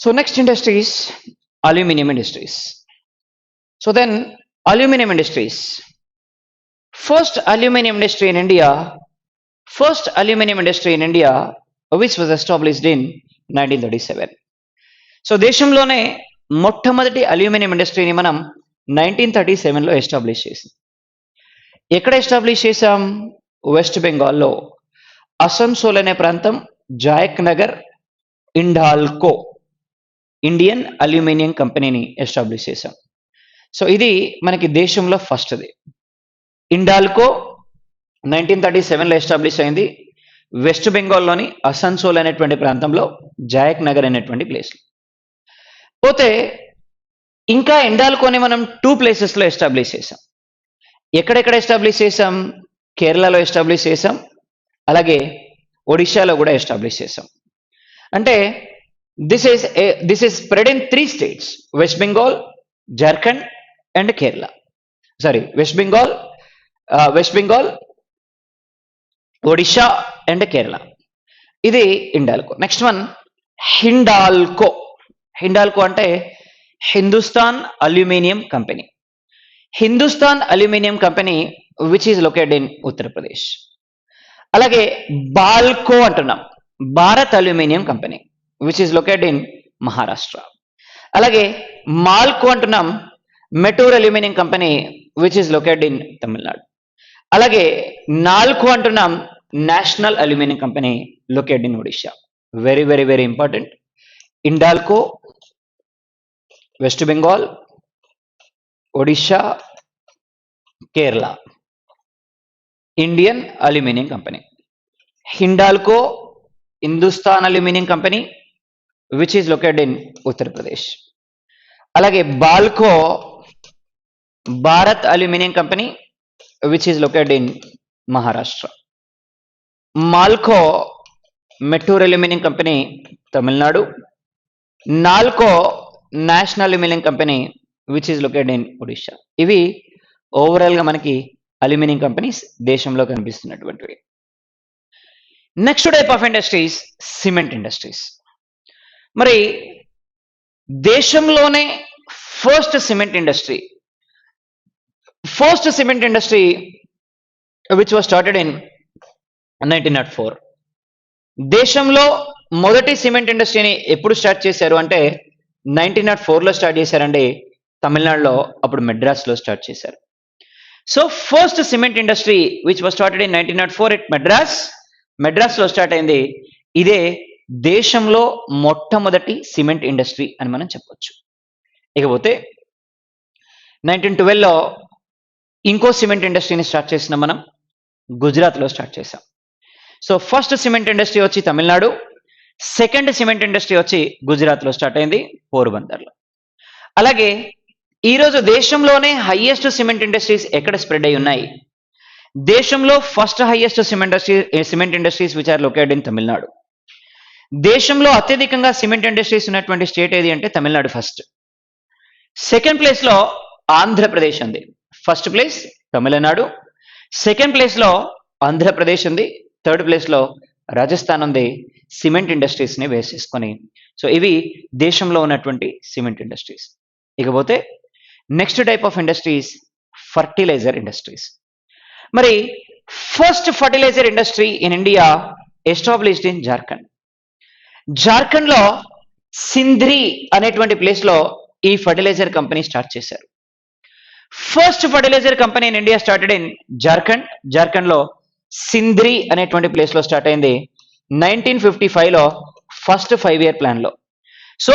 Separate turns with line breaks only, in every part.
So next industry is aluminum industries. So then aluminum industries. First aluminum industry in India, first aluminum industry in India, which was established in 1937. So దేశంలోనే మొట్టమొదటి aluminium ఇండస్ట్రీని మనం 1937లో establish చేసాం. ఎక్కడ establish చేసాం? West బెంగాల్లో అసన్సోల్ అనే ప్రాంతం, జాయక్ నగర్, ఇండాల్కో ఇండియన్ అల్యూమినియం కంపెనీని ఎస్టాబ్లిష్ చేసాం. సో ఇది మనకి దేశంలో ఫస్ట్ది. ఇండాల్కో 1937లో ఎస్టాబ్లిష్ అయింది వెస్ట్ బెంగాల్లోని అసన్సోల్ అనేటువంటి ప్రాంతంలో, జాయక్ నగర్ అనేటువంటి ప్లేస్. పోతే ఇంకా ఇండాల్కోని మనం 2 ప్లేసెస్లో ఎస్టాబ్లిష్ చేసాం. ఎక్కడెక్కడ ఎస్టాబ్లిష్ చేసాం? కేరళలో ఎస్టాబ్లిష్ చేసాం, అలాగే ఒడిశాలో కూడా ఎస్టాబ్లిష్ చేసాం. అంటే this is spread in 3 states: West Bengal, Jharkhand and Kerala. Sorry, West Bengal, Odisha and Kerala. ఇది ఇండాల్కో. Next one Hindalco. హిండాల్కో అంటే Hindustan aluminium company. Hindustan aluminium company which is located in Uttar Pradesh. అలాగే బాల్కో అంటున్నాం, Bharat aluminium company which is located in Maharashtra. అలాగే మాల్కో అంటున్నాం, Mettur aluminium company which is located in Tamil Nadu. అలాగే నాల్కో అంటున్నాం, national aluminium company located in Odisha. Very very very important. Indalco, West Bengal, Odisha, Kerala Indian aluminium company. Hindalco Hindustan aluminium company which is located in Uttar Pradesh. అలాగే BALCO Bharat aluminium company which is located in Maharashtra. MALCO Mettur aluminium company Tamil Nadu. NALCO national aluminium company which is located in Odisha. ఇవి ఓవరాల్గా మనకి aluminium companies దేశంలో కనిపిస్తున్నటువంటివి. Next type of industries cement industries. మరి దేశంలోనే first cement industry which was started in 1904. దేశంలో మొదటి సిమెంట్ ఇండస్ట్రీని ఎప్పుడు స్టార్ట్ చేశారు అంటే 1904లో స్టార్ట్ చేశారండి. తమిళనాడులో, అప్పుడు మెడ్రాస్లో స్టార్ట్ చేశారు. So first cement industry which was started in 1904 at మెడ్రాస్లో స్టార్ట్ అయింది. ఇదే దేశంలో మొట్టమొదటి సిమెంట్ ఇండస్ట్రీ అని మనం చెప్పొచ్చు. ఇకపోతే 1912లో ఇంకో సిమెంట్ ఇండస్ట్రీని స్టార్ట్ చేసిన మనం గుజరాత్లో స్టార్ట్ చేసాం. సో ఫస్ట్ సిమెంట్ ఇండస్ట్రీ వచ్చి తమిళనాడు, సెకండ్ సిమెంట్ ఇండస్ట్రీ వచ్చి గుజరాత్లో స్టార్ట్ అయింది, పోర్బందర్లో. అలాగే ఈరోజు దేశంలోనే హైయెస్ట్ సిమెంట్ ఇండస్ట్రీస్ ఎక్కడ స్ప్రెడ్ అయి ఉన్నాయి? దేశంలో first highest cement industries which are located in Tamil Nadu. దేశంలో అత్యధికంగా సిమెంట్ ఇండస్ట్రీస్ ఉన్నటువంటి స్టేట్ ఏది అంటే తమిళనాడు ఫస్ట్. సెకండ్ ప్లేస్లో ఆంధ్రప్రదేశ్ ఉంది. ఫస్ట్ ప్లేస్ తమిళనాడు, సెకండ్ ప్లేస్లో ఆంధ్రప్రదేశ్ ఉంది, థర్డ్ ప్లేస్లో రాజస్థాన్ ఉంది, సిమెంట్ ఇండస్ట్రీస్ని బేస్ చేసుకొని. సో ఇవి దేశంలో ఉన్నటువంటి సిమెంట్ ఇండస్ట్రీస్. ఇకపోతే next type of industries fertiliser industries. మరి first fertiliser industry in India established in Jharkhand. జార్ఖండ్లో సింధ్రీ అనేటువంటి ప్లేస్లో ఈ ఫర్టిలైజర్ కంపెనీ స్టార్ట్ చేశారు. First fertiliser company in India started in జార్ఖండ్లో సింధ్రీ అనేటువంటి ప్లేస్లో స్టార్ట్ అయింది 1955లో ఫస్ట్ 5-year ప్లాన్లో. So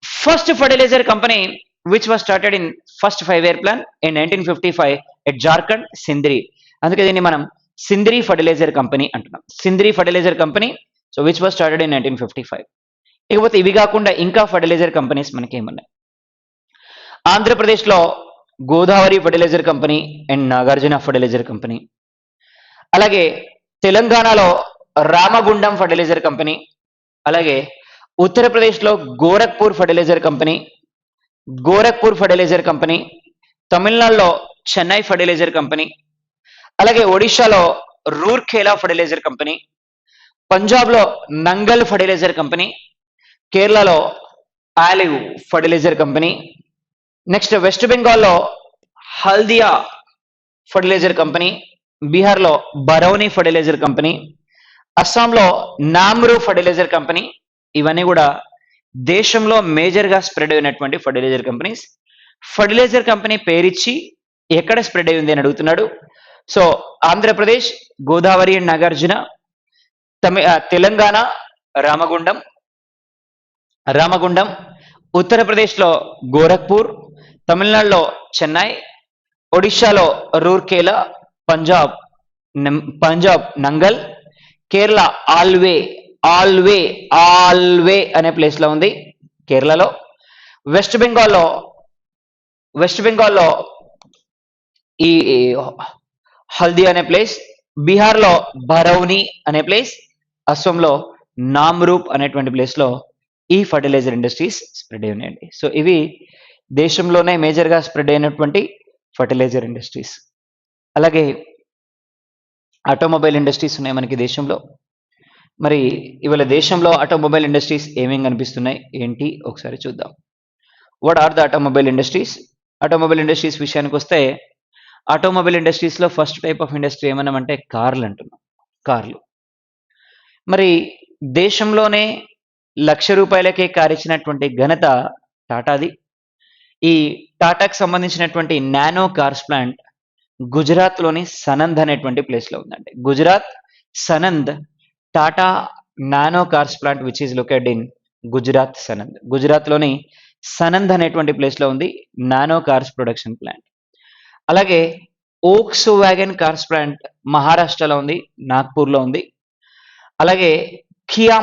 first fertiliser company which was started in first 5-year plan in 1955 at Jharkhand, Sindri. అందుకే దీన్ని మనం సింధ్రీ ఫర్టిలైజర్ కంపెనీ అంటున్నాం. Sindri fertiliser company so which was started in 1955. ఇకపోతే ఇవి కాకుండా ఇంకా ఫర్టిలైజర్ కంపెనీస్ మనకి ఏమున్నాయి? ఆంధ్రప్రదేశ్లో Godavari fertiliser company and Nagarjuna fertiliser company. అలాగే తెలంగాణలో రామగుండం ఫర్టిలైజర్ కంపెనీ. అలాగే ఉత్తరప్రదేశ్లో గోరఖ్పూర్ ఫర్టిలైజర్ కంపెనీ. తమిళనాడులో చెన్నై ఫర్టిలైజర్ కంపెనీ. అలాగే ఒడిశాలో రూర్కేలా ఫర్టిలైజర్ కంపెనీ. పంజాబ్లో నంగల్ ఫర్టిలైజర్ కంపెనీ. కేరళలో ఆలివ్ ఫర్టిలైజర్ కంపెనీ. నెక్స్ట్ వెస్ట్ బెంగాల్లో హల్దియా ఫర్టిలైజర్ కంపెనీ, బీహార్లో బరౌని ఫర్టిలైజర్ కంపెనీ, అస్సాంలో నామ్రూ ఫర్టిలైజర్ కంపెనీ. ఇవన్నీ కూడా దేశంలో మేజర్గా స్ప్రెడ్ అయినటువంటి ఫర్టిలైజర్ కంపెనీస్. ఫర్టిలైజర్ కంపెనీ పేరిచ్చి ఎక్కడ స్ప్రెడ్ అయ్యింది అని అడుగుతున్నాడు. సో ఆంధ్రప్రదేశ్ గోదావరి అండ్ నాగార్జున, తెలంగాణ రామగుండం, ఉత్తరప్రదేశ్లో గోరఖ్పూర్, తమిళనాడులో చెన్నై, ఒడిశాలో రూర్కేలా, పంజాబ్ నంగల్, కేరళ ఆల్వే అనే ప్లేస్ లో ఉంది కేరళలో. వెస్ట్ బెంగాల్లో ఈ హల్దీ అనే ప్లేస్, బీహార్లో బరౌని అనే ప్లేస్, అస్సాంలో నామ్రూప్ అనేటువంటి ప్లేస్ లో ఈ ఫర్టిలైజర్ ఇండస్ట్రీస్ స్ప్రెడ్ అయి ఉన్నాయండి. సో ఇవి దేశంలోనే మేజర్గా స్ప్రెడ్ అయినటువంటి ఫర్టిలైజర్ ఇండస్ట్రీస్. అలాగే ఆటోమొబైల్ ఇండస్ట్రీస్ ఉన్నాయి మనకి దేశంలో. మరి ఇవాళ దేశంలో ఆటోమొబైల్ ఇండస్ట్రీస్ ఏమేమి కనిపిస్తున్నాయి ఏంటి ఒకసారి చూద్దాం. What are the automobile industries? Automobile industries విషయానికి వస్తే, ఆటోమొబైల్ ఇండస్ట్రీస్లో ఫస్ట్ టైప్ ఆఫ్ ఇండస్ట్రీ ఏమన్నామంటే కార్లు అంటున్నాం. కార్లు మరి దేశంలోనే ₹1,00,000 కార్ ఇచ్చినటువంటి ఘనత టాటాది. ఈ టాటాకి సంబంధించినటువంటి నానో కార్స్ ప్లాంట్ గుజరాత్లోని సనంద్ అనేటువంటి ప్లేస్లో ఉందండి. Gujarat Sanand Tata nano cars plant which is located in Gujarat Sanand. గుజరాత్లోని సనంద్ అనేటువంటి ప్లేస్లో ఉంది నానో కార్స్ ప్రొడక్షన్ ప్లాంట్. అలాగే ఓక్స్ వ్యాగన్ కార్స్ ప్లాంట్ మహారాష్ట్రలో ఉంది, నాగ్పూర్లో ఉంది. అలాగే కియా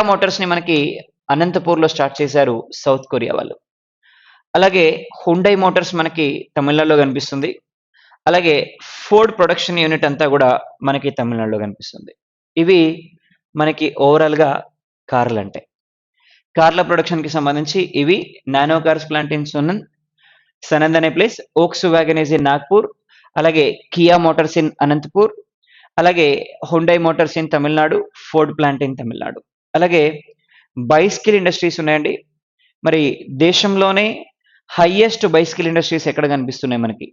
మోటార్స్ ని మనకి అనంతపూర్లో స్టార్ట్ చేశారు సౌత్ కొరియా వాళ్ళు. అలాగే హుండై మోటార్స్ మనకి తమిళనాడులో కనిపిస్తుంది. అలాగే ఫోర్డ్ ప్రొడక్షన్ యూనిట్ అంతా కూడా మనకి తమిళనాడులో కనిపిస్తుంది. ఇవి మనకి ఓవరాల్గా కార్లు అంటే. కార్ల ప్రొడక్షన్కి సంబంధించి ఇవి nano cars plant in Sanand అనే ప్లేస్, ఓక్స్ వ్యాగన్ ఇన్ నాగ్పూర్, అలాగే కియా మోటార్స్ ఇన్ అనంతపూర్, అలాగే Hyundai Motors in Tamil Nadu, Ford plant in Tamil Nadu. అలాగే బైస్కిల్ ఇండస్ట్రీస్ ఉన్నాయండి. మరి దేశంలోనే హైయెస్ట్ బైస్కిల్ ఇండస్ట్రీస్ ఎక్కడ కనిపిస్తున్నాయి మనకి?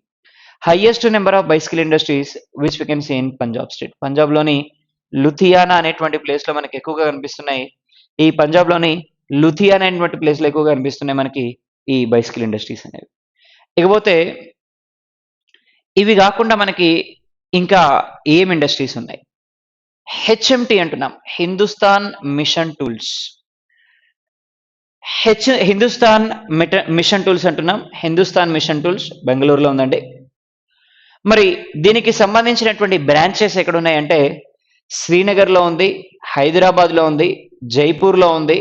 Highest number of bicycle industries which we can see in Punjab state. పంజాబ్లోని లుధియానా అనేటువంటి ప్లేస్లో మనకి ఎక్కువగా కనిపిస్తున్నాయి. ఈ పంజాబ్లోని లుధియానా అనేటువంటి ప్లేస్లో ఎక్కువగా కనిపిస్తున్నాయి మనకి ఈ బైస్కిల్ ఇండస్ట్రీస్ అనేవి. ఇకపోతే ఇవి కాకుండా మనకి ఇంకా ఏం ఇండస్ట్రీస్ ఉన్నాయి? హెచ్ఎంటి అంటున్నాం, Hindustan machine tools. Hindustan machine tools అంటున్నాం. హిందుస్థాన్ మిషన్ టూల్స్ బెంగళూరులో ఉందండి. మరి దీనికి సంబంధించినటువంటి బ్రాంచెస్ ఎక్కడ ఉన్నాయంటే శ్రీనగర్లో ఉంది, హైదరాబాద్లో ఉంది, జైపూర్లో ఉంది,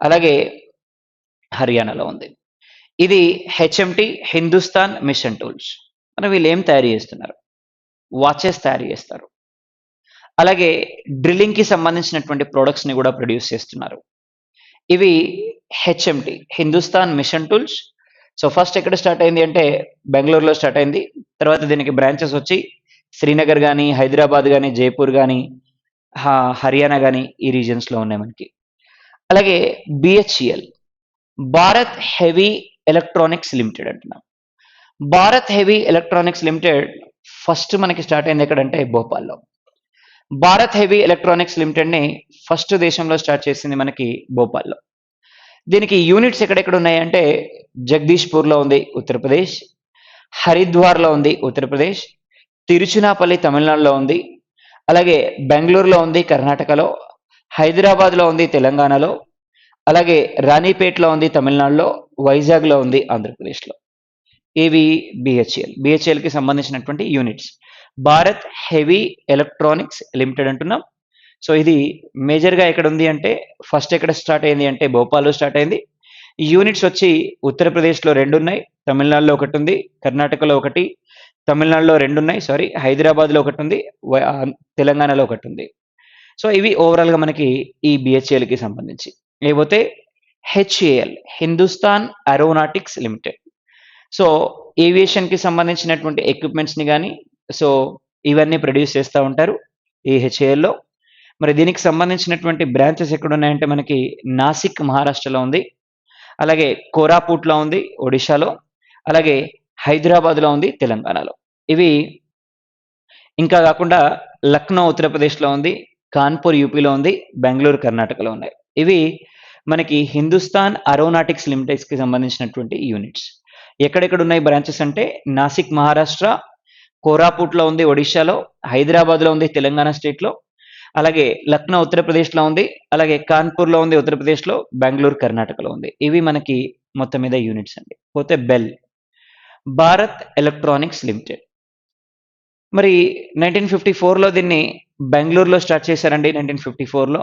అలాగే హర్యానాలో ఉంది. ఇది హెచ్ఎంటి, హిందుస్థాన్ మిషన్ టూల్స్. మరి వీళ్ళు ఏం తయారు చేస్తున్నారు? వాచెస్ తయారు చేస్తారు. అలాగే డ్రిల్లింగ్కి సంబంధించినటువంటి ప్రొడక్ట్స్ని కూడా ప్రొడ్యూస్ చేస్తున్నారు. ఇవి HMT, Hindustan machine tools. So first ఎక్కడ స్టార్ట్ అయింది అంటే బెంగళూరులో స్టార్ట్ అయింది. తర్వాత దీనికి బ్రాంచెస్ వచ్చి శ్రీనగర్ కానీ, హైదరాబాద్ కానీ, జైపూర్ కానీ, హర్యానా కానీ ఈ రీజన్స్లో ఉన్నాయి మనకి. అలాగే BHEL, Bharat heavy electronics limited అంటున్నాం. Bharat heavy electronics limited first మనకి స్టార్ట్ అయింది ఎక్కడంటే భోపాల్లో. భారత్ హెవీ ఎలక్ట్రానిక్స్ లిమిటెడ్ని ఫస్ట్ దేశంలో స్టార్ట్ చేసింది మనకి భోపాల్లో. దీనికి యూనిట్స్ ఎక్కడెక్కడ ఉన్నాయంటే జగదీష్పూర్లో ఉంది ఉత్తరప్రదేశ్, హరిద్వార్లో ఉంది ఉత్తరప్రదేశ్, తిరుచునాపల్లి తమిళనాడులో ఉంది, అలాగే బెంగళూరులో ఉంది కర్ణాటకలో, హైదరాబాద్లో ఉంది తెలంగాణలో, అలాగే రాణిపేట్లో ఉంది తమిళనాడులో, వైజాగ్లో ఉంది ఆంధ్రప్రదేశ్లో. ఇవి బిహెచ్ఎల్కి సంబంధించినటువంటి units. Bharat heavy electronics limited అంటున్నాం. సో ఇది మేజర్గా ఎక్కడ ఉంది అంటే ఫస్ట్ ఎక్కడ స్టార్ట్ అయింది అంటే భోపాల్లో స్టార్ట్ అయింది. యూనిట్స్ వచ్చి ఉత్తరప్రదేశ్లో 2 ఉన్నాయి, తమిళనాడులో 1 ఉంది, కర్ణాటకలో 1, తమిళనాడులో 2 ఉన్నాయి, హైదరాబాద్లో 1 ఉంది, తెలంగాణలో 1 ఉంది. సో ఇవి ఓవరాల్గా మనకి ఈ బిహెచ్ఎల్కి సంబంధించి. లేకపోతే HAL, Hindustan aeronautics limited. So ఏవియేషన్కి సంబంధించినటువంటి ఎక్విప్మెంట్స్ని కానీ సో ఇవన్నీ ప్రొడ్యూస్ చేస్తూ ఉంటారు ఈ హెచ్ఏఎల్లో. మరి దీనికి సంబంధించినటువంటి బ్రాంచెస్ ఎక్కడ ఉన్నాయంటే మనకి నాసిక్ మహారాష్ట్రలో ఉంది, అలాగే కోరాపుట్లో ఉంది ఒడిశాలో, అలాగే హైదరాబాద్లో ఉంది తెలంగాణలో. ఇవి ఇంకా కాకుండా లక్నో ఉత్తరప్రదేశ్లో ఉంది, కాన్పూర్ యూపీలో ఉంది, బెంగళూరు కర్ణాటకలో ఉన్నాయి. ఇవి మనకి హిందుస్థాన్ ఏరోనాటిక్స్ లిమిటెడ్స్కి సంబంధించినటువంటి యూనిట్స్. ఎక్కడెక్కడ ఉన్నాయి బ్రాంచెస్ అంటే నాసిక్ మహారాష్ట్ర, కోరాపుట్లో ఉంది ఒడిశాలో, హైదరాబాద్లో ఉంది తెలంగాణ స్టేట్లో, అలాగే లక్నో ఉత్తరప్రదేశ్లో ఉంది, అలాగే కాన్పూర్లో ఉంది ఉత్తరప్రదేశ్లో, బెంగళూరు కర్ణాటకలో ఉంది. ఇవి మనకి మొత్తం మీద యూనిట్స్ అండి. పోతే బెల్, భారత్ ఎలక్ట్రానిక్స్ లిమిటెడ్. మరి 1954లో దీన్ని బెంగళూరులో స్టార్ట్ చేశారండి 1954లో.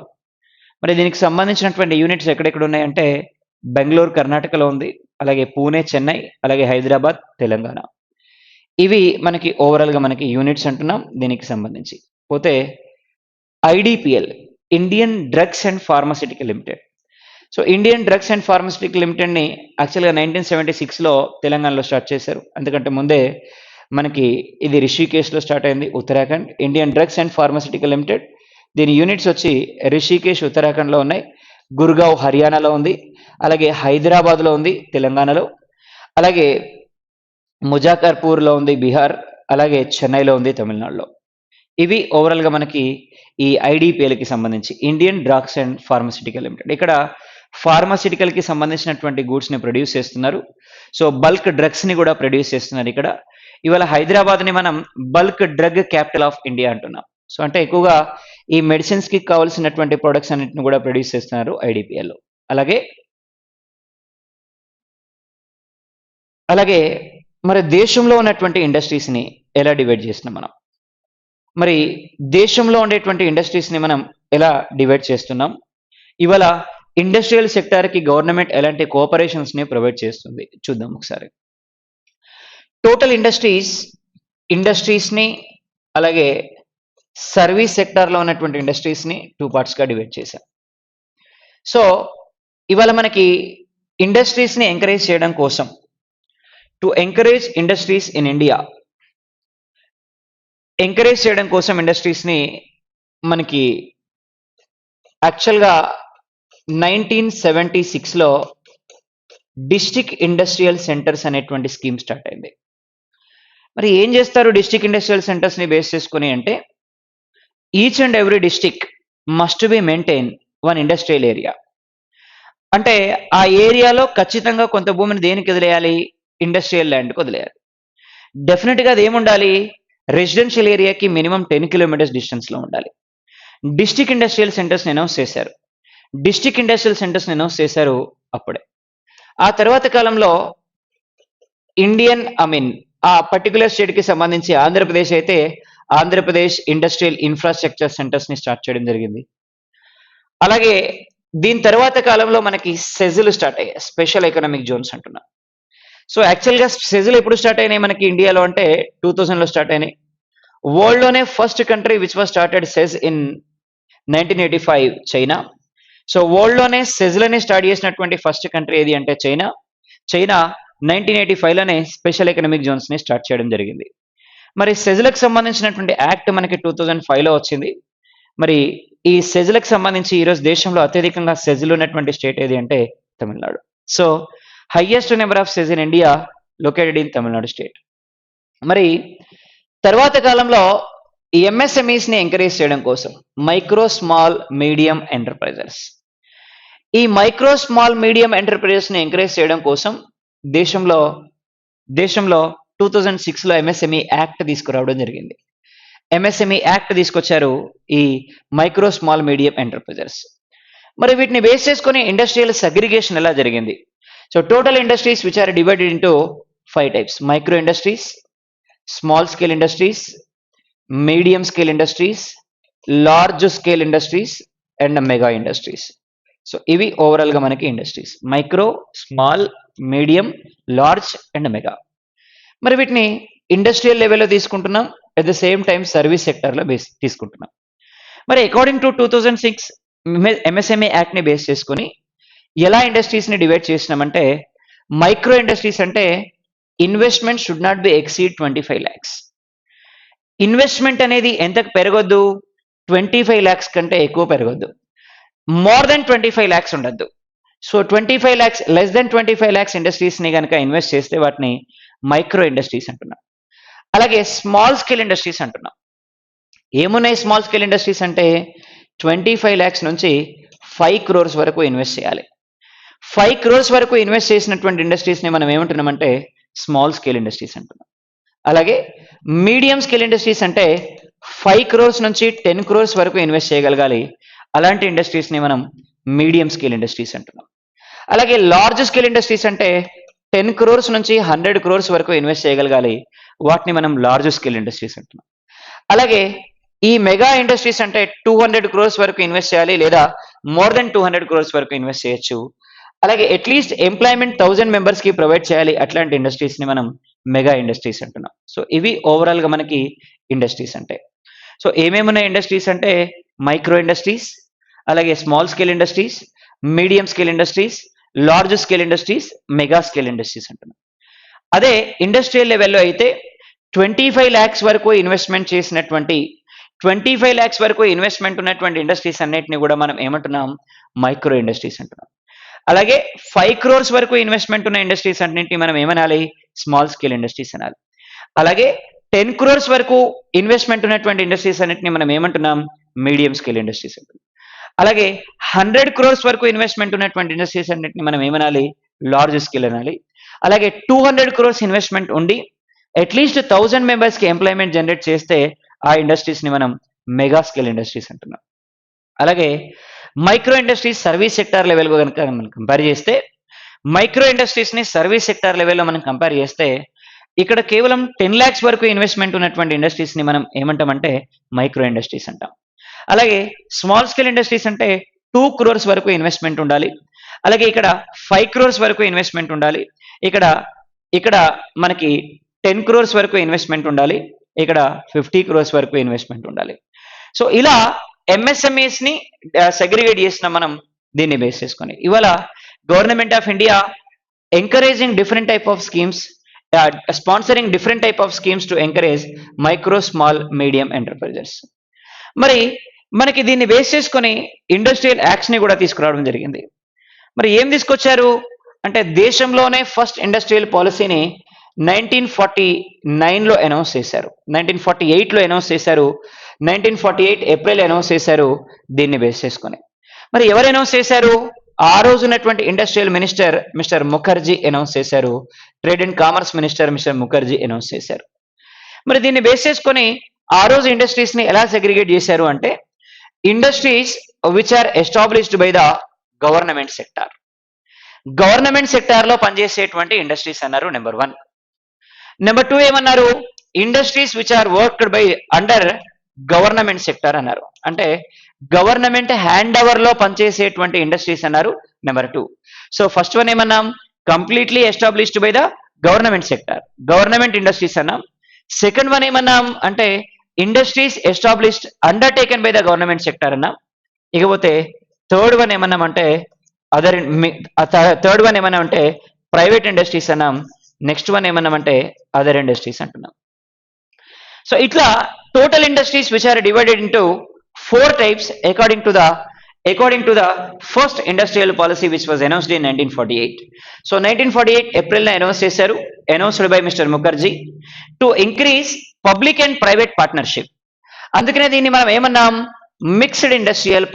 మరి దీనికి సంబంధించినటువంటి యూనిట్స్ ఎక్కడెక్కడ ఉన్నాయంటే బెంగళూరు కర్ణాటకలో ఉంది, అలాగే పూణే చెన్నై, అలాగే హైదరాబాద్ తెలంగాణ. ఇవి మనకి ఓవరాల్గా మనకి యూనిట్స్ అంటున్నాం దీనికి సంబంధించి. పోతే IDPL, Indian drugs and pharmaceutical limited. So Indian drugs and pharmaceutical లిమిటెడ్ని యాక్చువల్గా 1976లో తెలంగాణలో స్టార్ట్ చేశారు. ఎందుకంటే ముందే మనకి ఇది రిషికేష్లో స్టార్ట్ అయింది, Uttarakhand. Indian drugs and pharmaceutical limited, దీని యూనిట్స్ వచ్చి రిషికేష్ ఉత్తరాఖండ్లో ఉన్నాయి, గుర్గావ్ హర్యానాలో ఉంది, అలాగే హైదరాబాద్లో ఉంది తెలంగాణలో, అలాగే ముజాఫర్పూర్లో ఉంది బీహార్, అలాగే చెన్నైలో ఉంది తమిళనాడులో. ఇవి ఓవరాల్గా మనకి ఈ ఐడిపిఎల్కి సంబంధించి Indian drugs and pharmaceutical limited. ఇక్కడ ఫార్మాసిటికల్కి సంబంధించినటువంటి గూడ్స్ని ప్రొడ్యూస్ చేస్తున్నారు. సో బల్క్ డ్రగ్స్ని కూడా ప్రొడ్యూస్ చేస్తున్నారు ఇక్కడ. ఇవాళ హైదరాబాద్ని మనం bulk drug capital of India అంటున్నాం. సో అంటే ఎక్కువగా ఈ మెడిసిన్స్కి కావాల్సినటువంటి ప్రొడక్ట్స్ అన్నింటిని కూడా ప్రొడ్యూస్ చేస్తున్నారు ఐడిపిఎల్. అలాగే మరి దేశంలో ఉన్నటువంటి ఇండస్ట్రీస్ని ఎలా డివైడ్ చేస్తున్నాం మనం? మరి దేశంలో ఉండేటువంటి ఇండస్ట్రీస్ని మనం ఎలా డివైడ్ చేస్తున్నాం? ఇవాళ ఇండస్ట్రియల్ సెక్టార్కి గవర్నమెంట్ ఎలాంటి కోఆపరేషన్స్ని ప్రొవైడ్ చేస్తుంది చూద్దాం ఒకసారి. టోటల్ ఇండస్ట్రీస్ని అలాగే సర్వీస్ సెక్టార్లో ఉన్నటువంటి ఇండస్ట్రీస్ని 2 పార్ట్స్గా డివైడ్ చేశాం. సో ఇవాళ మనకి ఇండస్ట్రీస్ని ఎంకరేజ్ చేయడం కోసం, to encourage industries in India, encourage చేయడం కోసం ఇండస్ట్రీస్ని మనకి యాక్చువల్గా 1976లో డిస్ట్రిక్ట్ ఇండస్ట్రియల్ సెంటర్స్ అనేటువంటి స్కీమ్ స్టార్ట్ అయింది. మరి ఏం చేస్తారు డిస్ట్రిక్ట్ ఇండస్ట్రియల్ సెంటర్స్ని బేస్ చేసుకుని అంటే each and every district must be maintain 1 industrial area. అంటే ఆ ఏరియాలో ఖచ్చితంగా కొంత భూమిని దేనికి వదిలేయాలి? ఇండస్ట్రియల్ ల్యాండ్కి వదిలేయాలి. డెఫినెట్గా అది ఏముండాలి? రెసిడెన్షియల్ ఏరియాకి మినిమం 10 కిలోమీటర్స్ డిస్టెన్స్లో ఉండాలి. డిస్ట్రిక్ట్ ఇండస్ట్రియల్ సెంటర్స్ని అనౌన్స్ చేశారు. అప్పుడే. ఆ తర్వాత కాలంలో ఆ పర్టికులర్ స్టేట్కి సంబంధించి ఆంధ్రప్రదేశ్ అయితే ఆంధ్రప్రదేశ్ ఇండస్ట్రియల్ ఇన్ఫ్రాస్ట్రక్చర్ సెంటర్స్ని స్టార్ట్ చేయడం జరిగింది. అలాగే దీని తర్వాత కాలంలో మనకి సెజులు స్టార్ట్ అయ్యాయి, స్పెషల్ ఎకనామిక్ జోన్స్ అంటున్నాం. సో యాక్చువల్గా సెజులు ఎప్పుడు స్టార్ట్ అయినాయి మనకి ఇండియాలో అంటే 2000లో స్టార్ట్ అయినాయి. వరల్డ్లోనే first country which was started SEZ in 1985 China. So వరల్డ్లోనే సెజ్లని స్టార్ట్ చేసినటువంటి ఫస్ట్ కంట్రీ ఏది అంటే చైనా. 1985లోనే స్పెషల్ ఎకనామిక్ జోన్స్ని స్టార్ట్ చేయడం జరిగింది. మరి సెజ్లకు సంబంధించినటువంటి యాక్ట్ మనకి 2005లో వచ్చింది. మరి ఈ సెజ్లకు సంబంధించి ఈరోజు దేశంలో అత్యధికంగా సెజ్లు ఉన్నటువంటి స్టేట్ ఏది అంటే Tamil Nadu. So highest number of SEZ in India located in Tamil Nadu state. మరి తర్వాత కాలంలో ఈ ఎంఎస్ఎంఈస్ని ఎంకరేజ్ చేయడం కోసం మైక్రో స్మాల్ మీడియం ఎంటర్ప్రైజెస్, ఈ మైక్రో స్మాల్ మీడియం ఎంటర్ప్రైజెస్ని ఎంకరేజ్ చేయడం కోసం దేశంలో 2006లో ఎంఎస్ఎంఈ యాక్ట్ తీసుకురావడం జరిగింది. ఎంఎస్ఎంఈ యాక్ట్ తీసుకొచ్చారు ఈ మైక్రో స్మాల్ మీడియం ఎంటర్ప్రైజెస్. మరి వీటిని బేస్ చేసుకొని ఇండస్ట్రియల్ సెగ్రిగేషన్ ఎలా జరిగింది? So total industries which are divided into 5 types: micro industries, small scale industries, medium scale industries, large scale industries and mega industries. So ఇవి ఓవరాల్గా మనకి industries: micro, small, medium, large and mega. మరి వీటిని industrial లెవెల్లో తీసుకుంటున్నాం, at the same time service సెక్టర్లో తీసుకుంటున్నాం. మరి అకార్డింగ్ టు 2006 ఎంఎస్ఎంఈ యాక్ట్ని బేస్ చేసుకొని ఎలా ఇండస్ట్రీస్ని డివైడ్ చేసినామంటే, మైక్రో ఇండస్ట్రీస్ అంటే investment should not be exceed 25 lakhs. Investment అనేది ఎంతకు పెరగొద్దు? 25 lakhs కంటే ఎక్కువ పెరగొద్దు. మోర్ దెన్ 25 lakhs ఉండొద్దు. So 25 lakhs less than 25 lakhs ఇండస్ట్రీస్ని కనుక ఇన్వెస్ట్ చేస్తే వాటిని మైక్రో ఇండస్ట్రీస్ అంటున్నాం. అలాగే స్మాల్ స్కేల్ ఇండస్ట్రీస్ అంటున్నాం. ఏమున్నాయి స్మాల్ స్కేల్ ఇండస్ట్రీస్ అంటే 25 lakhs నుంచి 5 crores వరకు ఇన్వెస్ట్ చేయాలి. 5 crores వరకు ఇన్వెస్ట్ చేసినటువంటి ఇండస్ట్రీస్ని మనం ఏమంటున్నామంటే స్మాల్ స్కేల్ ఇండస్ట్రీస్ అంటున్నాం. అలాగే మీడియం స్కేల్ ఇండస్ట్రీస్ అంటే 5 crores నుంచి 10 crores వరకు ఇన్వెస్ట్ చేయగలగాలి. అలాంటి ఇండస్ట్రీస్ని మనం మీడియం స్కేల్ ఇండస్ట్రీస్ అంటున్నాం. అలాగే లార్జ్ స్కేల్ ఇండస్ట్రీస్ అంటే 10 crores నుంచి 100 crores వరకు ఇన్వెస్ట్ చేయగలగాలి. వాటిని మనం లార్జ్ స్కేల్ ఇండస్ట్రీస్ అంటున్నాం. అలాగే ఈ మెగా ఇండస్ట్రీస్ అంటే 200 crores వరకు ఇన్వెస్ట్ చేయాలి లేదా మోర్ దెన్ 200 crores వరకు ఇన్వెస్ట్ చేయొచ్చు. అలాగే అట్లీస్ట్ ఎంప్లాయ్మెంట్ 1000 మెంబర్స్కి ప్రొవైడ్ చేయాలి. అట్లాంటి ఇండస్ట్రీస్ని మనం మెగా ఇండస్ట్రీస్ అంటున్నాం. సో ఇవి ఓవరాల్గా మనకి ఇండస్ట్రీస్ అంటే. సో ఏమేమి ఉన్నాయి ఇండస్ట్రీస్ అంటే మైక్రో ఇండస్ట్రీస్, అలాగే small scale industries, medium scale industries, large scale industries, mega scale industries అంటున్నాం. అదే ఇండస్ట్రియల్ లెవెల్లో అయితే 25 lakhs వరకు ఇన్వెస్ట్మెంట్ చేసినటువంటి 25 lakhs వరకు ఇన్వెస్ట్మెంట్ ఉన్నటువంటి ఇండస్ట్రీస్ అన్నిటిని కూడా మనం ఏమంటున్నాం మైక్రో ఇండస్ట్రీస్ అంటున్నాం. అలాగే 5 crores వరకు ఇన్వెస్ట్మెంట్ ఉన్న ఇండస్ట్రీస్ అన్నింటినీ మనం ఏమనాలి స్మాల్ స్కేల్ ఇండస్ట్రీస్ అనాలి. అలాగే 10 crores వరకు ఇన్వెస్ట్మెంట్ ఉన్నటువంటి ఇండస్ట్రీస్ అన్నింటినీ మనం ఏమంటున్నాం మీడియం స్కేల్ ఇండస్ట్రీస్ అంటున్నాం. అలాగే 100 crores వరకు ఇన్వెస్ట్మెంట్ ఉన్నటువంటి ఇండస్ట్రీస్ అన్నింటినీ మనం ఏమనాలి లార్జ్ స్కేల్ అనాలి. అలాగే 200 crores ఇన్వెస్ట్మెంట్ ఉండి అట్లీస్ట్ 1000 మెంబర్స్కి ఎంప్లాయ్మెంట్ జనరేట్ చేస్తే ఆ ఇండస్ట్రీస్ని మనం మెగా స్కేల్ ఇండస్ట్రీస్ అంటున్నాం. అలాగే మైక్రో ఇండస్ట్రీస్ సర్వీస్ సెక్టార్ లెవెల్లో కనుక మనం కంపేర్ చేస్తే మైక్రో ఇండస్ట్రీస్ని సర్వీస్ సెక్టార్ లెవెల్లో మనం కంపేర్ చేస్తే ఇక్కడ కేవలం 10 lakhs వరకు ఇన్వెస్ట్మెంట్ ఉన్నటువంటి ఇండస్ట్రీస్ని మనం ఏమంటామంటే మైక్రో ఇండస్ట్రీస్ అంటాం. అలాగే స్మాల్ స్కేల్ ఇండస్ట్రీస్ అంటే 2 crores వరకు ఇన్వెస్ట్మెంట్ ఉండాలి. అలాగే ఇక్కడ 5 crores వరకు ఇన్వెస్ట్మెంట్ ఉండాలి. ఇక్కడ మనకి 10 crores వరకు ఇన్వెస్ట్మెంట్ ఉండాలి. ఇక్కడ 50 crores వరకు ఇన్వెస్ట్మెంట్ ఉండాలి. సో ఇలా ఎంఎస్ఎంఈస్ని సెగ్రిగేట్ చేసిన మనం దీన్ని బేస్ చేసుకొని ఇవాళ government of India encouraging different type of schemes, sponsoring different type of schemes to encourage micro small medium enterprises. మరి మనకి దీన్ని బేస్ చేసుకొని ఇండస్ట్రియల్ యాక్ట్స్ని కూడా తీసుకురావడం జరిగింది. మరి ఏం తీసుకొచ్చారు అంటే దేశంలోనే ఫస్ట్ ఇండస్ట్రియల్ పాలసీని 1949లో అనౌన్స్ చేశారు, 1948లో అనౌన్స్ చేశారు, 1948 ఏప్రిల్ అనౌన్స్ చేశారు. దీన్ని బేస్ చేసుకొని మరి ఎవరు అనౌన్స్ చేశారు? ఆ రోజు ఉన్నటువంటి industrial minister mister Mukherjee announce చేశారు. Trade and commerce minister mister Mukherjee announce చేశారు. మరి దీన్ని బేస్ చేసుకొని ఆ రోజు ఇండస్ట్రీస్ని ఎలా సెగ్రిగేట్ చేశారు అంటే industries which are established by the government sector. Government సెక్టార్లో పనిచేసేటువంటి ఇండస్ట్రీస్ అన్నారు నెంబర్ 1. నెంబర్ 2 ఏమన్నారు? Industries which are worked by under government sector అన్నారు. అంటే గవర్నమెంట్ హ్యాండ్ ఓవర్ లో పనిచేసేటువంటి ఇండస్ట్రీస్ అన్నారు నెంబర్ 2. సో ఫస్ట్ వన్ ఏమన్నాం? Completely established by the government sector, government industries అన్నాం. సెకండ్ వన్ ఏమన్నాం అంటే industries established undertaken by the government sector అన్నాం. ఇకపోతే థర్డ్ వన్ ఏమన్నామంటే థర్డ్ వన్ ఏమన్నా అంటే ప్రైవేట్ ఇండస్ట్రీస్ అన్నాం. నెక్స్ట్ వన్ ఏమన్నామంటే అదర్ ఇండస్ట్రీస్ అంటున్నాం. సో ఇట్లా total industries which are divided into 4 types according to the first industrial policy which was announced in 1948. So 1948 April announce చేశారు, announced by Mr. Mukherjee to increase public and private partnership. అందుకనే దీన్ని మనం ఏమన్నాం? Mixed industrial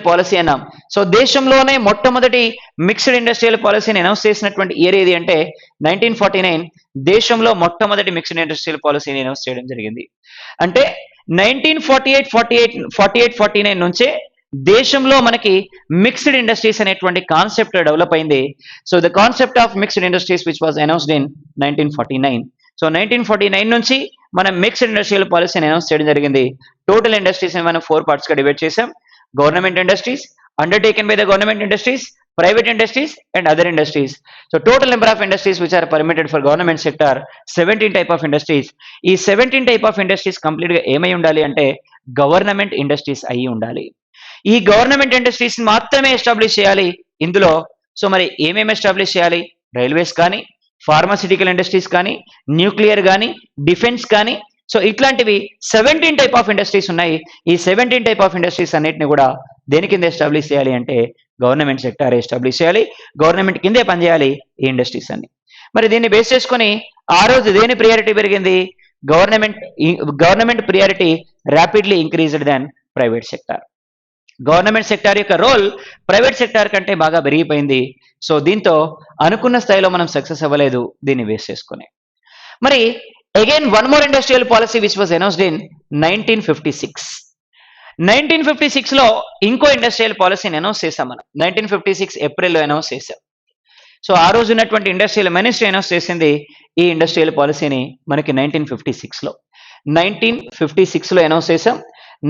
policy అన్నాం. So దేశంలోనే మొట్టమొదటి mixed industrial పాలసీని announce చేసినటువంటి year ఏది అంటే 1949. దేశంలో మొట్టమొదటి మిక్స్డ్ ఇండస్ట్రియల్ పాలసీని అనౌన్స్ చేయడం జరిగింది. అంటే 1948-49 నుంచే దేశంలో మనకి మిక్స్డ్ ఇండస్ట్రీస్ అనేటువంటి కాన్సెప్ట్ డెవలప్ అయింది. So the concept of mixed industries which was announced in 1949. So 1949 నుంచి మనం మిక్స్డ్ ఇండస్ట్రియల్ పాలసీని అనౌన్స్ చేయడం జరిగింది. టోటల్ ఇండస్ట్రీస్ మనం 4 parts గా డివైడ్ చేసాం. Government industries, undertaken by the government industries, private industries and other industries. So total number of industries which are permitted for government sector 17 type of industries. ఈ 17 type of industries complete గా ఏమై ఉండాలి అంటే government industries అయ్యి ఉండాలి. ఈ government industries మాత్రమే establish చేయాలి ఇందులో. సో మరి ఏమేమి ఎస్టాబ్లిష్ చేయాలి? రైల్వేస్ కానీ, ఫార్మాసిటికల్ ఇండస్ట్రీస్ కానీ, న్యూక్లియర్ కానీ, డిఫెన్స్ కానీ, సో ఇట్లాంటివి 17 టైప్ ఆఫ్ ఇండస్ట్రీస్ ఉన్నాయి. ఈ 17 టైప్ ఆఫ్ ఇండస్ట్రీస్ అన్నిటిని కూడా దేని కింద ఎస్టాబ్లిష్ చేయాలి అంటే గవర్నమెంట్ సెక్టార్ ఎస్టాబ్లిష్ చేయాలి, గవర్నమెంట్ కిందే పనిచేయాలి ఈ ఇండస్ట్రీస్ అన్ని. మరి దీన్ని బేస్ చేసుకొని ఆ రోజు దేని ప్రియారిటీ పెరిగింది? గవర్నమెంట్ ప్రియారిటీ ర్యాపిడ్లీ ఇంక్రీజ్డ్ దాన్ ప్రైవేట్ సెక్టార్. గవర్నమెంట్ సెక్టార్ యొక్క రోల్ ప్రైవేట్ సెక్టార్ కంటే బాగా పెరిగిపోయింది. సో దీంతో అనుకున్న స్థాయిలో మనం సక్సెస్ అవ్వలేదు దీన్ని బేస్ చేసుకొని. మరి again one more industrial policy which was announced in 1956. 1956 లో ఇంకో ఇండస్ట్రియల్ పాలసీని అనౌన్స్ చేశాం మనం. 1956 ఏప్రిల్లో అనౌన్స్ చేశాం. సో ఆ రోజు ఉన్నటువంటి ఇండస్ట్రియల్ మినిస్ట్రీ అనౌన్స్ చేసింది ఈ ఇండస్ట్రియల్ పాలసీని మనకి 1956 లో. 1956 లో అనౌన్స్ చేశాం.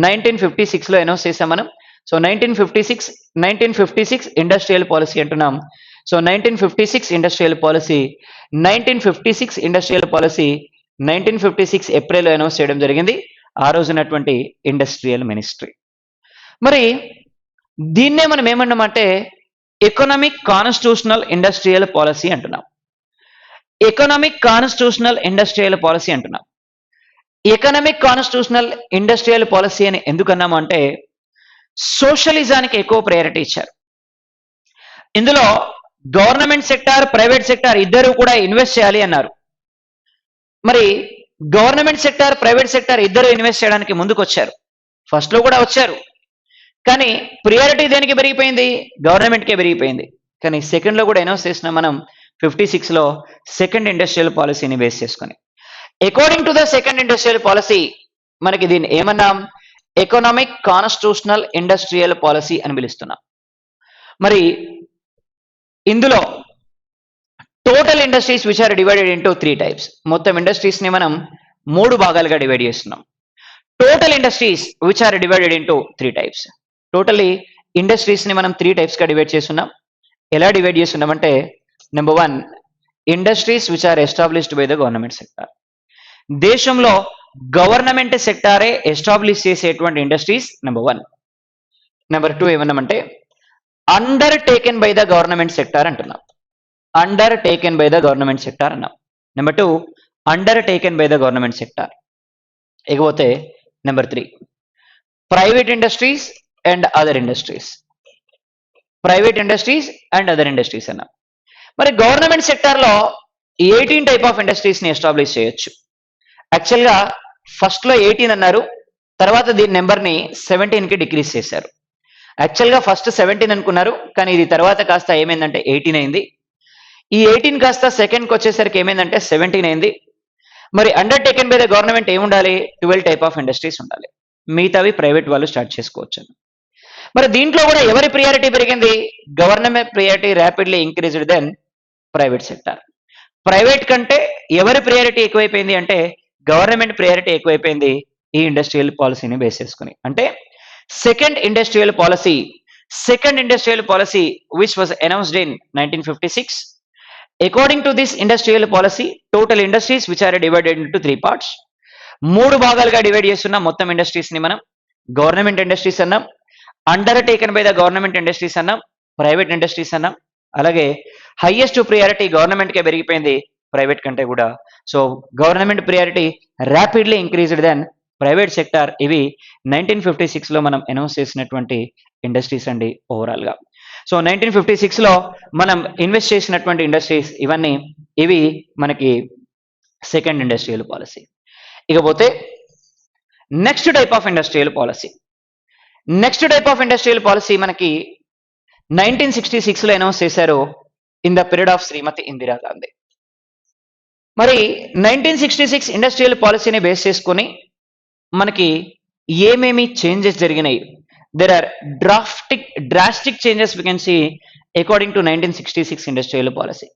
1956 లో అనౌన్స్ చేశాం మనం. సో 1956 ఇండస్ట్రియల్ పాలసీ అంటున్నాం. సో 1956 ఇండస్ట్రియల్ పాలసీ 1956 ఏప్రిల్లో అనౌన్స్ చేయడం జరిగింది ఆ రోజు ఉన్నటువంటి ఇండస్ట్రియల్ మినిస్ట్రీ. మరి దీన్నే మనం ఏమన్నామంటే ఎకనామిక్ కాన్స్టిట్యూషనల్ ఇండస్ట్రియల్ పాలసీ అంటున్నాం. ఎకనామిక్ కాన్స్టిట్యూషనల్ ఇండస్ట్రియల్ పాలసీ అంటున్నాం. ఎకనామిక్ కాన్స్టిట్యూషనల్ ఇండస్ట్రియల్ పాలసీ అని ఎందుకన్నాము అంటే సోషలిజానికి ఎక్కువ ప్రయారిటీ ఇచ్చారు. ఇందులో గవర్నమెంట్ సెక్టార్ ప్రైవేట్ సెక్టార్ ఇద్దరు కూడా ఇన్వెస్ట్ చేయాలి అన్నారు. మరి గవర్నమెంట్ సెక్టార్ ప్రైవేట్ సెక్టార్ ఇద్దరు ఇన్వెస్ట్ చేయడానికి ముందుకు వచ్చారు. ఫస్ట్ లో కూడా వచ్చారు, కానీ ప్రియారిటీ దేనికి పెరిగిపోయింది? గవర్నమెంట్కే పెరిగిపోయింది. కానీ సెకండ్ లో కూడా అనౌన్స్ చేసిన మనం 56 లో సెకండ్ ఇండస్ట్రియల్ పాలసీని బేస్ చేసుకొని according to the second industrial policy మనకి దీన్ని ఏమన్నాం? ఎకనామిక్ కాన్స్టిట్యూషనల్ ఇండస్ట్రియల్ పాలసీ అని పిలుస్తున్నాం. మరి ఇందులో total industries which are divided into 3 types. మొత్తం ఇండస్ట్రీస్ ని మనం 3 భాగాలుగా డివైడ్ చేస్తున్నాం. Total industries which are divided into 3 types. Totally industries ని మనం 3 టైప్స్ గా డివైడ్ చేస్తున్నాం. ఎలా డివైడ్ చేస్తున్నామంటే number 1 industries which are established by the government sector. దేశంలో గవర్నమెంట్ సెక్టారే ఎస్టాబ్లిష్ చేసేటువంటి ఇండస్ట్రీస్ నెంబర్ 1. నెంబర్ 2 ఏమన్నామంటే undertaken by the government sector అంటున్నాం. Undertaken by the government sector అన్నాం. Number 2 undertaken by the government sector. ఇకపోతే number 3 private industries and other industries. Private industries and other industries అన్నాం. మరి government sector లో 18 type of industries ని establish చేయొచ్చు. Actual గా first లో 18 అన్నారు, తర్వాత దీని నెంబర్ ని 17 కి డిక్రీజ్ చేశారు. యాక్చువల్ గా ఫస్ట్ 17 అనుకున్నారు, కానీ ఇది తర్వాత కాస్త ఏమైందంటే 18 అయింది. ఈ 18 కాస్త సెకండ్ కి వచ్చేసరికి ఏమైందంటే 17 అయింది. మరి under taken by the government ఏముండాలి? 12 టైప్ ఆఫ్ ఇండస్ట్రీస్ ఉండాలి. మిగతావి ప్రైవేట్ వాళ్ళు స్టార్ట్ చేసుకోవచ్చు. మరి దీంట్లో కూడా ఎవరి ప్రియారిటీ పెరిగింది? Government priority rapidly increased than private sector. Private కంటే ఎవరి ప్రియారిటీ ఎక్కువైపోయింది అంటే గవర్నమెంట్ ప్రియారిటీ ఎక్కువైపోయింది ఈ ఇండస్ట్రియల్ పాలసీని బేస్ చేసుకుని. అంటే second industrial policy which was announced in 1956. According to this industrial policy total industries which are divided into 3 parts. 3 భాగాలుగా డివైడ్ చేస్తున్నాం మొత్తం ఇండస్ట్రీస్ ని మనం. గవర్నమెంట్ ఇండస్ట్రీస్ అన్నాం, undertaken by the government industries అన్నాం, ప్రైవేట్ ఇండస్ట్రీస్ అన్నాం. అలాగే highest priority government కే పెరిగిపోయింది ప్రైవేట్ కంటే కూడా. So government priority rapidly increased than private sector. ఇవి 1956 లో మనం అనౌన్స్ చేసినటువంటి ఇండస్ట్రీస్ అండి ఓవరాల్ గా. సో 1956 లో మనం ఇన్వెస్ట్ చేసినటువంటి ఇండస్ట్రీస్ ఇవి మనకి సెకండ్ ఇండస్ట్రియల్ పాలసీ. ఇకపోతే next type of industrial policy మనకి 1966 లో అనౌన్స్ చేశారు ఇన్ ద పీరియడ్ ఆఫ్ శ్రీమతి ఇందిరా గాంధీ. మరి 1966 ఇండస్ట్రియల్ పాలసీని బేస్ చేసుకొని మనకి ఏమేమి చేంజెస్ జరిగినాయి? there are drastic changes we can see according to 1966 industrial policy.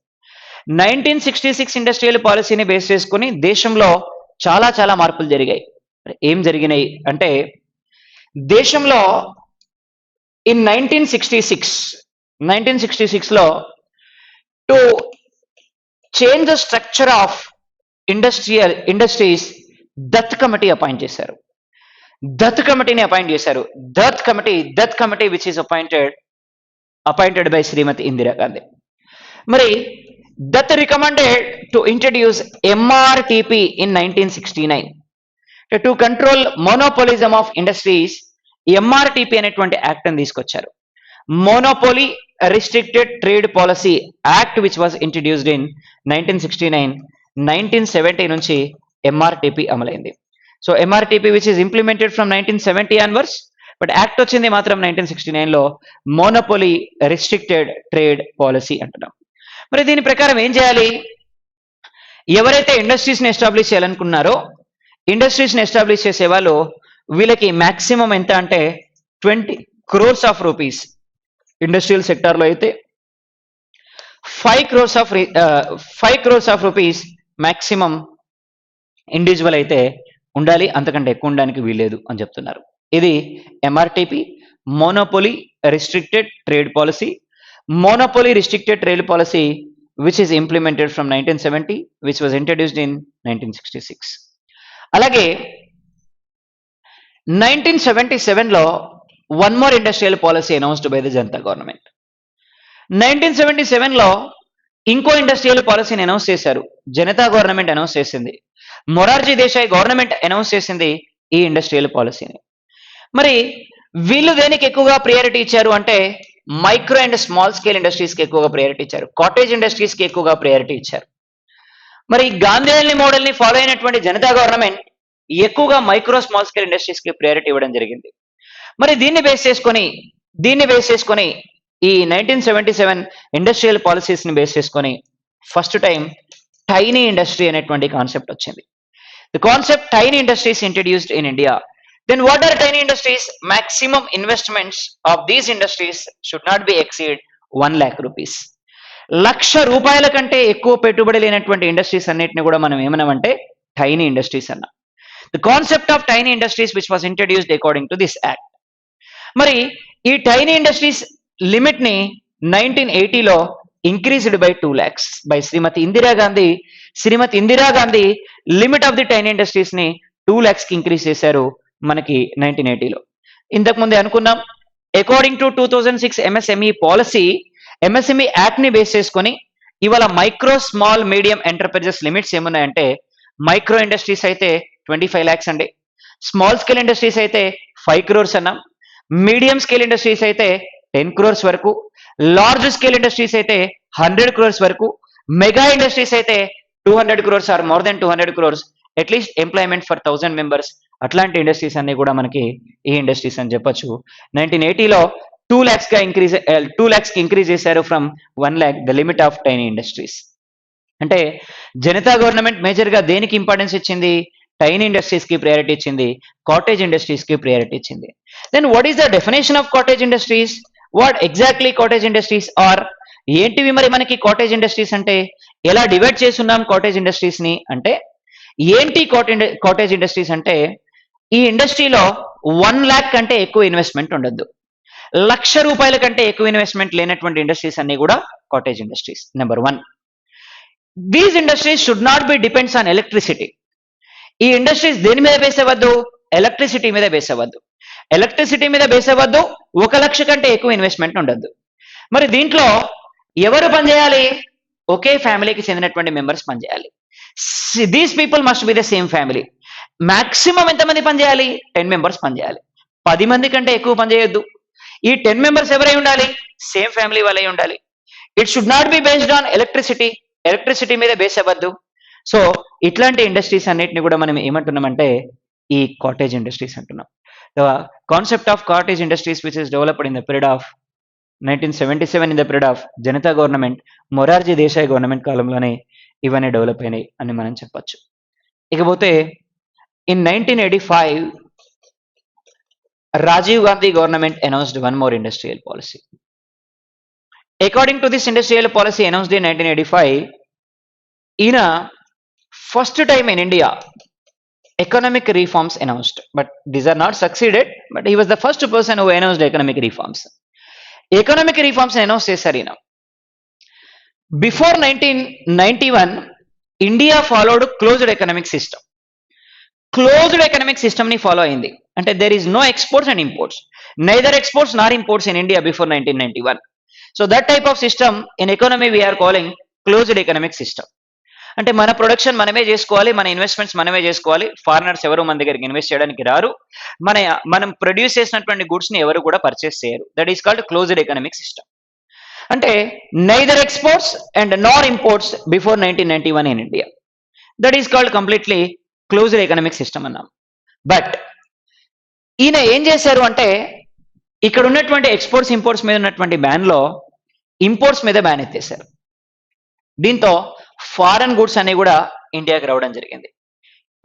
1966 industrial పాలసీని బేస్ చేసుకొని దేశంలో చాలా మార్పులు జరిగాయి. ఏం జరిగినాయి అంటే దేశంలో ఇన్ 1966 లో to change the structure of industries Dutt committee appoint చేశారు. Dutt committee which is appointed by Shrimati Indira Gandhi. మరి Dutt recommended to introduce MRTP in 1969. To control monopolism of industries MRTP అనేటువంటి యాక్ట్ అని తీసుకొచ్చారు. Monopoly restricted trade policy act which was introduced in 1969. 1970 నుంచి MRTP అమలైంది. So MRTP which is implemented from 1970 onwards, but act వచ్చింది మాత్రం 1969లో monopoly restricted trade policy అంటున్నాం. మరి దీని ప్రకారం ఏం చేయాలి? ఎవరైతే ఇండస్ట్రీస్ని ఎస్టాబ్లిష్ చేయాలనుకున్నారో ఇండస్ట్రీస్ని ఎస్టాబ్లిష్ చేసే వాళ్ళు వీళ్ళకి మ్యాక్సిమం ఎంత అంటే 20 crores ఆఫ్ రూపీస్, ఇండస్ట్రియల్ సెక్టార్లో అయితే 5 crores of rupees maximum individual అయితే ఉండాలి, అంతకంటే ఎక్కువ ఉండడానికి వీల్లేదు అని చెప్తున్నారు. ఇది MRTP, monopoly restricted trade policy. Monopoly restricted trade policy which is implemented from 1970, which was introduced in 1966. అలాగే 1977లో one more industrial policy announced by the Janata government. 1977లో ఇంకో ఇండస్ట్రియల్ పాలసీని అనౌన్స్ చేశారు, జనతా గవర్నమెంట్ అనౌన్స్ చేసింది. మొరార్జీ దేశాయ్ గవర్నమెంట్ అనౌన్స్ చేసింది ఈ industrial పాలసీని. మరి వీళ్ళు దేనికి ఎక్కువగా ప్రియారిటీ ఇచ్చారు అంటే మైక్రో అండ్ స్మాల్ స్కేల్ ఇండస్ట్రీస్కి ఎక్కువగా ప్రయారిటీ ఇచ్చారు, కాటేజ్ ఇండస్ట్రీస్కి ఎక్కువగా ప్రయారిటీ ఇచ్చారు. మరి గాంధీ మోడల్ని ఫాలో అయినటువంటి జనతా గవర్నమెంట్ ఎక్కువగా మైక్రో స్మాల్ స్కేల్ ఇండస్ట్రీస్కి ప్రయారిటీ ఇవ్వడం జరిగింది. మరి దీన్ని బేస్ చేసుకొని ఈ 1977 ఇండస్ట్రియల్ పాలసీస్ని బేస్ చేసుకొని ఫస్ట్ టైం టైనీ ఇండస్ట్రీ అనేటువంటి కాన్సెప్ట్ వచ్చింది. The concept tiny industries introduced in India. Then what are tiny industries? Maximum investments of these industries should not be exceed 1 lakh rupees. 1,00,000 రూపాయల కంటే ఎక్కువ పెట్టుబడి లేనటువంటి ఇండస్ట్రీస్ అన్నిటిని కూడా మనం ఏమన్నామంటే టైనీ ఇండస్ట్రీస్ అన్నా. The concept of tiny industries which was introduced according to this act. మరి ఈ టైనీ ఇండస్ట్రీస్ లిమిట్ ని 1980లో increased by 2 lakhs by Shrimati Indira Gandhi limit of the tiny industries ని 2 lakhs కి ఇంక్రీజ్ చేశారు మనకి 1980లో. ఇంతకు ముందే అనుకున్నాం, according to 2006 MSME policy, MSME act ని బేస్ చేసుకొని ఇవాళ micro small medium enterprises limits ఏమున్నాయంటే మైక్రో ఇండస్ట్రీస్ అయితే 25 lakhs అండి, స్మాల్ స్కేల్ ఇండస్ట్రీస్ అయితే 5 crores అన్నాం, మీడియం స్కేల్ ఇండస్ట్రీస్ అయితే 10 crores వరకు, లార్జ్ స్కేల్ ఇండస్ట్రీస్ అయితే 100 crores వరకు, మెగా ఇండస్ట్రీస్ అయితే 200 crores or more than 200 crores, at least employment for 1000 members. అట్లాంటి ఇండస్ట్రీస్ అన్ని కూడా మనకి ఈ ఇండస్ట్రీస్ అని చెప్పొచ్చు. 1980లో 2 lakhs కి ఇంక్రీజ్ చేశారు from 1 lakh the limit of tiny industries. అంటే జనతా గవర్నమెంట్ మేజర్ గా దేనికి ఇంపార్టెన్స్ ఇచ్చింది? టైనీ ఇండస్ట్రీస్ కి ప్రయారిటీ ఇచ్చింది, కాటేజ్ ఇండస్ట్రీస్ కి ప్రయారిటీ ఇచ్చింది. Then what is the definition of cottage industries? What exactly cottage industries are? ఏంటివి మరి మనకి కాటేజ్ ఇండస్ట్రీస్ అంటే? ఎలా డివైడ్ చేస్తున్నాం కాటేజ్ ఇండస్ట్రీస్ ని అంటే? ఏంటి కాటేజ్ ఇండస్ట్రీస్ అంటే ఈ ఇండస్ట్రీలో 1 lakh కంటే ఎక్కువ ఇన్వెస్ట్మెంట్ ఉండొద్దు, 1,00,000 రూపాయల కంటే ఎక్కువ ఇన్వెస్ట్మెంట్ లేనటువంటి ఇండస్ట్రీస్ అన్ని కూడా cottage industries. Number 1, these industries should not B depends on electricity. ఈ ఇండస్ట్రీస్ దేని మీద బేస్ అవ్వద్దు? ఎలక్ట్రిసిటీ మీద బేస్ అవ్వద్దు. 1,00,000 కంటే ఎక్కువ ఇన్వెస్ట్మెంట్ ఉండొద్దు. మరి దీంట్లో ఎవరు పనిచేయాలి? ఒకే ఫ్యామిలీకి చెందినటువంటి మెంబర్స్ పనిచేయాలి. These people must be the same family. Maximum ఎంతమంది పనిచేయాలి? 10 members పనిచేయాలి. 10 మంది కంటే ఎక్కువ పనిచేయొద్దు. ఈ 10 members ఎవరై ఉండాలి? సేమ్ ఫ్యామిలీ వాళ్ళై ఉండాలి. It should not be based on electricity మీద బేస్ అవ్వద్దు. సో ఇట్లాంటి ఇండస్ట్రీస్ అన్నిటిని కూడా మనం ఏమంటున్నామంటే ఈ కాటేజ్ ఇండస్ట్రీస్ అంటున్నాం. The concept of cottage industries which is developed in the period of 1977 in the period of Janata government, Morarji Desai government కాలంలోనే ఇవన్నీ డెవలప్ అయినాయి అని మనం చెప్పొచ్చు. ఇకపోతే in 1985 Rajiv Gandhi government announced one more industrial policy. According to this industrial policy announced in 1985, in a first time in India economic reforms announced, but these are not succeeded, but he was the first person who announced economic reforms. Economic reforms announced చేశారు. Before 1991 India followed closed economic system. Closed economic system ని follow అయింది. అంటే there is no exports and imports, neither exports nor imports in India before 1991. So that type of system in economy we are calling closed economic system. అంటే మన production మనమే చేసుకోవాలి, మన investments మనమే చేసుకోవాలి. ఫారినర్స్ ఎవరు మన దగ్గరికి ఇన్వెస్ట్ చేయడానికి రారు. మనం ప్రొడ్యూస్ చేసినటువంటి గూడ్స్ ని ఎవరు కూడా పర్చేస్ చేయరు. That is called closed economic system. అంటే neither exports and Nar imports before 1991 in India. That is called completely closed economic system అన్నాం. బట్ ఈయన ఏం చేశారు అంటే ఇక్కడ ఉన్నటువంటి ఎక్స్పోర్ట్స్ ఇంపోర్ట్స్ మీద ఉన్నటువంటి బ్యాన్ లో ఇంపోర్ట్స్ మీద బ్యాన్ ఎత్తేసారు. దీంతో ఫారెన్ గూడ్స్ అన్ని కూడా ఇండియాకి రావడం జరిగింది.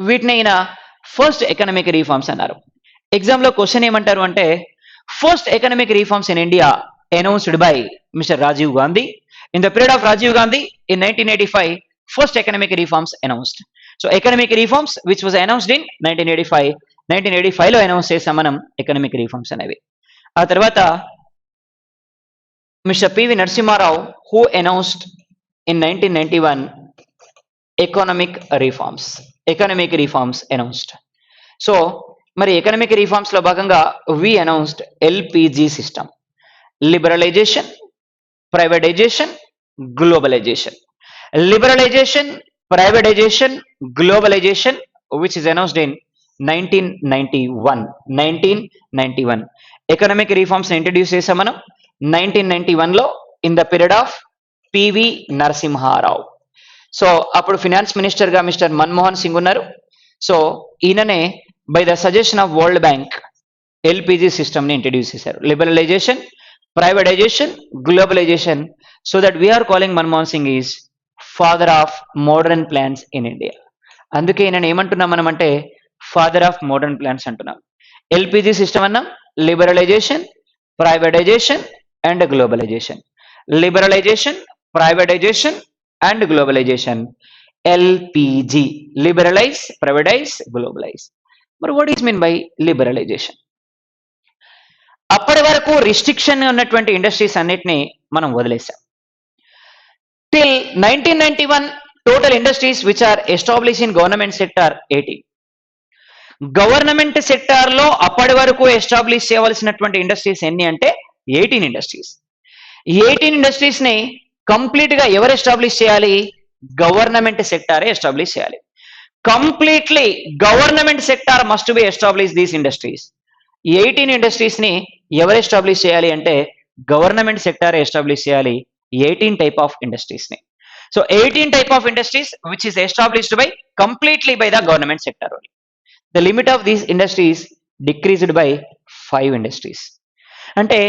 వీటిని ఈయన ఫస్ట్ ఎకనామిక్ రీఫార్మ్స్ అన్నారు. ఎగ్జామ్ లో క్వశ్చన్ ఏమంటారు అంటే first economic reforms in India announced by mister Rajiv Gandhi. In the period of Rajiv Gandhi in 1985 first economic reforms announced. So economic reforms which was announced in 1985 లో అనౌన్స్ చేసాం మనం ఎకనామిక్ రీఫార్మ్స్ అనేవి. ఆ తర్వాత mister PV Narasimha Rao who announced in 1991 economic reforms announced. So మరి economic reforms లో భాగంగా we announced LPG system, liberalization, privatization, globalization. Liberalization, privatization, globalization which is announced in 1991 economic reforms introduce చేసాం మనం 1991 లో in the period of PV Narasimha Rao. So అప్పుడు finance minister గా mister Manmohan Singh ఉన్నారు. So ఈయననే by the suggestion of world bank LPG system ని introduce చేశారు. Liberalisation, privatisation, globalisation. So that we are calling Manmohan Singh is father of modern plans in India. అందుకే ఈయన ఏమంటున్నాం మనం అంటే ఫాదర్ ఆఫ్ మోడర్న్ ప్లాన్స్ అంటున్నాం. ఎల్పిజి సిస్టమ్ అన్నాం, liberalisation, privatisation and globalisation. Liberalisation, privatization and globalization. LPG, liberalize, privatize, globalize. But what is mean by liberalization? అప్పటి వరకు restriction ఉన్నటువంటి ఇండస్ట్రీస్ అన్నిటిని మనం వదిలేసాం. Till 1991 total industries which are establish in government sector 18. Government sector లో అప్పటి వరకు establish చేయవలసినటువంటి ఇండస్ట్రీస్ ఎన్ని అంటే 18 ఇండస్ట్రీస్. 18 ఇండస్ట్రీస్ ని కంప్లీట్ గా ఎవరు ఎస్టాబ్లిష్ చేయాలి? గవర్నమెంట్ సెక్టారే ఎస్టాబ్లిష్ చేయాలి. Completely government sector must be establish these industries. 18 industries ని ఎవరు ఎస్టాబ్లిష్ చేయాలి అంటే గవర్నమెంట్ సెక్టారే ఎస్టాబ్లిష్ చేయాలి 18 టైప్ ఆఫ్ ఇండస్ట్రీస్ ని. So 18 type of industries which is established by completely by the government sector only. The limit of these industries decreased by 5 industries. అంటే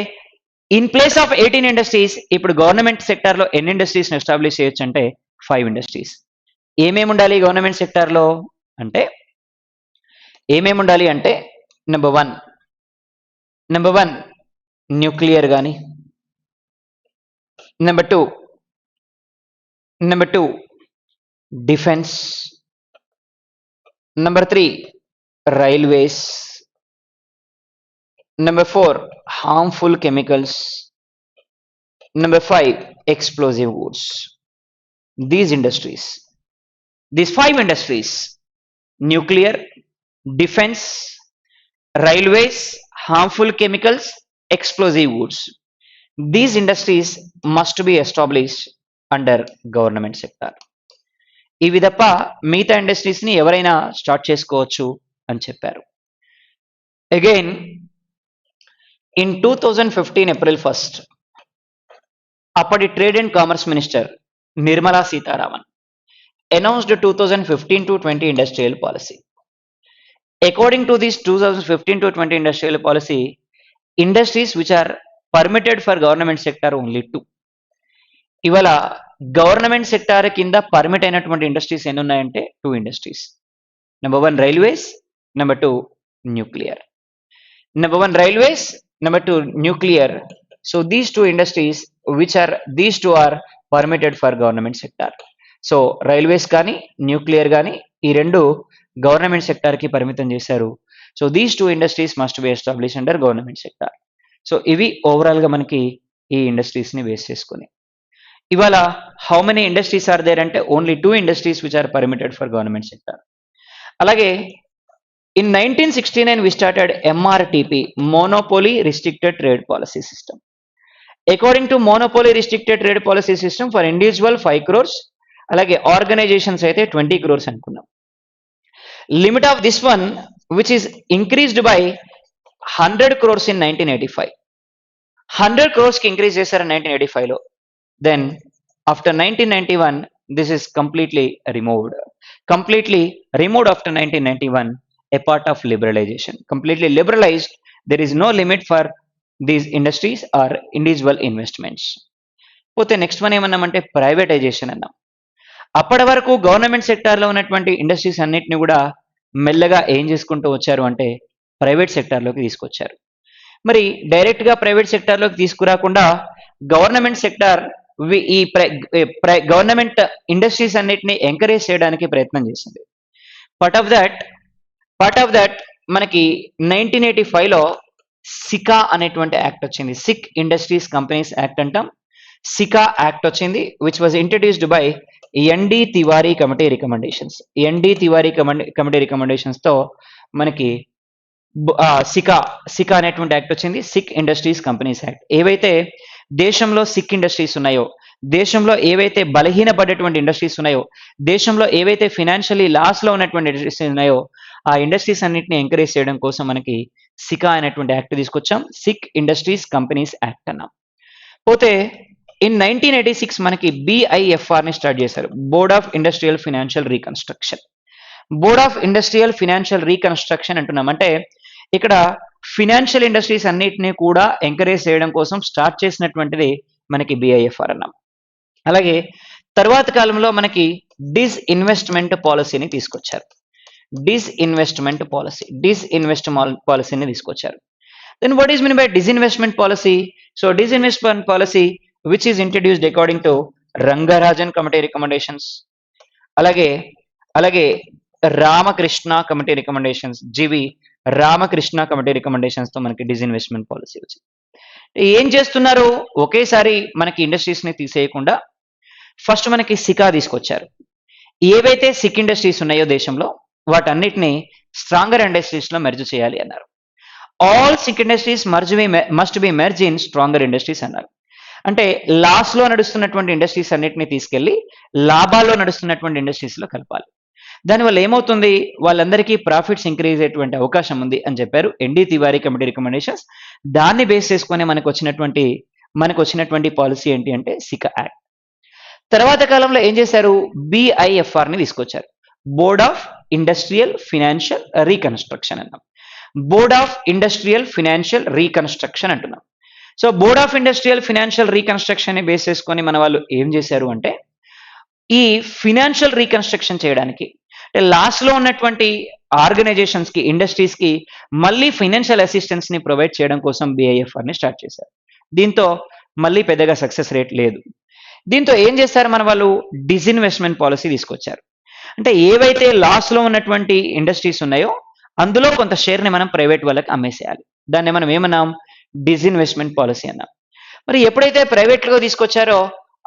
in place of 18 industries ఇప్పుడు government sector లో ఎన్ని industries establish చేయొచ్చు అంటే 5 industries. ఏమేమి ఉండాలి government sector లో అంటే ఏమేమి ఉండాలి అంటే నెంబర్ వన్ న్యూక్లియర్ కానీ, number two defence, number 3 railways, number 4 harmful chemicals, number 5 explosive goods. These 5 industries, nuclear, defense, railways, harmful chemicals, explosive goods, these industries must be established under government sector. ఇవి తప్ప మిగతా industries ని ఎవరైనా start చేసుకోవచ్చు అని చెప్పారు. Again in 2015 April 1st, అప్పటి trade and commerce minister Nirmala Sitharaman announced 2015 to 20 industrial policy. According to this 2015 to 20 industrial policy, industries which are permitted for government sector only 2. ఇవాళ గవర్నమెంట్ సెక్టార్ కింద పర్మిట్ అయినటువంటి industries ఎన్ని ఉన్నాయంటే 2 industries. Number 1 railways, number 2 nuclear. Number 1 railways, number 2 nuclear. So these two industries are permitted for government sector. So railways కానీ nuclear కానీ ఈ రెండు government sector కి పరిమితం చేశారు. So these 2 industries must be establish under government sector. So ఇవి overall గా మనకి ఈ ఇండస్ట్రీస్ ని బేస్ చేసుకుని ఇవాళ how many industries are there అంటే only 2 industries which are permitted for government sector. అలాగే in 1969 we started MRTP, Monopoly Restricted Trade Policy System. According to Monopoly Restricted Trade Policy System, for individual 5 crores అలాగే organisations అయితే 20 crores అనుకున్నాం. Limit of this one which is increased by 100 crores in 1985. 100 crores కి increase చేశారు 1985లో. Then after 1991 this is completely removed after 1991, a part of liberalization, completely liberalized. There is no limit for these industries or individual investments. పోతే next one ఏమన్నామంటే privatisation అన్నాం. అప్పటి వరకు government సెక్టార్లో ఉన్నటువంటి industries అన్నిటిని కూడా మెల్లగా ఏం చేసుకుంటూ వచ్చారు అంటే ప్రైవేట్ సెక్టార్లోకి తీసుకొచ్చారు. మరి డైరెక్ట్గా ప్రైవేట్ సెక్టార్లోకి తీసుకురాకుండా గవర్నమెంట్ సెక్టార్ ఈ గవర్నమెంట్ ఇండస్ట్రీస్ అన్నిటిని ఎంకరేజ్ చేయడానికి ప్రయత్నం చేసింది. పార్ట్ ఆఫ్ దట్ మనకి 1985లో సికా అనేటువంటి యాక్ట్ వచ్చింది. సిక్ ఇండస్ట్రీస్ కంపెనీస్ యాక్ట్ అంటాం. సికా యాక్ట్ వచ్చింది which was introduced by ND Tiwari committee recommendations. ND Tiwari committee recommendations తో మనకి సికా అనేటువంటి యాక్ట్ వచ్చింది. Sick industries companies act. ఏవైతే దేశంలో సిక్ ఇండస్ట్రీస్ ఉన్నాయో, దేశంలో ఏవైతే బలహీనపడేటువంటి ఇండస్ట్రీస్ ఉన్నాయో, దేశంలో ఏవైతే ఫినాన్షియలీ లాస్ లో ఉన్నటువంటి ఇండస్ట్రీస్ ఉన్నాయో, ఆ ఇండస్ట్రీస్ అన్నింటిని ఎంకరేజ్ చేయడం కోసం మనకి సికా అనేటువంటి యాక్ట్ తీసుకొచ్చాం. సిక్ ఇండస్ట్రీస్ కంపెనీస్ యాక్ట్ అన్నాం. పోతే ఇన్ 1986 మనకి BIFR ని స్టార్ట్ చేశారు, board of industrial financial reconstruction. Board of industrial financial reconstruction అంటున్నాం అంటే ఇక్కడ ఫినాన్షియల్ ఇండస్ట్రీస్ అన్నిటిని కూడా ఎంకరేజ్ చేయడం కోసం స్టార్ట్ చేసినటువంటిది మనకి BIFR అన్నాం. అలాగే తర్వాత కాలంలో మనకి డిస్ఇన్వెస్ట్మెంట్ పాలసీని తీసుకొచ్చారు. డిస్ఇన్వెస్ట్మెంట్ పాలసీని తీసుకొచ్చారు. Then what is meant by disinvestment policy? So disinvestment policy which is introduced according to Rangarajan committee recommendations. అలాగే Ramakrishna committee recommendations, GV Ramakrishna committee recommendations తో మనకి డిస్ఇన్వెస్ట్మెంట్ పాలసీ వచ్చింది. ఏం చేస్తున్నారు, ఒకేసారి మనకి ఇండస్ట్రీస్ ని తీసేయకుండా ఫస్ట్ మనకి సికా తీసుకొచ్చారు. ఏవైతే సిక్ ఇండస్ట్రీస్ ఉన్నాయో దేశంలో వాటన్నిటిని స్ట్రాంగర్ ఇండస్ట్రీస్ లో మెర్జ్ చేయాలి అన్నారు. All sick industries must be merge in stronger industries అన్నారు. అంటే లాస్ లో నడుస్తున్నటువంటి ఇండస్ట్రీస్ అన్నిటిని తీసుకెళ్లి లాభాల్లో నడుస్తున్నటువంటి ఇండస్ట్రీస్ లో కలపాలి. దానివల్ల ఏమవుతుంది, వాళ్ళందరికీ ప్రాఫిట్స్ ఇంక్రీజ్ అయ్యేటువంటి అవకాశం ఉంది అని చెప్పారు ఎన్డి తివారీ కమిటీ రికమెండేషన్స్. దాన్ని బేస్ చేసుకుని మనకు వచ్చినటువంటి పాలసీ ఏంటి అంటే సికా యాక్ట్. తర్వాత కాలంలో ఏం చేశారు, BIFR ని తీసుకొచ్చారు, board of industrial financial reconstruction అన్నాం. Board of industrial financial reconstruction అంటున్నాం. So board of industrial financial reconstruction ని బేస్ చేసుకొని మన వాళ్ళు ఏం చేశారు అంటే ఈ ఫినాన్షియల్ రీకన్స్ట్రక్షన్ చేయడానికి లాస్ట్ లో ఉన్నటువంటి ఆర్గనైజేషన్స్ కి, ఇండస్ట్రీస్ కి మళ్ళీ ఫైనాన్షియల్ అసిస్టెన్స్ ని ప్రొవైడ్ చేయడం కోసం BIFR ని స్టార్ట్ చేశారు. దీంతో మళ్ళీ పెద్దగా సక్సెస్ రేట్ లేదు. దీంతో ఏం చేశారు మన వాళ్ళు, డిస్ఇన్వెస్ట్మెంట్ పాలసీ తీసుకొచ్చారు. అంటే ఏవైతే లాస్ లో ఉన్నటువంటి ఇండస్ట్రీస్ ఉన్నాయో అందులో కొంత షేర్ ని మనం ప్రైవేట్ వాళ్ళకి అమ్మేసేయాలి. దాన్ని మనం ఏమన్నాం, డిస్ఇన్వెస్ట్మెంట్ పాలసీ అన్నాం. మరి ఎప్పుడైతే ప్రైవేట్ లో తీసుకొచ్చారో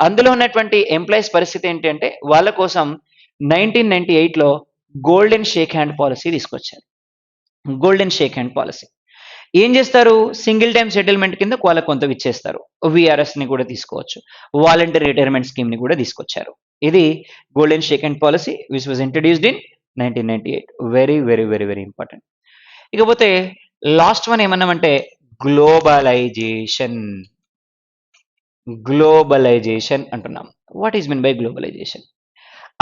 అందులో ఉన్నటువంటి ఎంప్లాయీస్ పరిస్థితి ఏంటి అంటే వాళ్ళ కోసం 1998లో గోల్డెన్ షేక్ హ్యాండ్ పాలసీ తీసుకొచ్చారు. గోల్డెన్ షేక్ హ్యాండ్ పాలసీ ఏం చేస్తారు, సింగిల్ టైమ్ సెటిల్మెంట్ కింద వాళ్ళకి కొంత ఇచ్చేస్తారు. VRS ని కూడా తీసుకోవచ్చు, వాలంటరీ రిటైర్మెంట్ స్కీమ్ ని కూడా తీసుకొచ్చారు. ఇది golden shake hand policy which was introduced in 1998. Very very very very important. ఇకపోతే లాస్ట్ వన్ ఏమన్నామంటే గ్లోబలైజేషన్ అంటున్నాం. What is mean by globalisation?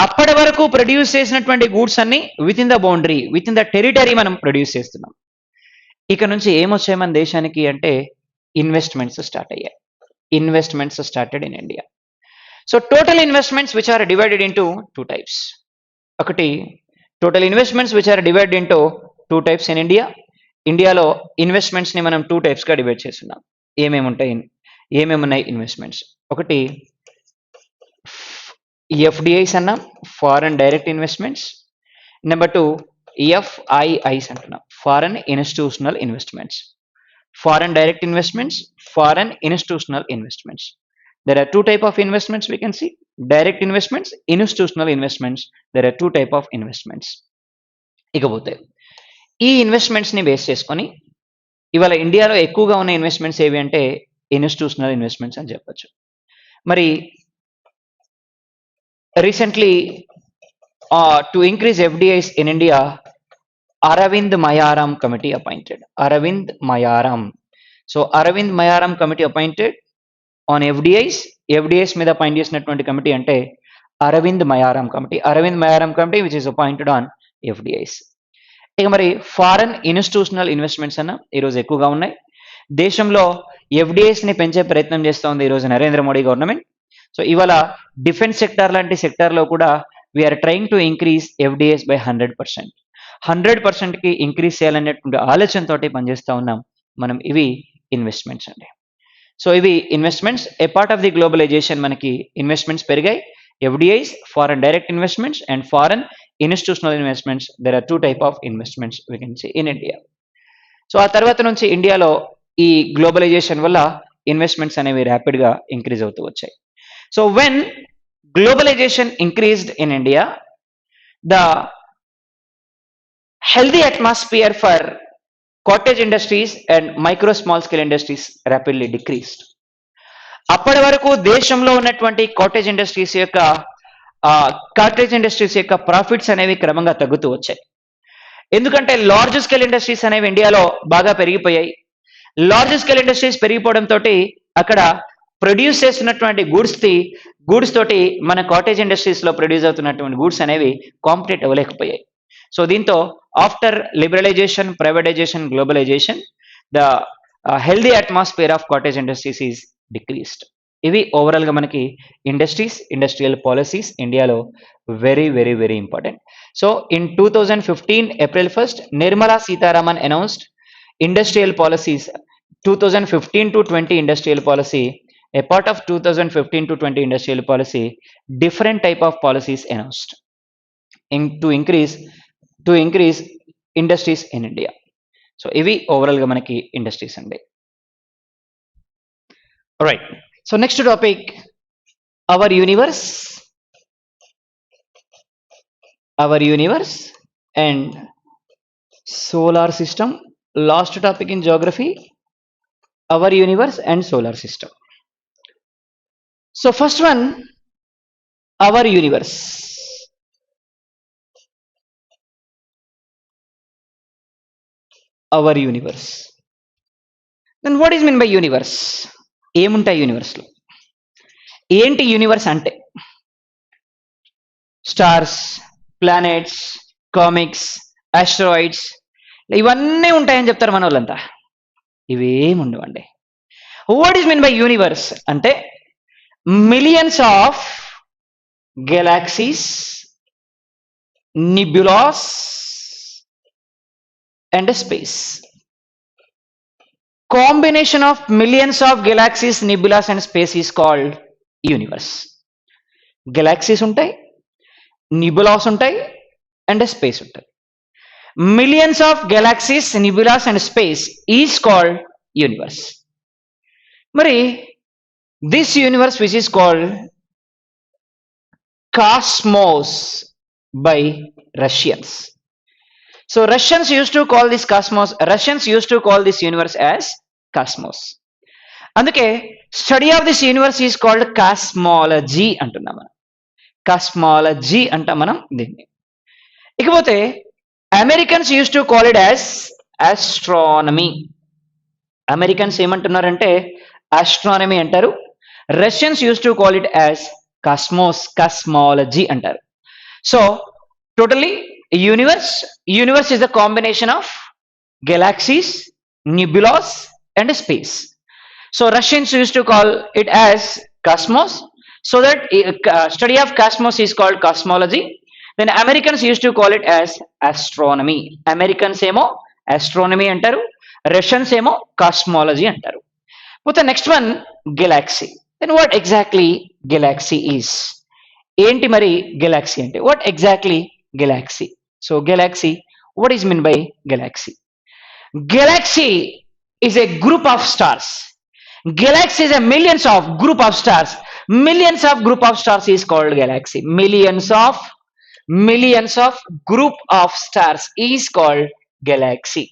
అప్పటి వరకు ప్రొడ్యూస్ చేసినటువంటి గూడ్స్ అన్ని within the boundary, within the territory మనం produce చేస్తున్నాం. ఇక నుంచి ఏమొచ్చాయి మన దేశానికి అంటే ఇన్వెస్ట్మెంట్స్ స్టార్ట్ అయ్యాయి. Investments started in India. So total investments which are divided into 2 types. ఒకటి total investments which are divided into 2 types in India. ఇండియాలో ఇన్వెస్ట్మెంట్స్ ని మనం 2 types గా డివైడ్ చేస్తున్నాం. ఏమేమి ఉన్నాయి ఇన్వెస్ట్మెంట్స్? ఒకటి FDIs అన్నాం, foreign direct investments. Number 2 FIIs అంటున్నాం, foreign institutional investments. Foreign direct investments, foreign institutional investments. There are 2 types of investments we can see, direct investments, institutional investments. There are 2 types of investments. ఇకపోతే ఈ investments ని base చేసుకొని ఇవాళ ఇండియాలో ఎక్కువగా ఉన్న investments ఏవి అంటే ఇన్స్టిట్యూషనల్ ఇన్వెస్ట్మెంట్స్ అని చెప్పొచ్చు. మరి recently to increase FDIs in India, Aravind Mayaram committee appointed. Aravind Mayaram. So Aravind Mayaram committee appointed on FDIs. FDIs మీద appoint చేసినటువంటి కమిటీ అంటే Arvind Mayaram committee. Arvind Mayaram committee which is appointed on FDIs. ఇక మరి foreign institutional investments అన్న ఈరోజు ఎక్కువగా ఉన్నాయి. దేశంలో FDIs ని పెంచే ప్రయత్నం చేస్తూ ఉంది ఈరోజు నరేంద్ర మోడీ గవర్నమెంట్. సో ఇవాళ డిఫెన్స్ సెక్టార్ లాంటి సెక్టార్లో కూడా we are trying to increase FDIs by 100%. 100%కి ఇంక్రీజ్ చేయాలనేటువంటి ఆలోచనతో పనిచేస్తూ ఉన్నాం మనం. ఇవి ఇన్వెస్ట్మెంట్స్ అండి. సో ఇవి investments. A part of the globalisation మనకి ఇన్వెస్ట్మెంట్స్ పెరిగాయి. FDIs, foreign direct investments and foreign institutional investments. There are two type of investments we can see in India. So ఆ తర్వాత నుంచి ఇండియాలో ఈ గ్లోబలైజేషన్ వల్ల ఇన్వెస్ట్మెంట్స్ అనేవి ర్యాపిడ్గా ఇంక్రీజ్ అవుతూ వచ్చాయి. So when globalisation increased in India, the healthy atmosphere for cottage industries and micro small scale industries rapidly decreased. అప్పటి వరకు దేశంలో ఉన్నటువంటి కాటేజ్ ఇండస్ట్రీస్ యొక్క ప్రాఫిట్స్ అనేవి క్రమంగా తగ్గుతూ వచ్చాయి. ఎందుకంటే లార్జ్ స్కేల్ ఇండస్ట్రీస్ అనేవి ఇండియాలో బాగా పెరిగిపోయాయి. లార్జ్ స్కేల్ ఇండస్ట్రీస్ పెరిగిపోవడంతో అక్కడ ప్రొడ్యూస్ చేస్తున్నటువంటి గూడ్స్ తోటి మన కాటేజ్ ఇండస్ట్రీస్ లో ప్రొడ్యూస్ అవుతున్నటువంటి గూడ్స్ అనేవి కాంపిటేట్ అవ్వలేకపోయాయి. సో దీంతో after liberalisation, privatisation, globalisation, the healthy atmosphere of cottage industries is decreased. ఇవి ఓవరాల్ గా మనకి ఇండస్ట్రియల్ పాలసీస్ ఇండియాలో very very very important. So in 2015 April 1st, Nirmala Sitharaman announced industrial policies 2015 to 20 industrial policy. A part of 2015 to 20 industrial policy, different type of policies announced to increase industries in India. So ఇవి overall గా మనకి industries అండి. Right. So next topic, our universe and solar system. Last topic in geography, our universe and solar system. So first one, our universe. Our universe. Then what is mean by universe? ఏముంటాయి యూనివర్స్లో? ఏంటి universe అంటే? Stars, planets, comics, asteroids ఇవన్నీ ఉంటాయని చెప్తారు మన వాళ్ళంతా. ఇవేమి ఉండవండి. What is mean by universe అంటే millions of galaxies, nebulas and space. Combination of millions of galaxies, nebulas and space is called universe. Galaxies ఉంటాయి, నిబులాస్ ఉంటాయి అండ్ స్పేస్ ఉంటాయి. Millions of galaxies, nebulas and space is called universe. మరి this universe which is called cosmos by Russians. So Russians used to call this cosmos, Russians used to call this universe as cosmos. అందుకే study of this universe is called cosmology అంటున్నాం మనం. Cosmology అంటాం మనం దీన్ని. ఇకపోతే Americans use to call it as astronomy. Americans ఏమంటున్నారంటే astronomy అంటారు. Russians use to call it as cosmology అంటారు. So totally universe is a combination of galaxies, nebulas and space. So Russians used to call it as cosmos. So that study of cosmos is called cosmology. Then Americans used to call it as astronomy. Americans emo astronomy antaru, Russians emo cosmology antaru. But the next one, galaxy. Then what exactly galaxy is? Enti mari galaxy ante? What exactly galaxy? So galaxy, what is meant by galaxy? Galaxy is a group of stars. Galaxy is a millions of group of stars. Millions of group of stars is called galaxy. Millions of group of stars is called galaxy.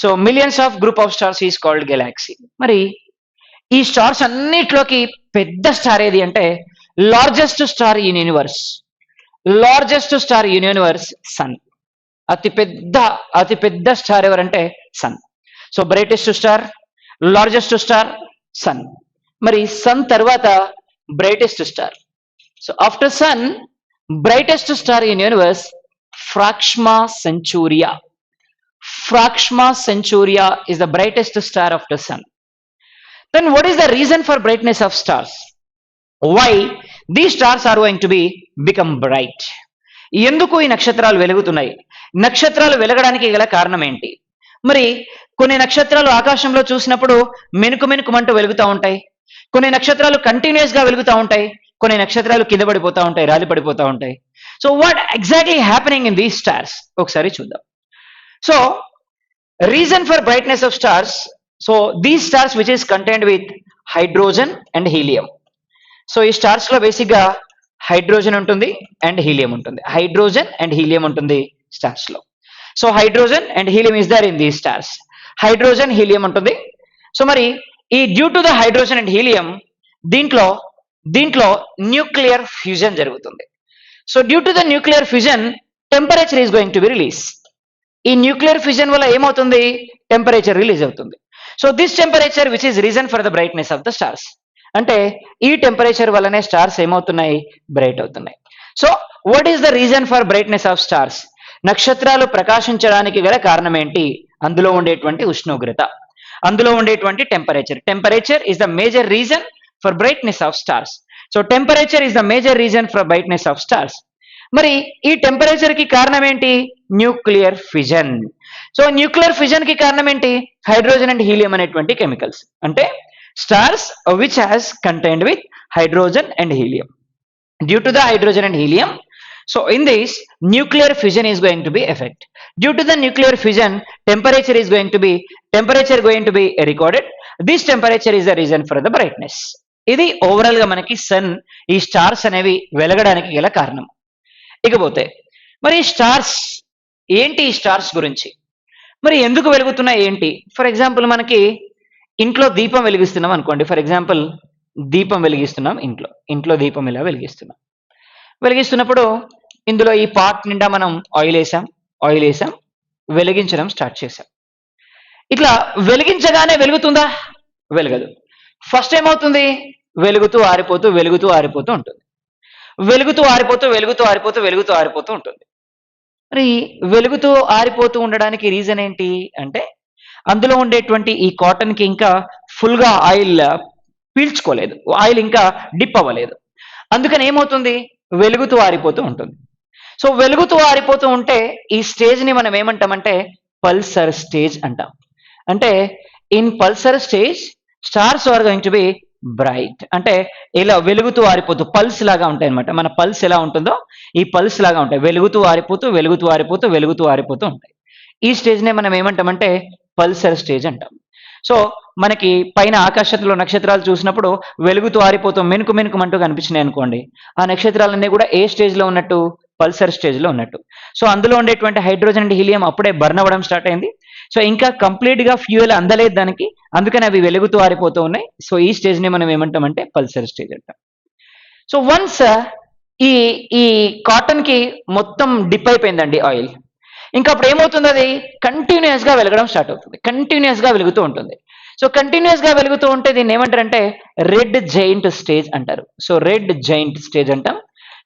So millions of group of stars is called galaxy. మరి ఈ stars అన్నిట్లోకి పెద్ద star ఏది అంటే largest star in universe, largest star in universe sun. అతి పెద్ద star ఎవరంటే sun. So brightest star, largest star sun. మరి sun తర్వాత brightest star. So after sun brightest star in universe Proxima Centauri. Fraxma Centuria is the brightest star of the sun. Then what is the reason for brightness of stars? Why these stars are going to become bright? ఎందుకు ఈ నక్షత్రాలు వెలుగుతున్నాయి? నక్షత్రాలు వెలగడానికి గల కారణం ఏంటి? మరి కొన్ని నక్షత్రాలు ఆకాశంలో చూసినప్పుడు మెనుకుమంటూ వెలుగుతూ ఉంటాయి, కొన్ని నక్షత్రాలు కంటిన్యూస్ గా వెలుగుతూ ఉంటాయి, కొన్ని నక్షత్రాలు కింద పడిపోతూ ఉంటాయి, రాలి పడిపోతూ ఉంటాయి. So what exactly happening in these stars ఒకసారి చూద్దాం. So reason for brightness of stars, so these stars which is contained with hydrogen and helium. So ఈ స్టార్స్ లో బేసిక్ గా హైడ్రోజన్ ఉంటుంది అండ్ హీలియం ఉంటుంది, హైడ్రోజన్ అండ్ హీలియం ఉంటుంది stars లో. So hydrogen and helium is there in these stars, hydrogen helium ఉంటుంది. So మరి ఈ due to the hydrogen and helium దీంట్లో న్యూక్లియర్ ఫ్యూజన్ జరుగుతుంది. So due to the nuclear fusion temperature is going to be release. ఈ nuclear fusion వల్ల ఏమవుతుంది? Temperature release అవుతుంది. So this temperature which is reason for the brightness of the stars. అంటే ఈ temperature వల్లనే stars ఏమవుతున్నాయి? Bright అవుతున్నాయి. So what is the reason for brightness of stars? నక్షత్రాలు ప్రకాశించడానికి గల కారణం ఏంటి? అందులో ఉండేటువంటి ఉష్ణోగ్రత, అందులో ఉండేటువంటి temperature. Temperature is the major reason for brightness of stars. So temperature is the major reason for brightness of stars. మరి ఈ టెంపరేచర్ కి కారణం ఏంటి? Nuclear fission. So nuclear fission కి కారణం ఏంటి? హైడ్రోజన్ అండ్ హీలియం అనేటువంటి కెమికల్స్. అంటే stars which has contained with hydrogen and helium. Due to the hydrogen and helium, so in this nuclear fission is going to be effect. Due to the nuclear fission temperature going to be recorded. This temperature is the reason for the brightness. ఇది overall గా మనకి sun, ఈ stars అనేవి వెలగడానికి గల కారణం. ఇకపోతే మరి stars ఏంటి? ఈ స్టార్స్ గురించి మరి ఎందుకు వెలుగుతున్నాయి ఏంటి? ఫర్ ఎగ్జాంపుల్ మనకి ఇంట్లో దీపం వెలిగిస్తున్నాం అనుకోండి. ఫర్ ఎగ్జాంపుల్ దీపం వెలిగిస్తున్నాం, ఇంట్లో దీపం ఇలా వెలిగిస్తున్నప్పుడు ఇందులో ఈ పాట్ నిండా మనం ఆయిల్ వేసాం, వెలిగించడం స్టార్ట్ చేసాం. ఇట్లా వెలిగించగానే వెలుగుతుందా? వెలగదు. ఫస్ట్ ఏమవుతుంది? వెలుగుతూ ఆరిపోతూ ఉంటుంది. వెలుగుతూ ఆరిపోతూ ఉంటుంది. మరి వెలుగుతూ ఆరిపోతూ ఉండడానికి రీజన్ ఏంటి అంటే అందులో ఉండేటువంటి ఈ కాటన్ కి ఇంకా ఫుల్ గా ఆయిల్ పీల్చుకోలేదు, ఆయిల్ ఇంకా డిప్ అవ్వలేదు. అందుకని ఏమవుతుంది? వెలుగుతూ ఆరిపోతూ ఉంటుంది. సో వెలుగుతూ ఆరిపోతూ ఉంటే ఈ స్టేజ్ ని మనం ఏమంటామంటే పల్సర్ స్టేజ్ అంటాం. అంటే in pulsar stage stars are going to be bright. అంటే ఇలా వెలుగుతూ ఆరిపోతూ పల్స్ లాగా ఉంటాయి అనమాట. మన పల్స్ ఎలా ఉంటుందో ఈ పల్స్ లాగా ఉంటాయి, వెలుగుతూ ఆరిపోతూ ఉంటాయి. ఈ స్టేజ్ నే మనం ఏమంటామంటే పల్సర్ స్టేజ్ అంటాం. సో మనకి పైన ఆకాశంలో నక్షత్రాలు చూసినప్పుడు వెలుగుతూ ఆరిపోతూ మెనుకుమంటూ కనిపించినాయి అనుకోండి, ఆ నక్షత్రాలన్నీ కూడా ఏ స్టేజ్ లో ఉన్నట్టు? పల్సర్ స్టేజ్ లో ఉన్నట్టు. సో అందులో ఉండేటువంటి హైడ్రోజన్ అండ్ హీలియం అప్పుడే బర్న్ అవ్వడం స్టార్ట్ అయింది. సో ఇంకా కంప్లీట్ గా ఫ్యూయల్ అందలేదు దానికి, అందుకని అవి వెలుగుతూ ఆరిపోతూ ఉన్నాయి. సో ఈ స్టేజ్ ని మనం ఏమంటామంటే పల్సర్ స్టేజ్ అంటాం. సో వన్స్ ఈ కాటన్ కి మొత్తం డిప్ అయిపోయిందండి ఆయిల్, ఇంకా అప్పుడు ఏమవుతుంది? అది కంటిన్యూస్ గా వెలగడం స్టార్ట్ అవుతుంది, కంటిన్యూస్ గా వెలుగుతూ ఉంటుంది. సో కంటిన్యూస్ గా వెలుగుతూ ఉంటే దీన్ని ఏమంటారంటే రెడ్ జైంట్ స్టేజ్ అంటారు. సో రెడ్ జైంట్ స్టేజ్ అంటాం.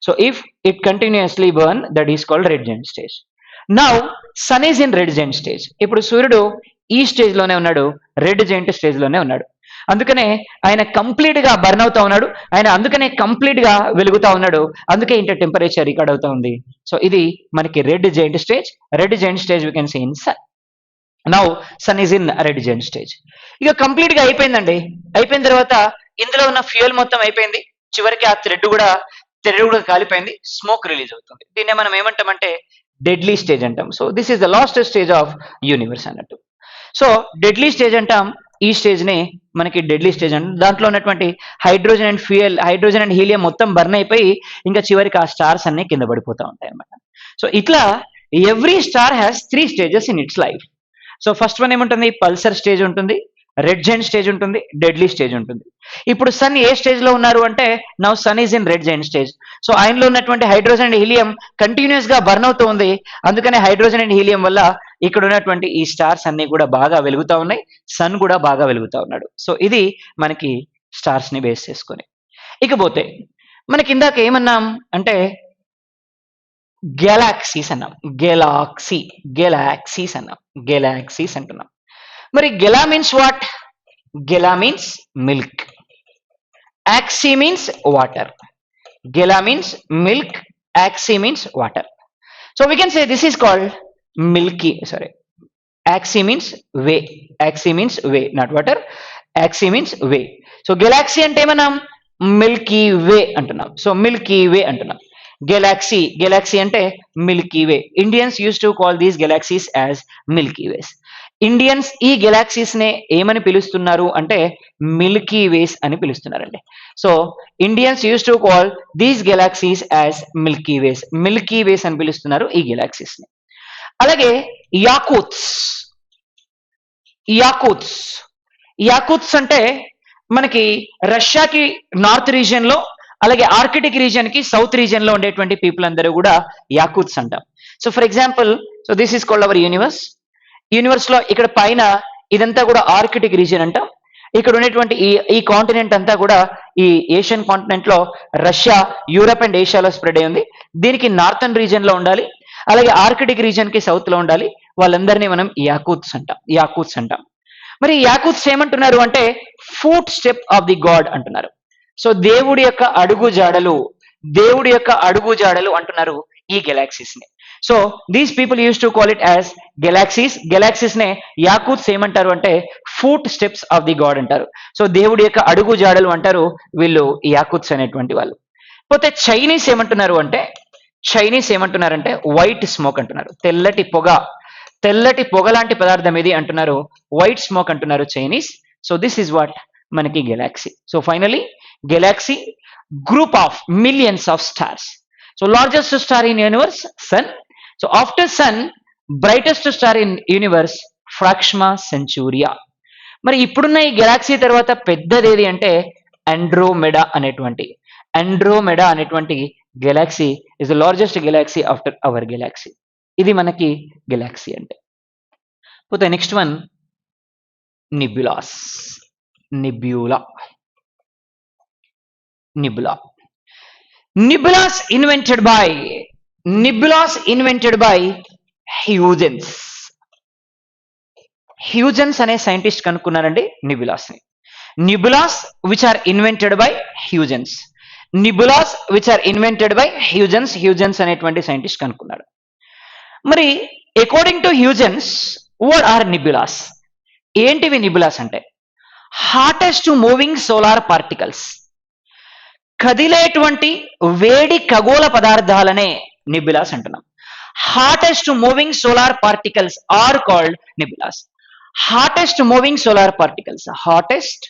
So if it continuously burn, that is called red giant stage. Now sun is in red giant stage. ఇప్పుడు సూర్యుడు ఈ స్టేజ్ లోనే ఉన్నాడు, రెడ్ జైంట్ స్టేజ్ లోనే ఉన్నాడు. అందుకనే ఆయన కంప్లీట్ గా బర్న్ అవుతా ఉన్నాడు, ఆయన అందుకనే కంప్లీట్ గా వెలుగుతా ఉన్నాడు. అందుకే ఇంత టెంపరేచర్ రికార్డ్ అవుతా ఉంది. సో ఇది మనకి red giant stage. Red giant stage we can see in sun. Now sun is in red giant stage. ఇక కంప్లీట్ గా అయిపోయిందండి. అయిపోయిన తర్వాత ఇందులో ఉన్న ఫ్యూయల్ మొత్తం అయిపోయింది, చివరికి ఆ థ్రెడ్ కూడా కాలిపోయింది, స్మోక్ రిలీజ్ అవుతుంది. దీన్నే మనం ఏమంటామంటే డెడ్లీ స్టేజ్ అంటాం. So this is the last stage of universe అన్నట్టు. సో డెడ్లీ స్టేజ్ అంటాం ఈ స్టేజ్ ని, మనకి డెడ్లీ స్టేజ్ అంటాం. దాంట్లో ఉన్నటువంటి హైడ్రోజన్ అండ్ హీలియం మొత్తం బర్న్ అయిపోయి ఇంకా చివరికి ఆ స్టార్స్ అన్ని కింద పడిపోతూ ఉంటాయి అన్నమాట. సో ఇట్లా every star has 3 stages in its life. So first one ఏముంటుంది? పల్సర్ స్టేజ్ ఉంటుంది. రెడ్ జైంట్ స్టేజ్ ఉంటుంది, డెడ్లీ స్టేజ్ ఉంటుంది. ఇప్పుడు సన్ ఏ స్టేజ్ లో ఉన్నారు అంటే now sun is in red giant stage. So ఆయనలో ఉన్నటువంటి హైడ్రోజన్ అండ్ హీలియం కంటిన్యూస్ గా బర్న్ అవుతూ ఉంది. అందుకనే హైడ్రోజన్ అండ్ హీలియం వల్ల ఇక్కడ ఉన్నటువంటి ఈ స్టార్స్ అన్ని కూడా బాగా వెలుగుతా ఉన్నాయి, సన్ కూడా బాగా వెలుగుతా ఉన్నాడు. సో ఇది మనకి స్టార్స్ ని బేస్ చేసుకొని. ఇకపోతే మనకి ఇందాక ఏమన్నాం అంటే గెలాక్సీస్ అన్నాం, గెలాక్సీస్ అన్నాం, గెలాక్సీస్ అంటున్నాం. మరి gala means what? Gala means milk, axy means water. Gala means milk, axy means water. So we can say this is called milky, sorry, axy means way, axy means way, not water, axy means way. So galaxy అంటే ఏమన్నాం? Milky వే అంటున్నాం. So Milky వే అంటున్నాం. Galaxy అంటే milky way. Indians use to call these galaxies as milky ways. Indians ఈ galaxies నే ఏమని పిలుస్తున్నారు అంటే మిల్కీ వేస్ అని పిలుస్తున్నారండి. So Indians use to call these galaxies as milky ways, milky ways అని పిలుస్తున్నారు ఈ గెలాక్సీస్ ని. అలాగే యాకూత్స్, యాకూత్స్, యాకూత్స్ అంటే మనకి రష్యాకి నార్త్ రీజియన్ లో, అలాగే ఆర్కిటిక్ రీజియన్ కి సౌత్ రీజియన్ లో ఉండేటువంటి పీపుల్ అందరూ కూడా యాకూత్స్ అంటాం. So for example, so this is called our universe. Universe లో ఇక్కడ పైన ఇదంతా కూడా ఆర్కిటిక్ రీజియన్ అంటాం. ఇక్కడ ఉండేటువంటి ఈ కాంటినెంట్ అంతా కూడా ఈ ఏషియన్ కాంటినెంట్ లో రష్యా, యూరప్ అండ్ ఏషియాలో స్ప్రెడ్ అయి ఉంది. దీనికి నార్థన్ రీజియన్ లో ఉండాలి, అలాగే ఆర్కిటిక్ రీజియన్ కి సౌత్ లో ఉండాలి. వాళ్ళందరినీ మనం యాకూత్స్ అంటాం, యాకూత్స్ అంటాం. మరి యాకూత్స్ ఏమంటున్నారు అంటే foot step of the God అంటున్నారు. సో దేవుడి యొక్క అడుగు జాడలు, దేవుడి యొక్క అడుగు జాడలు అంటున్నారు ఈ గెలాక్సీస్ ని. So these people use to call it as galaxies. Galaxies నే యాకూత్స్ ఏమంటారు అంటే foot steps of the God అంటారు. సో దేవుడి యొక్క అడుగు జాడలు అంటారు వీళ్ళు యాకూత్స్ అనేటువంటి వాళ్ళు. పోతే చైనీస్ ఏమంటున్నారు అంటే, చైనీస్ ఏమంటున్నారంటే వైట్ స్మోక్ అంటున్నారు. తెల్లటి పొగ, తెల్లటి పొగ లాంటి పదార్థం ఇది అంటున్నారు, వైట్ స్మోక్ అంటున్నారు Chinese. So this is what మనకి galaxy. So finally galaxy, group of millions of stars. So largest star in universe sun. So after sun brightest star in universe Proxima Centauri. మరి ఇప్పుడున్న ఈ Galaxy తర్వాత పెద్దది ఏది అంటే Andromeda అనేటువంటి, Andromeda అనేటువంటి galaxy is the largest galaxy after our galaxy. ఇది మనకి గెలాక్సీ అంటే. పోతే next one nebulas, nebula, nebula. Nebulas invented by, nebulas invented by Huygens. Huygens అనే సైంటిస్ట్ కనుక్కున్నారండి నిబులాస్ ని. Nebulas which are invented by Huygens, nebulas which are invented by Huygens, Huygens అనేటువంటి scientist కనుక్కున్నాడు. మరి according to Huygens what are nebulas? ఏంటివి nebulas అంటే? Hottest moving solar particles, కదిలేటువంటి వేడి ఖగోళ పదార్థాలనే నిబులాస్ అంటున్నాం. Hottest moving solar particles are called nebulas. Hottest moving solar particles, hottest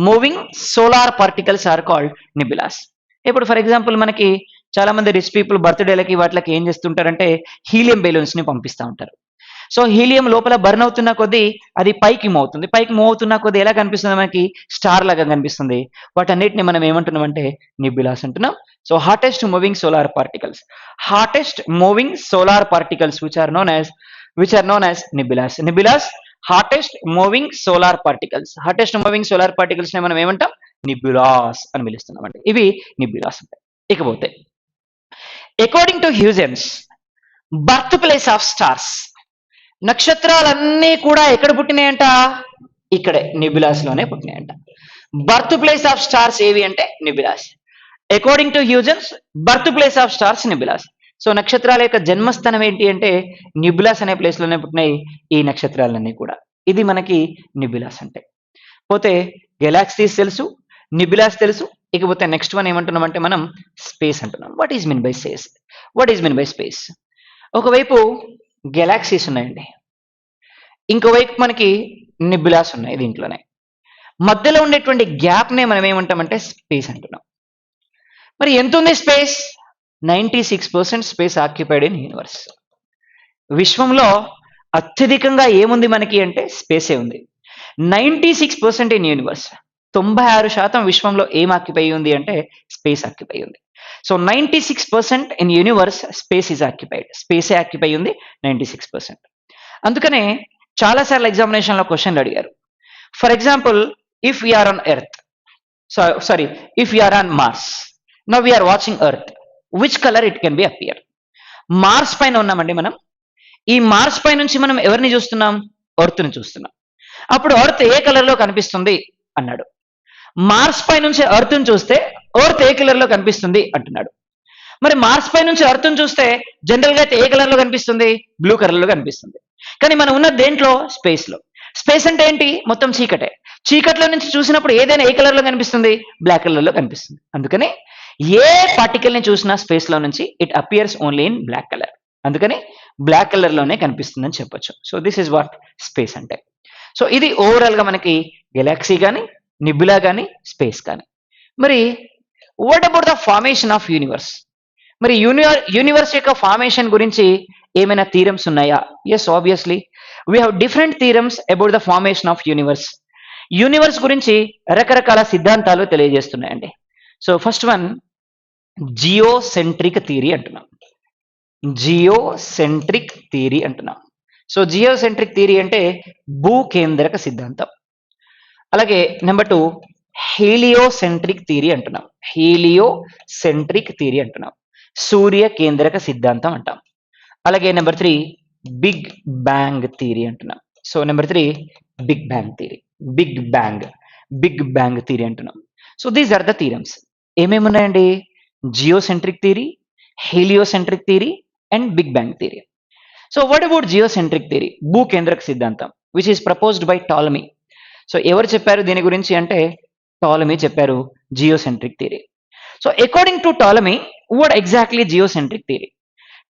moving solar particles are called nebulas. ఇప్పుడు ఫర్ ఎగ్జాంపుల్ మనకి చాలా మంది రిచ్ పీపుల్ బర్త్డేలకి వాటికి ఏం చేస్తుంటారంటే హీలియం బెలూన్స్ ని పంపిస్తూ ఉంటారు. సో హీలియం లోపల బర్న్ అవుతున్న కొద్దీ అది పైకి మూవ్ అవుతుంది, పైకి మూవ్ అవుతున్న కొద్దీ ఎలా కనిపిస్తుంది మనకి? స్టార్ లాగా కనిపిస్తుంది. వాటన్నిటిని మనం ఏమంటున్నాం అంటే నిబులాస్ అంటున్నాం. So hottest moving solar particles, hottest moving solar particles which are known as nebulas. Nebulas hottest moving solar particles, hottest moving solar particles ని మనం ఏమంటాం? నిబులాస్ అని పిలుస్తున్నాం అండి. ఇవి నిబులాస్ అంటే. ఇకపోతే according to Huygens birth place of stars, నక్షత్రాలన్నీ కూడా ఎక్కడ పుట్టినాయంట? ఇక్కడే నిబులాస్ లోనే పుట్టినాయంట. బర్త్ ప్లేస్ ఆఫ్ స్టార్స్ ఏవి అంటే nebulas. According to Huygens birth place of stars nebulas. So నక్షత్రాల యొక్క జన్మస్థానం ఏంటి అంటే నిబులాస్ అనే ప్లేస్ లోనే పుట్టినాయి ఈ నక్షత్రాలన్నీ కూడా. ఇది మనకి నిబులాస్ అంటే. పోతే గెలాక్సీస్ తెలుసు, నిబులాస్ తెలుసు. ఇకపోతే నెక్స్ట్ వన్ ఏమంటున్నామంటే మనం స్పేస్ అంటున్నాం. What is mean by space? What is mean by space? ఒకవైపు గెలాక్సీస్ ఉన్నాయండి, ఇంకోవైపు మనకి నిబులాస్ ఉన్నాయి దీంట్లోనే. మధ్యలో ఉండేటువంటి గ్యాప్ నే మనం ఏమంటామంటే స్పేస్ అంటున్నాం. మరి ఎంత ఉంది space? 96% space occupied in universe. విశ్వంలో అత్యధికంగా ఏముంది మనకి అంటే స్పేసే ఉంది. 96% ఇన్ యూనివర్స్. 96% విశ్వంలో ఏం ఆక్యుపై ఉంది అంటే స్పేస్ ఆక్యుపై ఉంది. So 96% in universe space is occupied. స్పేసే ఆక్యుపై ఉంది 96%. అందుకనే చాలాసార్లు ఎగ్జామినేషన్లో క్వశ్చన్లు అడిగారు. For example, if we are on earth, if we are on Mars, now we are watching earth, which colour it can be appear? Mars పైన ఉన్నామండి మనం. ఈ మార్స్ పై నుంచి మనం ఎవరిని చూస్తున్నాం? ఎర్త్ని చూస్తున్నాం. అప్పుడు ఎర్త్ ఏ కలర్లో కనిపిస్తుంది అన్నాడు. మార్స్ పై నుంచి ఎర్త్ని చూస్తే ఎర్త్ ఏ కలర్లో కనిపిస్తుంది అంటున్నాడు. మరి మార్స్ పై నుంచి ఎర్త్ని చూస్తే జనరల్గా అయితే ఏ కలర్లో కనిపిస్తుంది? బ్లూ కలర్లో కనిపిస్తుంది. కానీ మనం ఉన్న దేంట్లో? స్పేస్లో. స్పేస్ అంటే ఏంటి? మొత్తం చీకటే. చీకట్లో నుంచి చూసినప్పుడు ఏదైనా ఏ కలర్లో కనిపిస్తుంది? బ్లాక్ కలర్లో కనిపిస్తుంది. అందుకని ఏ పార్టికల్ని చూసినా స్పేస్లో నుంచి it appears only in black colour. అందుకని బ్లాక్ కలర్లోనే కనిపిస్తుందని చెప్పొచ్చు. So this is what space అంటే. సో ఇది ఓవరాల్గా మనకి గెలాక్సీ కానీ, నిబులా కానీ, స్పేస్ కానీ. మరి what about the formation of universe? మరి యూనివర్స్ యొక్క ఫార్మేషన్ గురించి ఏమైనా థీరమ్స్ ఉన్నాయా? Yes, obviously we have different theorems about the formation of universe. Universe గురించి రకరకాల సిద్ధాంతాలు తెలియజేస్తున్నాయండి. So first one, geocentric theory అంటున్నాం. జియోసెంట్రిక్ థియరీ అంటున్నాం. సో జియోసెంట్రిక్ థియరీ అంటే భూకేంద్రక సిద్ధాంతం. అలాగే నెంబర్ 2, హీలియోసెంట్రిక్ థియరీ అంటున్నాం. హీలియోసెంట్రిక్ థియరీ అంటున్నాం. సూర్య కేంద్రక సిద్ధాంతం అంటాం. అలాగే నెంబర్ 3, బిగ్ బ్యాంగ్ థియరీ అంటున్నాం. So number 3, big bang theory. Big bang theory అంటున్నాం. So these are the theorems. ఏమేమి ఉన్నాయండి? Geocentric theory, heliocentric theory and big bang theory. So what about geocentric theory? భూకేంద్రక సిద్ధాంతం which is proposed by Ptolemy. So ఎవరు చెప్పారు దీని గురించి అంటే టాలమీ చెప్పారు geocentric theory. So according to Ptolemy, what exactly geocentric theory?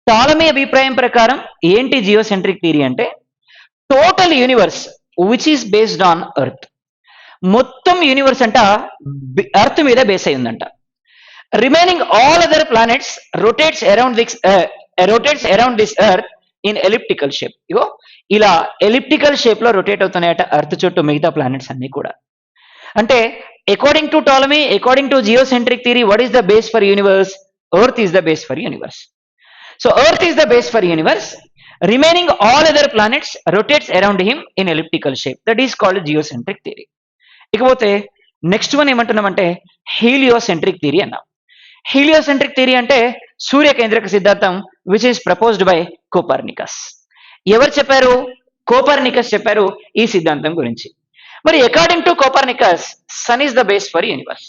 Ptolemy అభిప్రాయం ప్రకారం ఏంటి జియోసెంట్రిక్ థియరీ అంటే total universe which is based on earth. మొత్తం యూనివర్స్ అంట ఎర్త్ మీద బేస్ అయి ఉందంట. Remaining all other planets rotates around this earth in elliptical shape. ఇగో ఇలా ఎలిప్టికల్ షేప్ లో రొటేట్ అవుతున్నాయట ఎర్త్ చుట్టూ మిగతా ప్లానెట్స్ అన్ని కూడా. అంటే according to Ptolemy, according to geocentric theory, what is the base for universe? Earth is the base for universe. So earth is the base for universe. Remaining all other planets rotates around him in elliptical shape. That is called geocentric theory. ఇకపోతే next one ఏమంటున్నామంటే heliocentric theory అన్నాం. Heliocentric theory అంటే సూర్య కేంద్రక సిద్ధాంతం which is proposed by Copernicus. ఎవరు చెప్పారు? Copernicus చెప్పారు ఈ సిద్ధాంతం గురించి. మరి according to Copernicus, sun is the base for universe.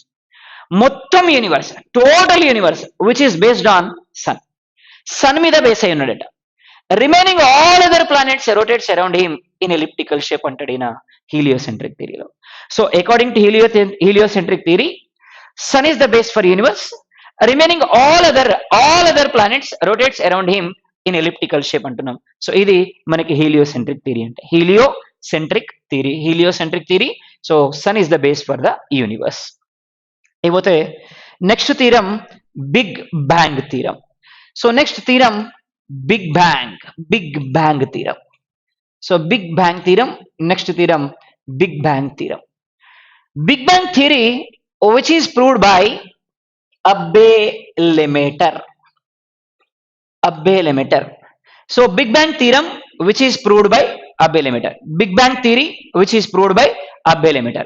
మొత్తం universe, total universe which is based on sun. Sun మీద బేస్ అయి ఉన్నాడట. Remaining all other planets rotates around him in elliptical shape అంటాడు ఈయన హీలియోసెంట్రిక్ థియరీలో. So according to heliocentric theory, sun is the base for universe. Remaining all other planets rotates around him in elliptical shape అంటున్నాం. So ఇది మనకి heliocentric theory అంటే heliocentric theory. So sun is the base for the universe. ఇకపోతే next theorem big bang theorem. So next theorem big bang theorem. So big bang theorem. Next theorem big bang theorem. Big bang theory which is proved by Abbe-Lemaître. So Big Bang theorem which is proved by Abbe-Lemaître. Big Bang theory which is proved by Abbe-Lemaître.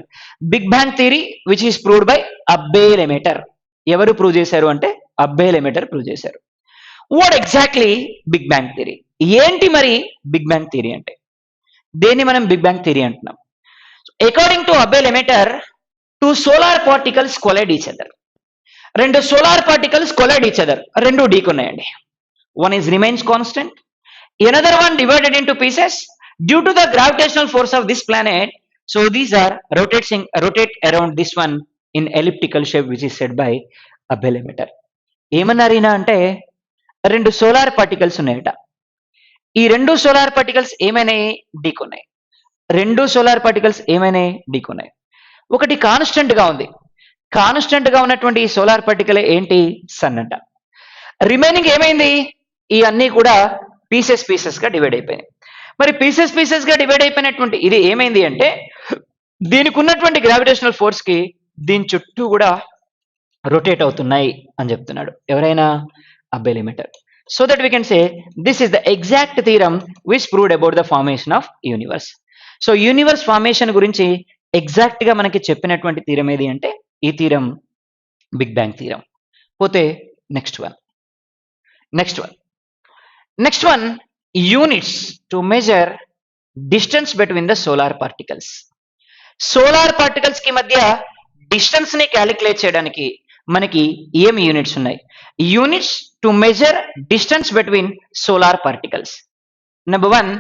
Big Bang theory which is proved by Abbe-Lemaître. ఎవరు prove చేశారు అంటే Abbe-Lemaître prove చేశారు. What exactly big bang theory? ఏంటి మరి big bang theory అంటే? దేన్ని మనం big bang theory అంటున్నాం? According to Abbe-Lemaître, two solar particles collide each other. రెండు solar particles collide each other. రెండు ఢీకొన్నాయండి. One is remains constant, another one divided into pieces due to the gravitational force of this planet. So these are rotate around this one in elliptical shape which is said by Abbe-Lemaître. ఏమన్నారు ఈయన అంటే రెండు solar particles ఉన్నాయట. ఈ రెండు solar particles ఏమైనాయి? ఢీకొన్నాయి. రెండు solar particles ఏమైనాయి? ఢీకొన్నాయి. ఒకటి కాన్స్టెంట్ గా ఉంది. కాన్స్టెంట్ గా ఉన్నటువంటి ఈ సోలార్ పార్టికల్ ఏంటి? సన్ అంట. రిమైనింగ్ ఏమైంది? ఈ అన్ని కూడా పీసెస్ గా డివైడ్ అయిపోయినాయి. మరి పీసెస్ గా డివైడ్ అయిపోయినటువంటి ఇది ఏమైంది అంటే దీనికి ఉన్నటువంటి గ్రావిటేషనల్ ఫోర్స్ కి దీని చుట్టూ కూడా రొటేట్ అవుతున్నాయి అని చెప్తున్నాడు ఎవరైనా Abbe Lemaitre. So that we can say this is the exact theorem which proved about the formation of universe. So universe formation గురించి ఎగ్జాక్ట్ గా మనకి చెప్పినటువంటి థీరం ఏది అంటే ఈ థీరం బిగ్ బ్యాంగ్ థీరం. పోతే next one units to measure distance between the solar particles. Solar particles కి మధ్య డిస్టెన్స్ ని క్యాలిక్యులేట్ చేయడానికి మనకి ఏం యూనిట్స్ ఉన్నాయి? Units to measure distance between solar particles. Number 1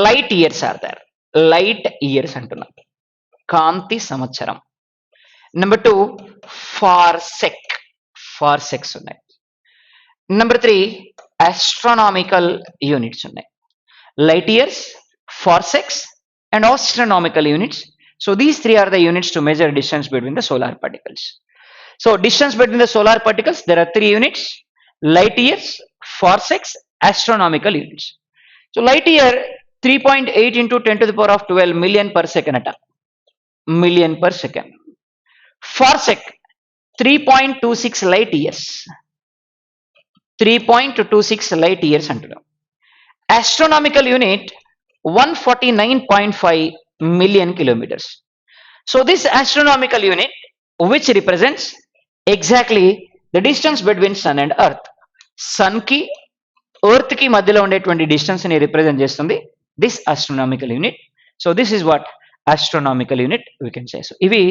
light years are there. Light years అంటున్నాం, కాంతి సంవత్సరం. నెంబర్ 2 ఫార్సెక్స్ ఉన్నాయి. నెంబర్ 3 ఆస్ట్రానామికల్ యూనిట్స్ ఉన్నాయి. Light years, parsecs and astronomical units. So these three are the units to measure distance between the solar particles. So distance between the solar particles, there are 3 units: light years, parsecs, astronomical units. So light year 3.8 into 10 to the power of 12 million per second ata, million per second. Parsec 3.26 light years, 3.26 light years antunna. Astronomical unit 149.5 million kilometers. So this astronomical unit which represents exactly the distance between sun and earth. Sun ki earth ki madhyalo undeటువంటి distance ni represent చేస్తుంది this astronomical unit. So this is what astronomical unit we can say. So ivi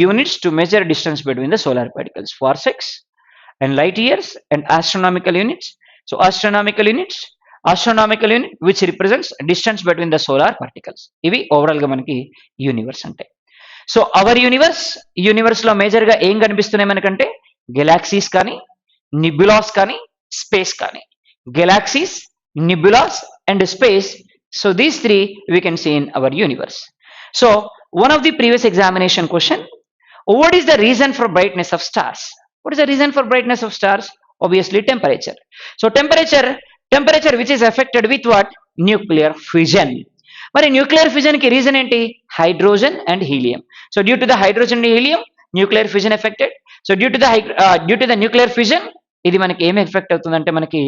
units to measure distance between the solar particles: parsecs and light years and astronomical units. So astronomical unit which represents distance between the solar particles. ఇవి overall గా మనకి universe అంటే. So our universe లో major గా ఏం కనిపిస్తున్నాయి మనకంటే galaxies కానీ, నిబ్యులాస్ కానీ, స్పేస్ కానీ. Galaxies, nebulas and space. So these 3 we can see in our universe. So one of the previous examination question, what is the reason for brightness of stars? What is the reason for brightness of stars? Obviously temperature. So temperature which is affected with what? Nuclear fission. మరి nuclear fission కి reason ఏంటి? Hydrogen and helium. So due to the hydrogen and helium nuclear fission affected. So due to the nuclear fission ఇది మనకి ఏమి effect అవుతుందంటే మనకి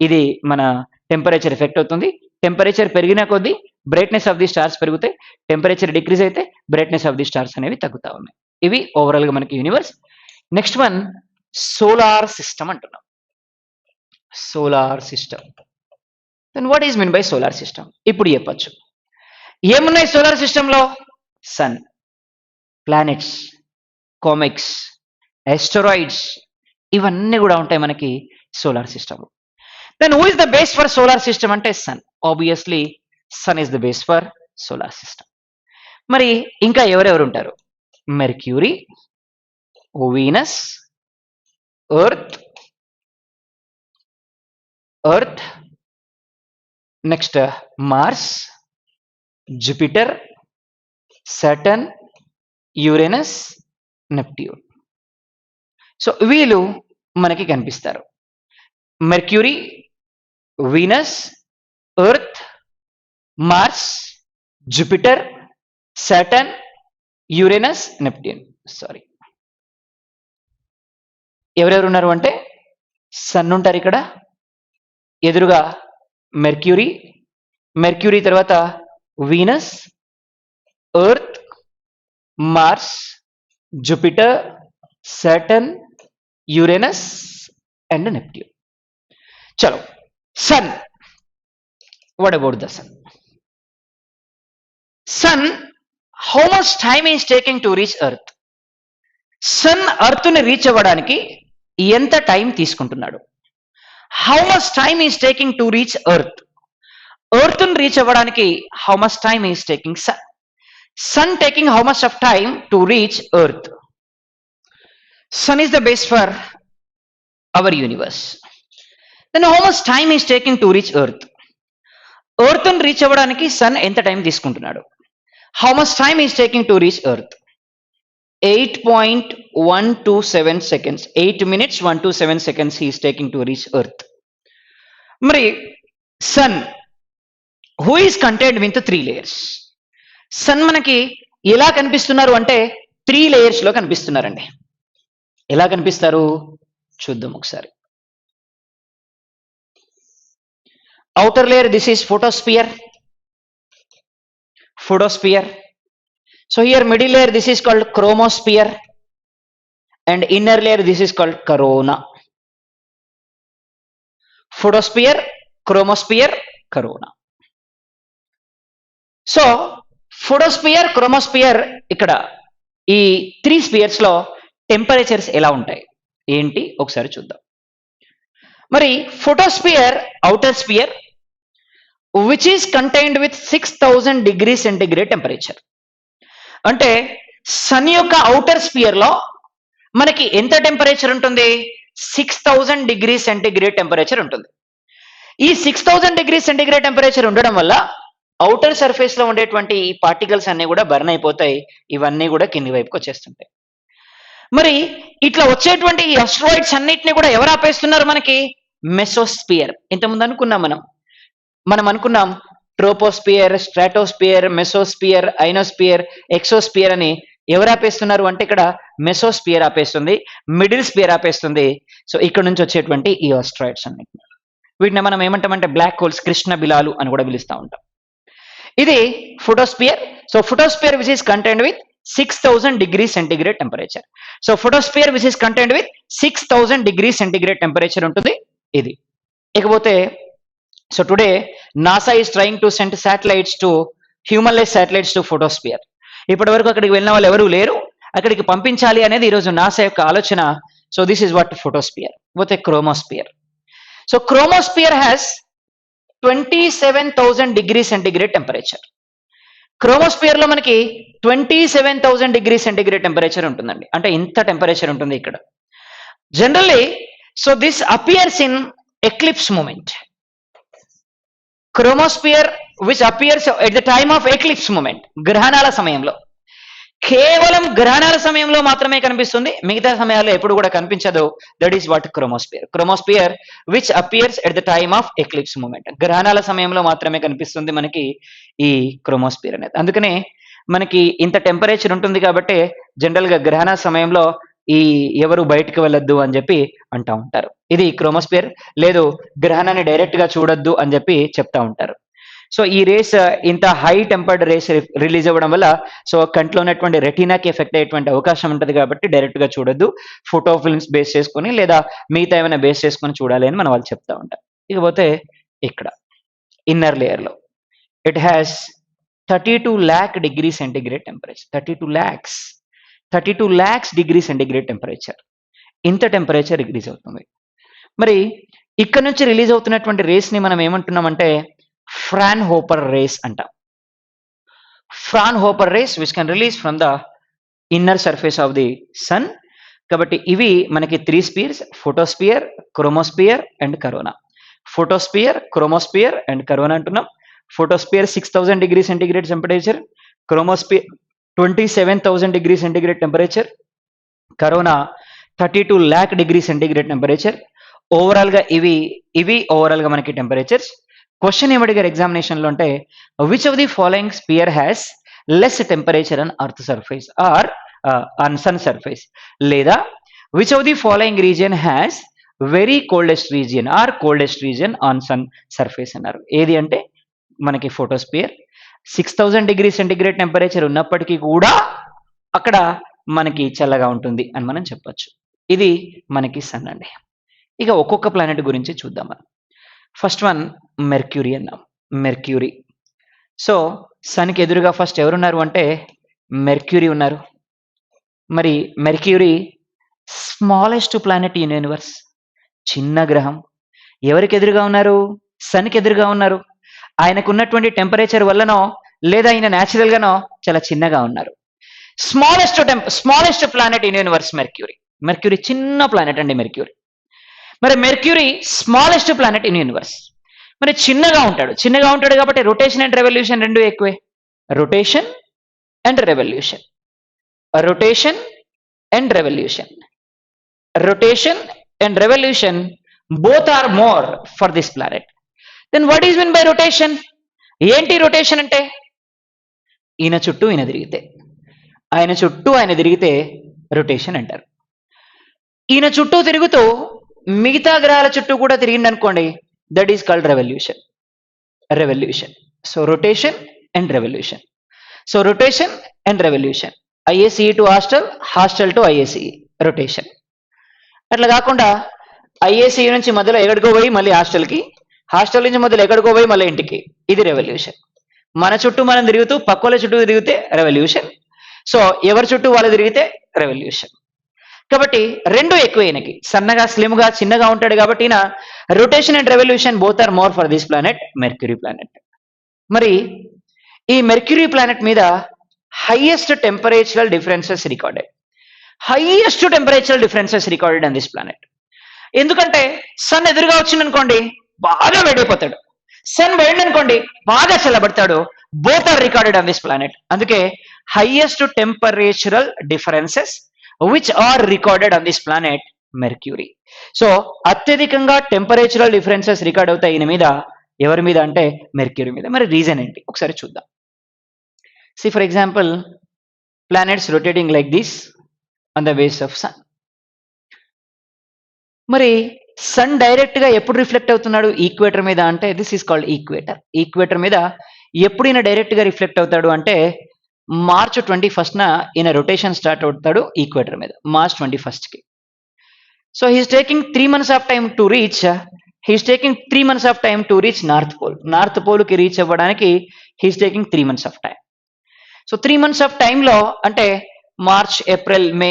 ఇది మన టెంపరేచర్ ఎఫెక్ట్ అవుతుంది. టెంపరేచర్ పెరిగిన కొద్దీ బ్రైట్నెస్ ఆఫ్ ది స్టార్స్ పెరుగుతాయి. టెంపరేచర్ డిక్రీజ్ అయితే బ్రైట్నెస్ ఆఫ్ ది స్టార్స్ అనేవి తగ్గుతా ఉన్నాయి. ఇవి ఓవరాల్ గా మనకి universe. Next one solar system అంటున్నాం. Solar system. Then what is mean by solar system? ఇప్పుడు చెప్పచ్చు. ఏమున్నాయి సోలార్ సిస్టంలో? సన్, ప్లానెట్స్, కామెట్స్, ఆస్టరాయిడ్స్ ఇవన్నీ కూడా ఉంటాయి మనకి solar system. Then who is the base for solar system అంటే sun. Obviously sun is the base for solar system. మరి ఇంకా ఎవరెవరు ఉంటారు? Mercury, Venus, earth, next Mars, Jupiter, Saturn, Uranus, Neptune. So వీళ్ళు మనకి కనిపిస్తారు. Mercury, Venus, earth, Mars, Jupiter, Saturn, Uranus, Neptune. Sorry, ఎవరెవరు ఉన్నారు అంటే సన్ ఉంటారు ఇక్కడ, ఎదురుగా మెర్క్యూరీ తర్వాత Venus, earth, Mars, Jupiter, Saturn, Uranus and Neptune. చలో, sun. What about the sun? Sun, how much time is taking to reach earth? Sun earth ని reach అవ్వడానికి ఎంత టైం తీసుకుంటున్నాడు? How much time is taking to reach earth? Earth ని reach అవ్వడానికి how much time is taking sun? Sun taking how much of time to reach earth? Sun is the base for our universe. Then how much time is taking to reach earth? Earth ని reach అవ్వడానికి sun ఎంత time తీసుకుంటున్నాడు? How much time is taking to reach earth? 8.127 seconds. 8 minutes 127 seconds he is taking to reach earth. మరి sun who is contained with 3 layers. Sun మనకి ఎలా కనిపిస్తున్నారు అంటే 3 layers లో కనిపిస్తున్నారండి. ఎలా కనిపిస్తారు చూద్దాం ఒకసారి. outer layer, this is photosphere. So here middle layer, this is called chromosphere, and inner layer, this is called corona. Photosphere, chromosphere, corona. So photosphere, chromosphere, ఇక్కడ ఈ 3 స్పియర్స్ లో టెంపరేచర్స్ ఎలా ఉంటాయి ఏంటి ఒకసారి చూద్దాం. మరి photosphere outer sphere which is contained with 6000 degree centigrade temperature. అంటే సన్ యొక్క అవుటర్ స్పియర్ లో మనకి ఎంత టెంపరేచర్ ఉంటుంది? 6000 డిగ్రీ సెంటిగ్రేడ్ టెంపరేచర్ ఉంటుంది. ఈ 6000 డిగ్రీ సెంటిగ్రేడ్ టెంపరేచర్ ఉండడం వల్ల అవుటర్ సర్ఫేస్ లో ఉండేటువంటి ఈ పార్టికల్స్ అన్ని కూడా బర్న్ అయిపోతాయి. ఇవన్నీ కూడా కింది వైపుకి వచ్చేస్తుంటాయి. మరి ఇట్లా వచ్చేటువంటి ఈ అస్ట్రాయిడ్స్ అన్నిటిని కూడా ఎవరు ఆపేస్తున్నారు? మనకి మెసోస్పియర్. ఇంతకుముందు అనుకున్నాం మనం అనుకున్నాం troposphere, stratosphere, mesosphere, ionosphere, exosphere అని. ఎవరు ఆపేస్తున్నారు అంటే ఇక్కడ మెసోస్పియర్ ఆపేస్తుంది, మిడిల్ స్పియర్ ఆపేస్తుంది. సో ఇక్కడ నుంచి వచ్చేటువంటి ఈ అస్ట్రాయిడ్స్ అన్నిటిని, వీటిని మనం ఏమంటామంటే బ్లాక్ హోల్స్, కృష్ణ బిలాలు అని కూడా పిలుస్తూ ఉంటాం. ఇది photosphere. So photosphere which is contained with 6000 degree centigrade temperature. So photosphere which is contained with 6000 degree centigrade temperature ఉంటుంది ఇది. ఇకపోతే so today NASA is trying to send satellites to humanless satellites to photosphere. ఇప్పటి వరకు అక్కడికి వెళ్ళిన వాళ్ళు ఎవరు లేరు, అక్కడికి పంపించాలి అనేది ఈరోజు నాసా యొక్క ఆలోచన. So this is what photosphere. పోతే chromosphere. So chromosphere has 27,000 degree centigrade temperature. Chromosphere లో మనకి 27,000 డిగ్రీ సెంటిగ్రేడ్ టెంపరేచర్ ఉంటుందండి. అంటే ఇంత టెంపరేచర్ ఉంటుంది ఇక్కడ generally. So this appears in eclipse moment. Chromosphere which appears at the time of eclipse moment, గ్రహణాల సమయంలో. కేవలం గ్రహణాల సమయంలో మాత్రమే కనిపిస్తుంది, మిగతా సమయాల్లో ఎప్పుడు కూడా కనిపించదు. That is what chromosphere. Chromosphere which appears at the time of eclipse moment. గ్రహణాల సమయంలో మాత్రమే కనిపిస్తుంది మనకి ఈ క్రోమోస్పియర్ అనేది. అందుకనే మనకి ఇంత టెంపరేచర్ ఉంటుంది కాబట్టి జనరల్ గా గ్రహణ సమయంలో ఈ ఎవరు బయటకు వెళ్ళొద్దు అని చెప్పి అంటా ఉంటారు. ఇది క్రోమోస్పియర్. లేదు గ్రహణాన్ని డైరెక్ట్ గా చూడొద్దు అని చెప్పి చెప్తా ఉంటారు. సో ఈ రేస్ ఇంత హై టెంపర్డ్ రేస్ రిలీజ్ అవ్వడం వల్ల సో కంట్లో ఉన్నటువంటి రెటీనాకి ఎఫెక్ట్ అయ్యేటువంటి అవకాశం ఉంటుంది కాబట్టి డైరెక్ట్ గా చూడొద్దు, ఫోటో ఫిల్మ్స్ బేస్ చేసుకుని లేదా మిగతా ఏమైనా బేస్ చేసుకుని చూడాలి అని మన వాళ్ళు చెప్తా ఉంటారు. ఇకపోతే ఇక్కడ ఇన్నర్ లేయర్ లో it has 32 lakh degree centigrade temperature. 32 lakhs degree centigrade temperature. ఇంత టెంపరేచర్ రిలీజ్ అవుతుంది. మరి ఇక్కడ నుంచి రిలీజ్ అవుతున్నటువంటి రేస్ ని మనం ఏమంటున్నామంటే ఫ్రాన్హోపర్ రేస్ అంటాం. Fraunhofer rays which can release from the inner surface of the sun. కాబట్టి ఇవి మనకి 3 spheres: photosphere, chromosphere and corona. Photosphere, chromosphere and corona అంటున్నాం. Photosphere 6000 degree centigrade temperature, chromosphere 27,000 degree centigrade temperature, corona 32 lakh degree centigrade temperature. Overall గా ఇవి overall గా మనకి temperatures. Question ఏమడిగారు examination లో అంటే which of the following sphere has less temperature on earth surface or on sun surface, లేదా which of the following region has very coldest region or coldest region on sun surface అన్నారు. ఏది అంటే మనకి photosphere. 6000 degree centigrade temperature ఉన్నప్పటికీ కూడా అక్కడ మనకి చల్లగా ఉంటుంది అని మనం చెప్పొచ్చు. ఇది మనకి సన్ అండి. ఇక ఒక్కొక్క ప్లానెట్ గురించి చూద్దాం మనం. ఫస్ట్ వన్ మెర్క్యూరీ అన్నాం. మెర్క్యూరీ. సో సన్కి ఎదురుగా ఫస్ట్ ఎవరున్నారు అంటే మెర్క్యూరీ ఉన్నారు. మరి mercury smallest planet in universe, చిన్న గ్రహం. ఎవరికి ఎదురుగా ఉన్నారు? సన్కి ఎదురుగా ఉన్నారు. ఆయనకు ఉన్నటువంటి టెంపరేచర్ వల్లనో లేదా ఆయన న్యాచురల్ గానో చాలా చిన్నగా ఉన్నారు. Smallest planet in universe mercury. Mercury చిన్న ప్లానెట్ అండి మెర్క్యూరీ. మరి mercury smallest planet in universe. మరి చిన్నగా ఉంటాడు కాబట్టి రొటేషన్ అండ్ రెవల్యూషన్ రెండు ఎక్కువే. Rotation and revolution, rotation and revolution, rotation and revolution both are more for this planet. Then what is meant by rotation? ఏంటి rotation అంటే? ఈయన చుట్టూ ఈయన తిరిగితే, ఆయన చుట్టూ ఆయన తిరిగితే రొటేషన్ అంటారు. ఈయన చుట్టూ తిరుగుతూ మిగతా గ్రహాల చుట్టూ కూడా తిరిగింది అనుకోండి, that is called revolution. So rotation and revolution. So rotation and revolution. IACE to hostel, hostel to IACE, rotation. అట్లా కాకుండా ఐఏసీఈ నుంచి మధ్యలో ఎక్కడికో పోయి మళ్ళీ హాస్టల్కి, హాస్టల్ నుంచి మధ్యలో ఎక్కడికో పోయి మళ్ళీ ఇంటికి, ఇది రెవల్యూషన్. మన చుట్టూ మనం తిరుగుతూ పక్కల చుట్టూ తిరిగితే రెవల్యూషన్. సో ఎవరి చుట్టూ వాళ్ళు తిరిగితే రెవల్యూషన్. కాబట్టి రెండు ఎక్కువ ఈయనకి, సన్నగా స్లిమ్గా చిన్నగా ఉంటాడు కాబట్టి ఈయన rotation and revolution both are more for this planet, Mercury planet. మరి ఈ మెర్క్యూరీ ప్లానెట్ మీద highest temperatural differences recorded. Highest temperatural differences recorded on this planet. ఎందుకంటే సన్ ఎదురుగా వచ్చిందనుకోండి బాగా వేడైపోతాడు, సన్ వేడిననుకోండి బాగా చల్లబడతాడు. Both are recorded on this planet. అందుకే highest temperatural differences which are recorded on this planet Mercury. So అత్యధికంగా టెంపరేచరల్ డిఫరెన్సెస్ రికార్డ్ అవుతాయి ఈయన మీద. ఎవరి మీద అంటే మెర్క్యూరీ మీద. మరి రీజన్ ఏంటి ఒకసారి చూద్దాం. See for example, planets rotating like this on the base of sun. మరి సన్ డైరెక్ట్ గా ఎప్పుడు రిఫ్లెక్ట్ అవుతున్నాడు ఈక్వేటర్ మీద అంటే this is called equator. Equator మీద ఎప్పుడు ఈయన డైరెక్ట్ గా రిఫ్లెక్ట్ అవుతాడు అంటే మార్చ్ 21న ఈయన రొటేషన్ స్టార్ట్ అవుతాడు ఈక్వేటర్ మీద, మార్చ్ 21కి. So he's taking 3 months of time to reach, north pole. North పోల్కి రీచ్ అవ్వడానికి he's taking 3 months of time. So 3 months of టైంలో అంటే మార్చ్, ఏప్రిల్, మే,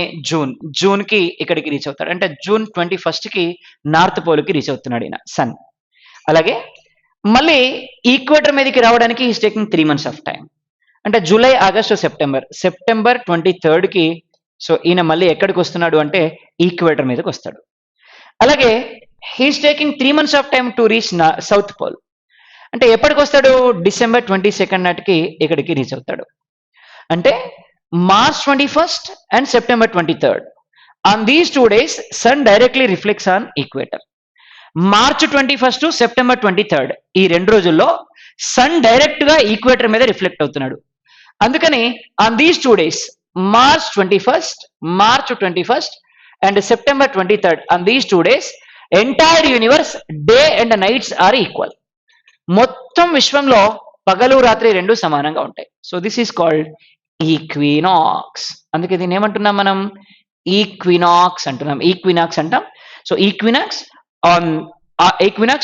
జూన్కి ఇక్కడికి రీచ్ అవుతాడు. అంటే జూన్ 21కి నార్త్ పోల్కి రీచ్ అవుతున్నాడు ఈయన సన్. అలాగే మళ్ళీ ఈక్వేటర్ మీదకి రావడానికి he's taking 3 months of time. అంటే జూలై, ఆగస్టు, సెప్టెంబర్ 23కి సో ఈయన మళ్ళీ ఎక్కడికి వస్తున్నాడు అంటే ఈక్వేటర్ మీదకి వస్తాడు. అలాగే he's taking 3 months of time to reach south pole. అంటే ఎప్పటికి వస్తాడు? డిసెంబర్ 22 నాటికి ఇక్కడికి రీచ్ అవుతాడు. అంటే March 21st and September 23rd. On these 2 days sun directly reflects on equator. March 21st to September 23rd ఈ 2 రోజుల్లో సన్ డైరెక్ట్ గా ఈక్వేటర్ మీద రిఫ్లెక్ట్ అవుతున్నాడు. అందుకని on these 2 days, March 21st and September 23rd, on these 2 days entire universe day and nights are equal. మొత్తం విశ్వంలో పగలు రాత్రి రెండు సమానంగా ఉంటాయి. So this is called equinox. అందుకే దీన్ని ఏమంటున్నాం మనం? ఈక్వినాక్స్ అంటున్నాం. ఈక్వినాక్స్ అంటాం. So equinox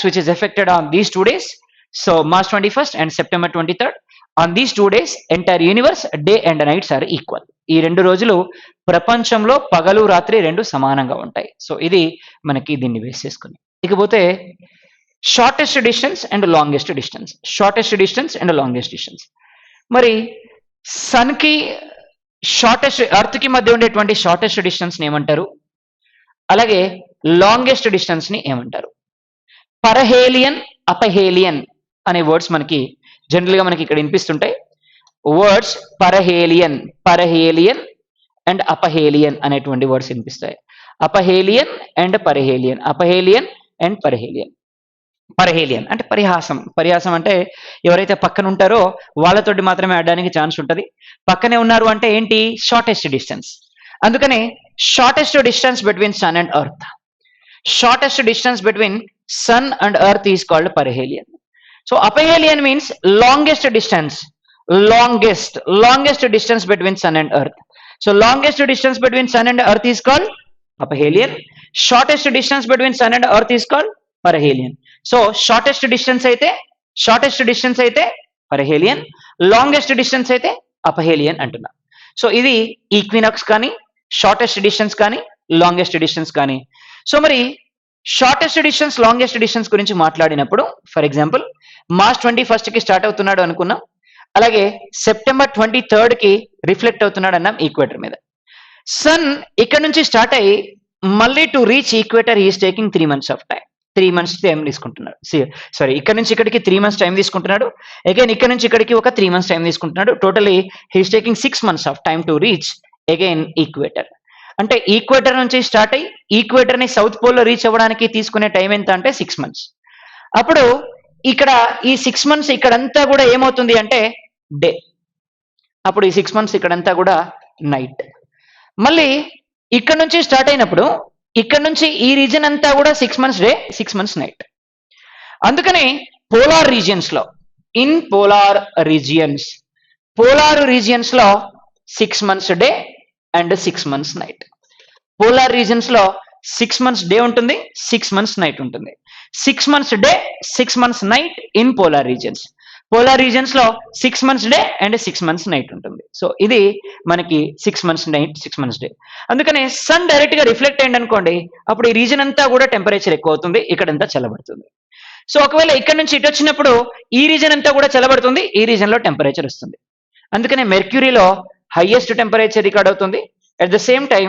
which is effected on these 2 days. So March 21st and September 23rd, on these 2 days entire universe day and nights are equal. ఈ 2 రోజులు ప్రపంచంలో పగలు రాత్రి రెండు సమానంగా ఉంటాయి. సో ఇది మనకి దీన్ని బేస్ చేసుకుని. ఇకపోతే shortest distance and longest distance. మరి సన్ కి ఎర్త్ కి మధ్య ఉండేటువంటి షార్టెస్ట్ డిస్టెన్స్ ని ఏమంటారు? అలాగే లాంగెస్ట్ డిస్టెన్స్ ని ఏమంటారు? పరహేలియన్, అపహేలియన్ అనే వర్డ్స్ మనకి జనరల్ గా మనకి ఇక్కడ వినిపిస్తుంటాయి. వర్డ్స్ పరహేలియన్ అండ్ అపహేలియన్ అనేటువంటి వర్డ్స్ వినిపిస్తాయి. అపహేలియన్ అండ్ పరహేలియన్. పరహేలియన్ అంటే పరిహాసం అంటే ఎవరైతే పక్కన ఉంటారో వాళ్ళతోటి మాత్రమే ఆడడానికి ఛాన్స్ ఉంటుంది. పక్కనే ఉన్నారు అంటే ఏంటి? Shortest distance. అందుకనే shortest distance between sun and earth. Shortest distance between sun and earth is called perihelion. So aphelion means longest distance between sun and earth. So longest distance between sun and earth is called aphelion. Shortest distance between sun and earth is called perihelion. So shortest distance అయితే perihelion, longest distance అయితే అపహేలియన్ అంటున్నాం. So ఇది equinox కానీ, shortest distance కానీ, longest distance కానీ. So మరి shortest distance, longest distance గురించి మాట్లాడినప్పుడు for example March 21st start అవుతున్నాడు అనుకున్నాం. అలాగే సెప్టెంబర్ 23rd రిఫ్లెక్ట్ అవుతున్నాడు అన్నాం ఈక్వేటర్ మీద. సన్ ఇక్కడ నుంచి స్టార్ట్ అయ్యి మళ్ళీ to reach equator is taking 3 months of time. 3 months time తీసుకుంటున్నాడు. ఇక్కడ నుంచి ఇక్కడికి 3 months టైం తీసుకుంటున్నాడు. అగైన్ ఇక్కడ నుంచి ఇక్కడికి ఒక 3 months టైం తీసుకుంటున్నాడు. Totally he's taking 6 months of time to reach again equator. అంటే ఈక్వేటర్ నుంచి స్టార్ట్ అయ్యి ఈక్వేటర్ ని సౌత్ పోల్ లో రీచ్ అవ్వడానికి తీసుకునే టైం ఎంత అంటే 6 months. అప్పుడు ఇక్కడ ఈ 6 months ఇక్కడంతా కూడా ఏమవుతుంది అంటే డే, అప్పుడు ఈ 6 months ఇక్కడంతా కూడా నైట్. మళ్ళీ ఇక్కడ నుంచి స్టార్ట్ అయినప్పుడు ఇక్కడ నుంచి ఈ రీజన్ అంతా కూడా 6 months డే 6 months నైట్. అందుకని పోలార్ రీజియన్స్ లో, ఇన్ పోలార్ రీజియన్స్ లో 6 months day and 6 months night. Polar regions లో 6 months డే ఉంటుంది, 6 months నైట్ ఉంటుంది. 6 months day 6 months night in polar regions. Polar regions లో 6 months day and 6 months night ఉంటుంది. So ఇది మనకి 6 months night 6 months day. అందుకనే sun direct గా reflect అయింది అనుకోండి, అప్పుడు ఈ రీజన్ అంతా కూడా టెంపరేచర్ ఎక్కువ అవుతుంది, ఇక్కడంతా చల్లబడుతుంది. సో ఒకవేళ ఇక్కడ నుంచి ఇటు వచ్చినప్పుడు ఈ రీజన్ అంతా కూడా చల్లబడుతుంది, ఈ రీజన్ లో టెంపరేచర్ వస్తుంది. అందుకనే మెర్క్యూరీలో హైయెస్ట్ టెంపరేచర్ రికార్డ్ అవుతుంది, at the same time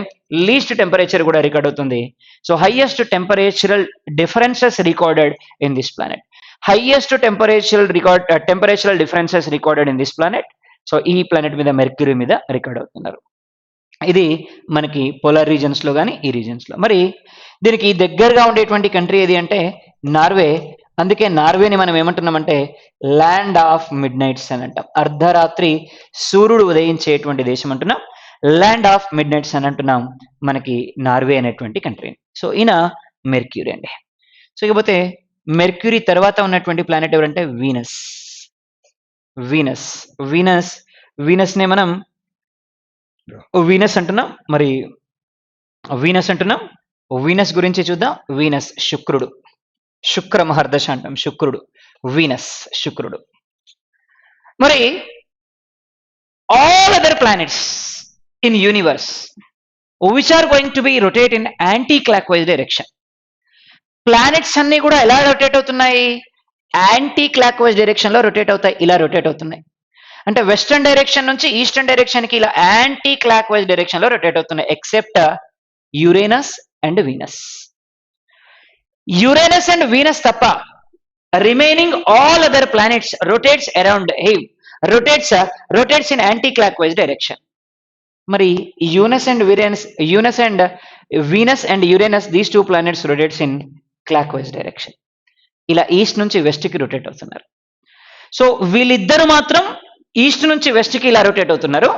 least temperature కూడా రికార్డ్ అవుతుంది. So highest temperatural differences recorded in this planet. Highest temperatural differences recorded in this planet. So ఈ ప్లానెట్ మీద మెర్క్యూరీ మీద రికార్డ్ అవుతున్నారు. ఇది మనకి పోలార్ రీజన్స్ లో కానీ ఈ రీజన్స్ లో. మరి దీనికి దగ్గరగా ఉండేటువంటి కంట్రీ ఏది అంటే నార్వే. అందుకే నార్వేని మనం ఏమంటున్నామంటే ల్యాండ్ ఆఫ్ మిడ్ నైట్స్ అని అంటాం. అర్ధరాత్రి సూర్యుడు ఉదయించేటువంటి దేశం అంటున్నాం, ల్యాండ్ ఆఫ్ మిడ్ నైట్స్ అని అంటున్నాం మనకి నార్వే అనేటువంటి కంట్రీ. సో ఈయన మెర్క్యూరీ అండి. సో ఇకపోతే మెర్క్యూరీ తర్వాత ఉన్నటువంటి ప్లానెట్ ఎవరంటే వీనస్. వీనస్ నే మనం వీనస్ అంటున్నాం. మరి వీనస్ అంటున్నాం, వీనస్ గురించి చూద్దాం. వీనస్ శుక్రుడు, శుక్ర మహర్దశ అంటాం, శుక్రుడు వీనస్ శుక్రుడు. మరి all other planets in universe which are going to be rotate in anti clock wise direction. Planets అన్ని కూడా ఎలా రొటేట్ అవుతున్నాయి? యాంటీ క్లాక్ వైజ్ డైరెక్షన్ లో రొటేట్ అవుతాయి, ఇలా రొటేట్ అవుతున్నాయి. అంటే వెస్టర్న్ డైరెక్షన్ నుంచి ఈస్టర్న్ డైరెక్షన్ కి ఇలా యాంటీ క్లాక్ వైజ్ డైరెక్షన్ లో రొటేట్ అవుతున్నాయి, except Uranus and Venus. Uranus and Venus తప్ప remaining all other planets rotates around rotates in anti clock wise direction. మరి యూనస్ and Venus and Uranus these two planets rotates in clock wise direction. ఇలా east నుంచి west కి రొటేట్ అవుతున్నారు. So వీళ్ళిద్దరు మాత్రం ఈస్ట్ నుంచి వెస్ట్ కి ఇలా రొటేట్ అవుతున్నారు.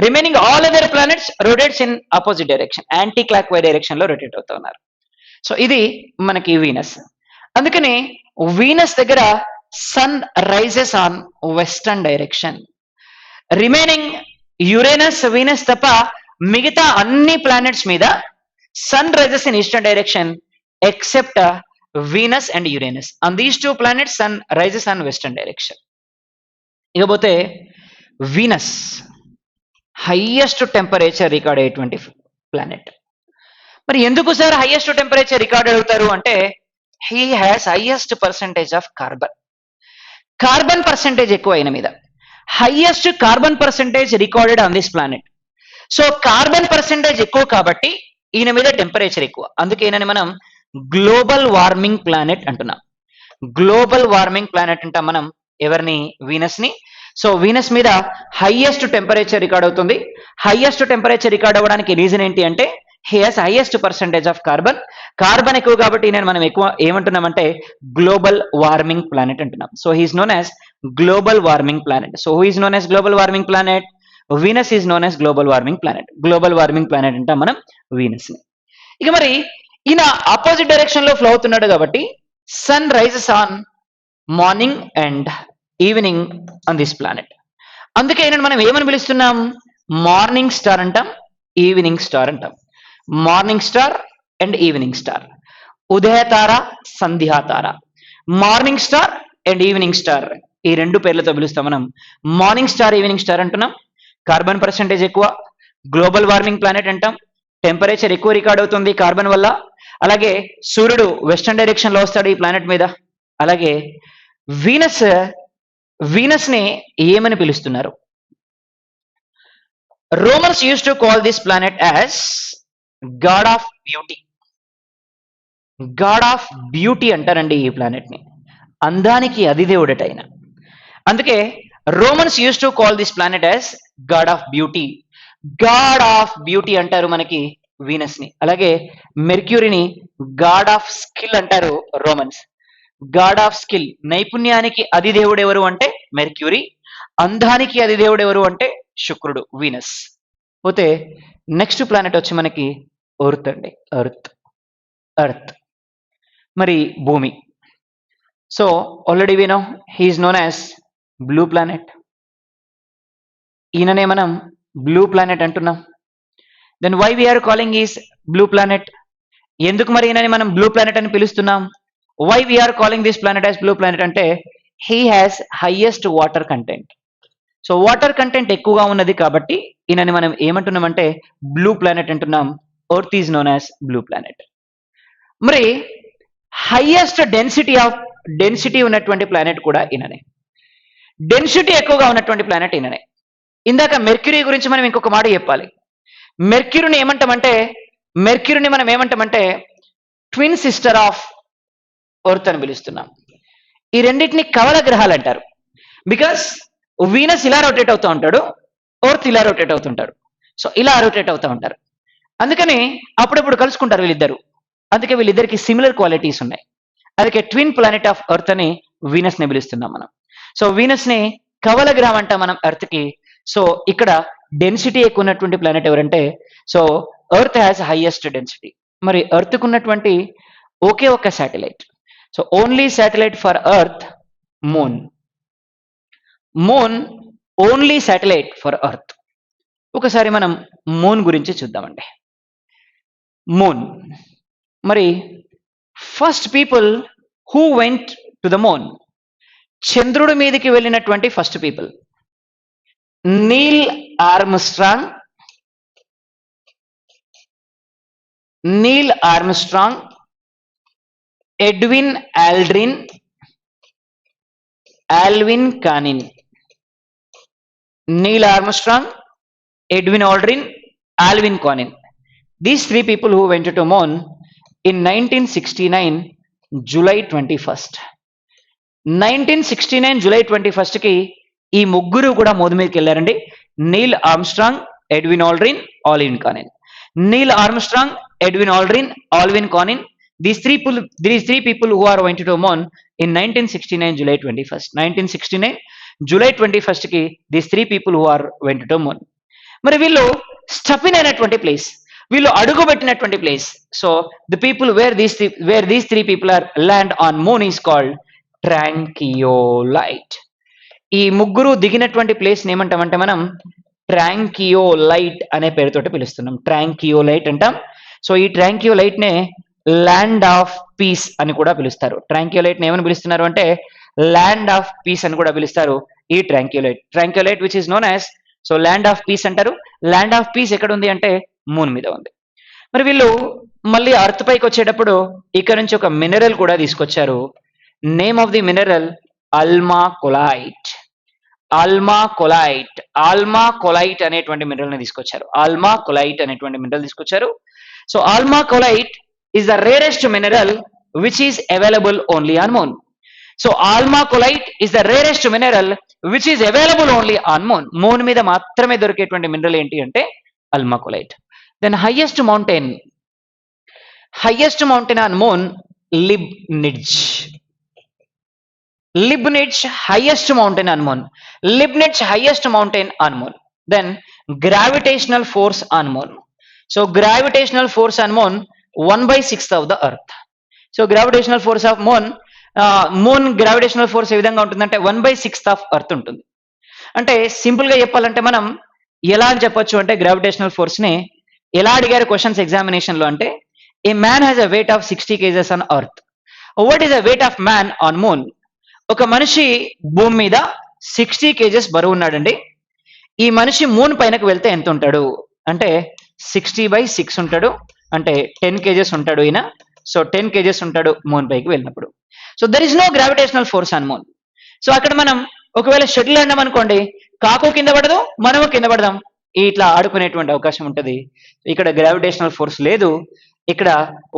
Remaining all other planets rotates in opposite direction, anti clock wise direction లో రొటేట్ అవుతున్నారు. సో ఇది మనకి వీనస్. అందుకని వీనస్ దగ్గర sun rises on western direction. Remaining Uranus Venus తప్ప మిగతా అన్ని ప్లానెట్స్ మీద sun rises in eastern direction except Venus and Uranus. On these two planets sun rises on western direction. ఇకపోతే వీనస్ హైయెస్ట్ టెంపరేచర్ రికార్డ్ అయ్యేటువంటి planet. మరి ఎందుకు sir highest temperature record అవుతారు అంటే he has highest percentage of carbon percentage ఎక్కువ అయిన మీద. Highest carbon percentage recorded on this planet. So carbon percentage ఎక్కువ కాబట్టి ఈయన మీద టెంపరేచర్ ఎక్కువ. అందుకే ఈయనని మనం గ్లోబల్ వార్మింగ్ ప్లానెట్ అంటున్నాం. గ్లోబల్ వార్మింగ్ ప్లానెట్ అంటాం మనం ఎవరిని? వీనస్ ని. సో వీనస్ మీద హైయెస్ట్ టెంపరేచర్ రికార్డ్ అవుతుంది. హైయెస్ట్ టెంపరేచర్ రికార్డ్ అవ్వడానికి రీజన్ ఏంటి అంటే he has highest percentage of carbon ఎక్కువ కాబట్టి నేను మనం ఎక్కువ ఏమంటున్నామంటే గ్లోబల్ వార్మింగ్ ప్లానెట్ అంటున్నాం. So he is known as global warming planet. So who is known as global warming planet? Venus is known as global warming planet. Global warming planet అంటాం మనం Venus ని. ఇక మరి ఈయన ఆపోజిట్ డైరెక్షన్ లో flow అవుతున్నాడు కాబట్టి sun rises on morning and evening on this planet. అందుకే ఈయన మనం ఏమని పిలుస్తున్నాం? మార్నింగ్ స్టార్ అంటాం, ఈవినింగ్ స్టార్ అంటాం. Morning star and evening star, ఉదయతార సంధ్యాతార. Morning star and evening star ఈ రెండు పేర్లతో పిలుస్తాం మనం. మార్నింగ్ స్టార్ ఈవినింగ్ స్టార్ అంటున్నాం. కార్బన్ పర్సెంటేజ్ ఎక్కువ, గ్లోబల్ వార్మింగ్ ప్లానెట్ అంటాం. టెంపరేచర్ ఎక్కువ రికార్డ్ అవుతుంది కార్బన్ వల్ల. అలాగే సూర్యుడు వెస్టర్న్ డైరెక్షన్ లో వస్తాడు ఈ ప్లానెట్ మీద. అలాగే వీనస్ ని ఏమని పిలుస్తున్నారు? Romans use to call this planet as god of beauty. God of beauty అంటారండి ఈ ప్లానెట్ ని. అందానికి అధిదేవుడట ఆయన. అందుకే Romans use to call this planet as god of beauty. God of beauty అంటారు మనకి వీనస్ ని. అలాగే మెర్క్యూరీని గాడ్ ఆఫ్ స్కిల్ అంటారు రోమన్స్. గాడ్ ఆఫ్ స్కిల్, నైపుణ్యానికి అధిదేవుడు ఎవరు అంటే మెర్క్యూరీ. అందానికి అధిదేవుడు ఎవరు అంటే శుక్రుడు, వీనస్. పోతే నెక్స్ట్ ప్లానెట్ వచ్చి మనకి ఎర్త్ అండి, ఎర్త్ మరి భూమి. So already we know he is known as blue planet. ఈయననే మనం బ్లూ ప్లానెట్ అంటున్నాం. Then why we are calling is blue planet? ఎందుకు మరి ఈయనని మనం బ్లూ ప్లానెట్ అని పిలుస్తున్నాం? Why we are calling this planet as blue planet అంటే he has highest water content. So water content ఎక్కువగా ఉన్నది కాబట్టి ఈయనని మనం ఏమంటున్నామంటే బ్లూ ప్లానెట్ అంటున్నాం. Earth is known as blue planet. మరి హైయెస్ట్ డెన్సిటీ ఉన్నటువంటి ప్లానెట్ కూడా ఈయననే. డెన్సిటీ ఎక్కువగా ఉన్నటువంటి ప్లానెట్ ఈయననే. ఇందాక మెర్క్యూరీ గురించి మనం ఇంకొక మాట చెప్పాలి. మెర్క్యూరీని మనం ఏమంటామంటే ట్విన్ సిస్టర్ ఆఫ్ ఎర్త్ అని పిలుస్తున్నాం. ఈ రెండింటిని కవల గ్రహాలు అంటారు. బికాస్ వీనస్ ఇలా రొటేట్ అవుతూ ఉంటాడు, ఎర్త్ ఇలా రొటేట్ అవుతుంటాడు. సో ఇలా రొటేట్ అవుతూ ఉంటారు. అందుకని అప్పుడప్పుడు కలుసుకుంటారు వీళ్ళిద్దరు. అందుకే వీళ్ళిద్దరికి సిమిలర్ క్వాలిటీస్ ఉన్నాయి. అందుకే ట్విన్ ప్లానెట్ ఆఫ్ ఎర్త్ అని వీనస్ ని పిలుస్తున్నాం మనం. సో వీనస్ ని కవల గ్రహం అంటాం మనం ఎర్త్ కి. సో ఇక్కడ డెన్సిటీ ఎక్కువ ఉన్నటువంటి ప్లానెట్ ఎవరంటే so earth has highest density. మరి ఎర్త్ కు ఉన్నటువంటి ఒకే ఒక్క satellite, so only satellite for earth moon. Only satellite for earth. ఒకసారి మనం మూన్ గురించి చూద్దామండి. మూన్ మరి first people who went to the moon, చంద్రుడి మీదకి వెళ్ళినటువంటి first people Neil Armstrong, Edwin Aldrin, Alvin Kanin. Neil Armstrong, Edwin Aldrin, Alvin Kanin. These three people who went to moon in 1969 July 21st. 1969 July 21st కి ఈ ముగ్గురు కూడా moon మీదకి వెళ్ళారండి. Neil Armstrong, Edwin Aldrin, Alvin Kanin. Neil Armstrong, Edwin Aldrin, Alvin Kanin. These three people who are went to moon in 1969 July 21st. 1969 July 21st కి these three people who are went to moon. మరి వీళ్ళు స్టెపిన్ అయినటువంటి place, వీళ్ళు అడుగుపెట్టినటువంటి place. So the people where these three people are land on moon is called Tranquility. ఈ ముగ్గురు దిగినటువంటి place ఏమంటామంటే మనం ట్రాంకియోలైట్ అనే పేరుతోటి పిలుస్తున్నాం. ట్రాంకియోలైట్ అంటాం. సో ఈ ట్రాంకియోలైట్ నే ల్యాండ్ ఆఫ్ పీస్ అని కూడా పిలుస్తారు. ట్రాంకియోలైట్ ని ఏమని పిలుస్తున్నారు అంటే ల్యాండ్ ఆఫ్ పీస్ అని కూడా పిలుస్తారు ఈ Tranquility which is known as so land of peace అంటారు. ల్యాండ్ ఆఫ్ పీస్ ఎక్కడ ఉంది అంటే మూన్ మీద ఉంది. మరి వీళ్ళు మళ్ళీ అర్త్ పైకి వచ్చేటప్పుడు ఇక్కడ నుంచి ఒక మినరల్ కూడా తీసుకొచ్చారు. Name of the mineral armalcolite అనేటువంటి మినరల్ ని తీసుకొచ్చారు. So armalcolite is the rarest mineral which is available only on moon. So almacolite is the rarest mineral which is available only on moon. Moon మీద మాత్రమే దొరికేటువంటి mineral ఏంటి అంటే almacolite. Then highest mountain on moon Leibniz, highest mountain on moon. Then gravitational force on moon. So gravitational force on moon 1/6 of the earth. So gravitational force of moon gravitational force ఏ విధంగా ఉంటుందంటే 1/6 of earth ఉంటుంది. అంటే simple గా చెప్పాలంటే మనం ఎలా అని చెప్పొచ్చు అంటే గ్రావిటేషనల్ ఫోర్స్ ని ఎలా అడిగారు క్వశ్చన్స్ ఎగ్జామినేషన్ లో అంటే ఏ man has a weight of 60 kgs on earth. What is the weight of man on moon? ఒక మనిషి భూమి మీద 60 kgs బరువు ఉన్నాడండి. ఈ మనిషి మూన్ పైనకు వెళ్తే ఎంత ఉంటాడు అంటే 60/6 ఉంటాడు. అంటే 10 kgs ఉంటాడు ఈయన. సో 10 kgs ఉంటాడు మూన్ పైకి వెళ్ళినప్పుడు. So there is no gravitational force on moon. So అక్కడ మనం ఒకవేళ షటిల్ ఆడినాం అనుకోండి, కాకు కింద పడదు, మనము కింద పడదాం, ఇట్లా ఆడుకునేటువంటి అవకాశం ఉంటుంది. ఇక్కడ గ్రావిటేషనల్ ఫోర్స్ లేదు. ఇక్కడ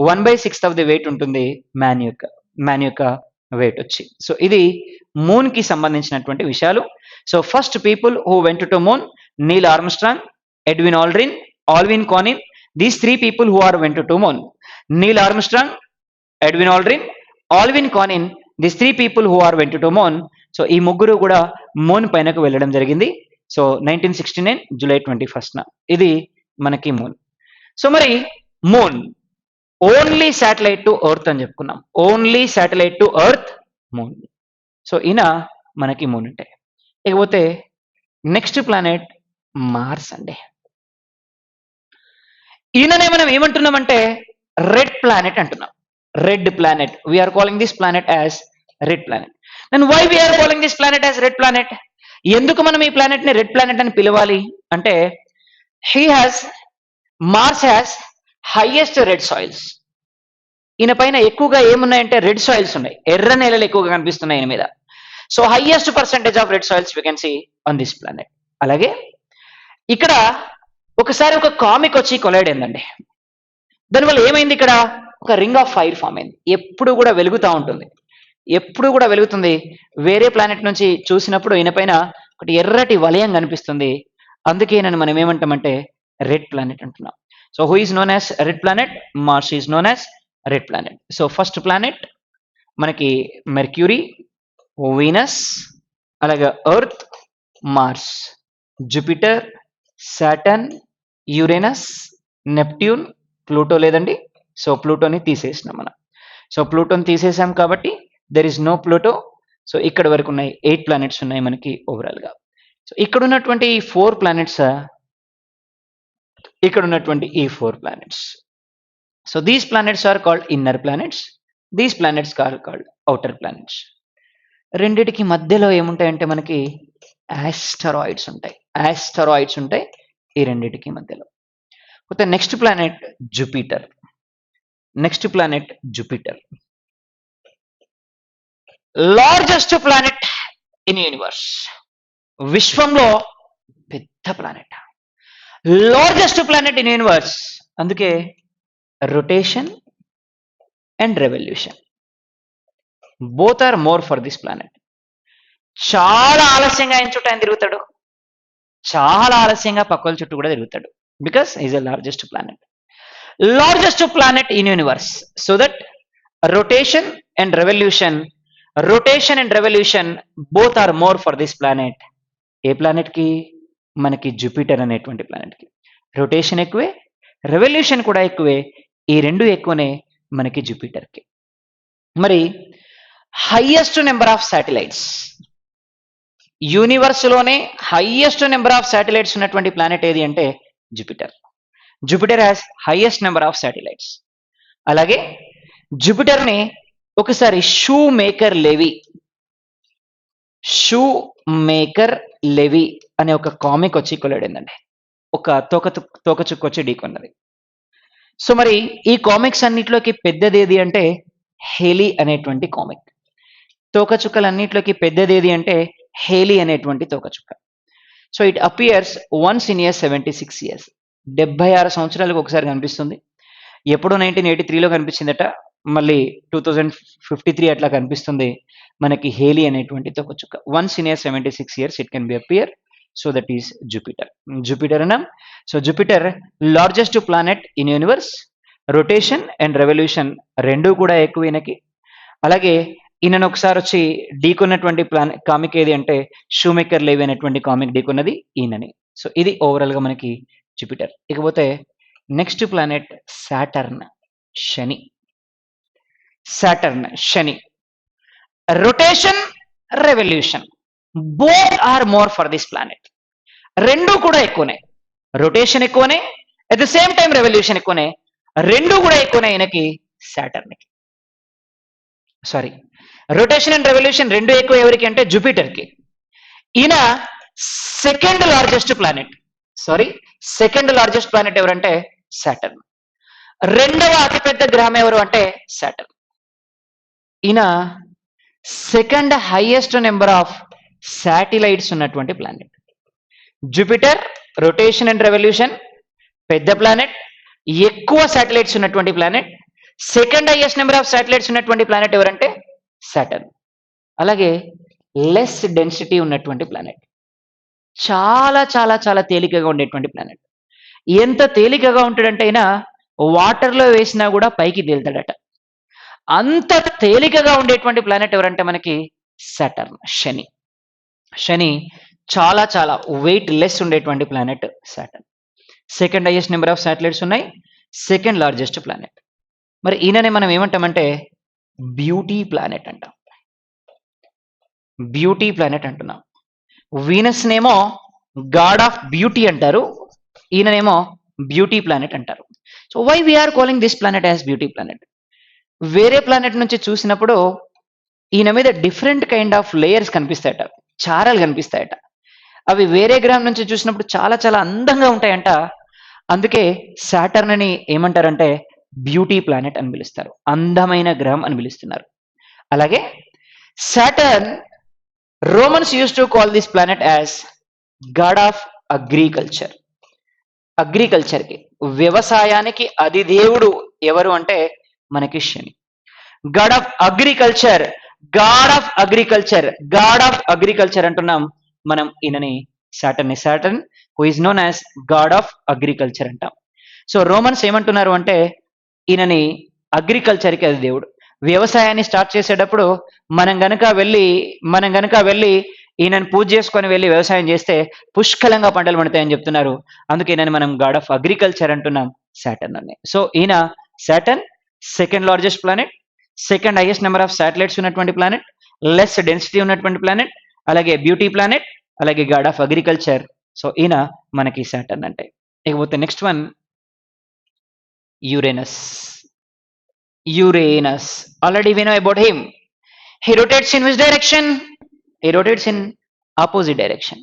1/6 ఆఫ్ ది వెయిట్ ఉంటుంది మ్యాన్ యొక్క వెయిట్ వచ్చి. సో ఇది మూన్ కి సంబంధించినటువంటి విషయాలు. So first people who went to moon Neil Armstrong, Edwin Aldrin, Alvin Kanin. These three people who are went to moon: Neil Armstrong, Edwin Aldrin, Alvin Conin, this 3 people who are went to moon. So ఈ ముగ్గురు కూడా moon పైనకు వెళ్ళడం జరిగింది. So 1969 July 21న ఇది మనకి moon. So మరి moon only satellite to earth అని చెప్పుకున్నాం. Only satellite to earth moon. So ఈయన మనకి మూన్ ఉంటాయి. ఇకపోతే నెక్స్ట్ ప్లానెట్ మార్స్ అండి. ఈయననే మనం ఏమంటున్నామంటే రెడ్ ప్లానెట్ అంటున్నాం. Red planet. We are calling this planet as red planet. And why we are calling this planet as red planet? ఎందుకు మనం ఈ ప్లానెట్ ని రెడ్ ప్లానెట్ అని పిలవాలి అంటే Mars has highest red soils. ఈయన పైన ఎక్కువగా ఏమున్నాయంటే రెడ్ సాయిల్స్ ఉన్నాయి. ఎర్ర నేలలు ఎక్కువగా కనిపిస్తున్నాయి ఈయన మీద. So highest percentage of red soils we can see on this planet. అలాగే ఇక్కడ ఒకసారి ఒక కామిక్ వచ్చి కొలైడ్ అయిందండి. దానివల్ల ఏమైంది? ఇక్కడ ఒక రింగ్ ఆఫ్ ఫైర్ ఫామ్ అయింది. ఎప్పుడు కూడా వెలుగుతూ ఉంటుంది. ఎప్పుడు కూడా వెలుగుతుంది. వేరే ప్లానెట్ నుంచి చూసినప్పుడు ఈయన పైన ఒకటి ఎర్రటి వలయం కనిపిస్తుంది. అందుకే నన్ను మనం ఏమంటామంటే రెడ్ ప్లానెట్ అంటున్నాం. So who is known as red planet? Mars is known as red planet. So first planet మనకి మెర్క్యూరీ, వీనస్, అలాగే Earth, Mars, Jupiter, Saturn, Uranus, Neptune, Pluto లేదండి. సో ప్లూటోని తీసేసినాం మనం. సో ప్లూటోని తీసేసాం కాబట్టి there is no Pluto. So ఇక్కడ వరకు ఉన్నాయి 8 ప్లానెట్స్ ఉన్నాయి మనకి ఓవరాల్ గా. సో ఇక్కడ ఉన్నటువంటి ఈ 4 ప్లానెట్స్, ఇక్కడ ఉన్నటువంటి ఈ 4 planets. So these planets are called inner planets. These planets are called outer planets. రెండిటికి మధ్యలో ఏముంటాయంటే మనకి ఆస్టరాయిడ్స్ ఉంటాయి. ఆస్టరాయిడ్స్ ఉంటాయి ఈ రెండిటికి మధ్యలో. పోతే next planet Jupiter. Next planet Jupiter, largest planet in universe. విశ్వంలో పెద్ద planet, largest planet in universe. అందుకే rotation and revolution both are more for this planet. చాలా ఆలస్యంగా ఆయన చుట్టూ ఆయన తిరుగుతాడు. చాలా ఆలస్యంగా పక్కల చుట్టూ కూడా తిరుగుతాడు. Because is a largest planet. Largest planet in universe, so that rotation and revolution both are more for this planet. A planet కి? మనకి జూపిటర్ అనేటువంటి ప్లానెట్ కి రొటేషన్ ఎక్కువే, రెవల్యూషన్ కూడా ఎక్కువే. ఈ రెండు ఎక్కువనే మనకి జూపిటర్ కి. మరి highest number of satellites, universe లోనే హైయెస్ట్ నెంబర్ ఆఫ్ శాటిలైట్స్ ఉన్నటువంటి ప్లానెట్ ఏది అంటే Jupiter. Jupiter has highest number of satellites. అలాగే జూపిటర్ ని ఒకసారి షూ మేకర్ లెవీ అనే ఒక కామిక్ వచ్చి కొలాడిందండి. ఒక తోకచుక్కు వచ్చి ఢీకొన్నది. సో మరి ఈ కామిక్స్ అన్నిట్లోకి పెద్దది ఏది అంటే హేలీ అనేటువంటి కామిక్. తోకచుక్కలన్నిట్లోకి పెద్దది ఏది అంటే హేలీ అనేటువంటి తోకచుక్క. So it appears once in year 76 years. 76 సంవత్సరాలకు ఒకసారి కనిపిస్తుంది. ఎప్పుడో 1983లో కనిపించిందట, మళ్ళీ 2053 అట్లా కనిపిస్తుంది మనకి హేలీ అనేటువంటి తోకచుక్క. Once in year 76 years it can be appear. So that is Jupiter అన్నాం. So Jupiter largest planet in universe. Rotation and revolution రెండు కూడా ఎక్కువ ఈయనకి. అలాగే ఈయనను ఒకసారి వచ్చి ఢీకొన్నటువంటి కామిక్ ఏది అంటే షూమేకర్ లేవి అనేటువంటి కామిక్ ఢీకొన్నది ఈయనని. సో ఇది ఓవరాల్ గా మనకి జూపిటర్. ఇకపోతే next planet Saturn, Shani. Rotation, revolution both are more for this planet. రెండు కూడా ఎక్కువనే. రొటేషన్ ఎక్కువనే, at the same time revolution ఎక్కువనే. రెండు కూడా ఎక్కువనే ఈయనకి సాటర్న్ కి. సారీ, రొటేషన్ అండ్ రెవల్యూషన్ రెండు ఎక్కువ ఎవరికి అంటే జూపిటర్ కి. ఈయన సెకండ్ లార్జెస్ట్ ప్లానెట్ ఎవరంటే సాటర్న్. రెండవ అతిపెద్ద గ్రహం ఎవరు అంటే సాటర్న్. ఈయన second highest number of satellites ఉన్నటువంటి planet. Jupiter rotation and revolution పెద్ద ప్లానెట్, ఎక్కువ శాటిలైట్స్ ఉన్నటువంటి planet. Second highest number of satellites ఉన్నటువంటి ప్లానెట్ ఎవరంటే సాటర్న్. అలాగే లెస్ డెన్సిటీ ఉన్నటువంటి ప్లానెట్, చాలా చాలా చాలా తేలికగా ఉండేటువంటి ప్లానెట్. ఎంత తేలికగా ఉంటాడంటే అయినా వాటర్లో వేసినా కూడా పైకి తేలుతాడట. అంత తేలికగా ఉండేటువంటి ప్లానెట్ ఎవరంటే మనకి సాటర్న్, శని. శని చాలా చాలా వెయిట్ లెస్ ఉండేటువంటి planet Saturn. Second highest number of satellites ఉన్నాయి, సెకండ్ లార్జెస్ట్ ప్లానెట్. మరి ఈయననే మనం ఏమంటామంటే బ్యూటీ ప్లానెట్ అంటాం, బ్యూటీ ప్లానెట్ అంటున్నాం. వీనస్ నేమో గాడ్ ఆఫ్ బ్యూటీ అంటారు, ఈయననేమో బ్యూటీ ప్లానెట్ అంటారు. So why we are calling this planet as beauty planet? వేరే ప్లానెట్ నుంచి చూసినప్పుడు ఈయన మీద డిఫరెంట్ కైండ్ ఆఫ్ లేయర్స్ కనిపిస్తాయట, చారలు కనిపిస్తాయట. అవి వేరే గ్రహం నుంచి చూసినప్పుడు చాలా చాలా అందంగా ఉంటాయంట. అందుకే సాటర్న్ అని ఏమంటారంటే బ్యూటీ ప్లానెట్ అని పిలుస్తారు, అందమైన గ్రహం అని పిలుస్తున్నారు. అలాగే Saturn Romans use to call this planet as god of agriculture. అగ్రికల్చర్కి, వ్యవసాయానికి అధిదేవుడు ఎవరు అంటే మనకి Shani. God of agriculture, god of agriculture, god of agriculture అంటున్నాం మనం ఈయనని Saturn. Saturn who is known as god of agriculture అంటాం. సో రోమన్స్ ఏమంటున్నారు అంటే ఈయనని అగ్రికల్చర్కి అది దేవుడు. వ్యవసాయాన్ని స్టార్ట్ చేసేటప్పుడు మనం గనక వెళ్ళి ఈయనని పూజ చేసుకొని వెళ్ళి వ్యవసాయం చేస్తే పుష్కలంగా పంటలు పండుతాయని చెప్తున్నారు. అందుకే ఈయనని మనం గాడ్ ఆఫ్ అగ్రికల్చర్ అంటున్నాం సాటర్న్ అని. సో ఈయన Saturn second largest planet, second highest number of satellites ఉన్నటువంటి ప్లానెట్, లెస్ డెన్సిటీ ఉన్నటువంటి ప్లానెట్, అలాగే బ్యూటీ ప్లానెట్, అలాగే గాడ్ ఆఫ్ అగ్రికల్చర్. సో ఈయన మనకి సాటర్న్ అంటే. ఇకపోతే next one Uranus. Uranus already we know about him. He rotates in which direction? He rotates in opposite direction.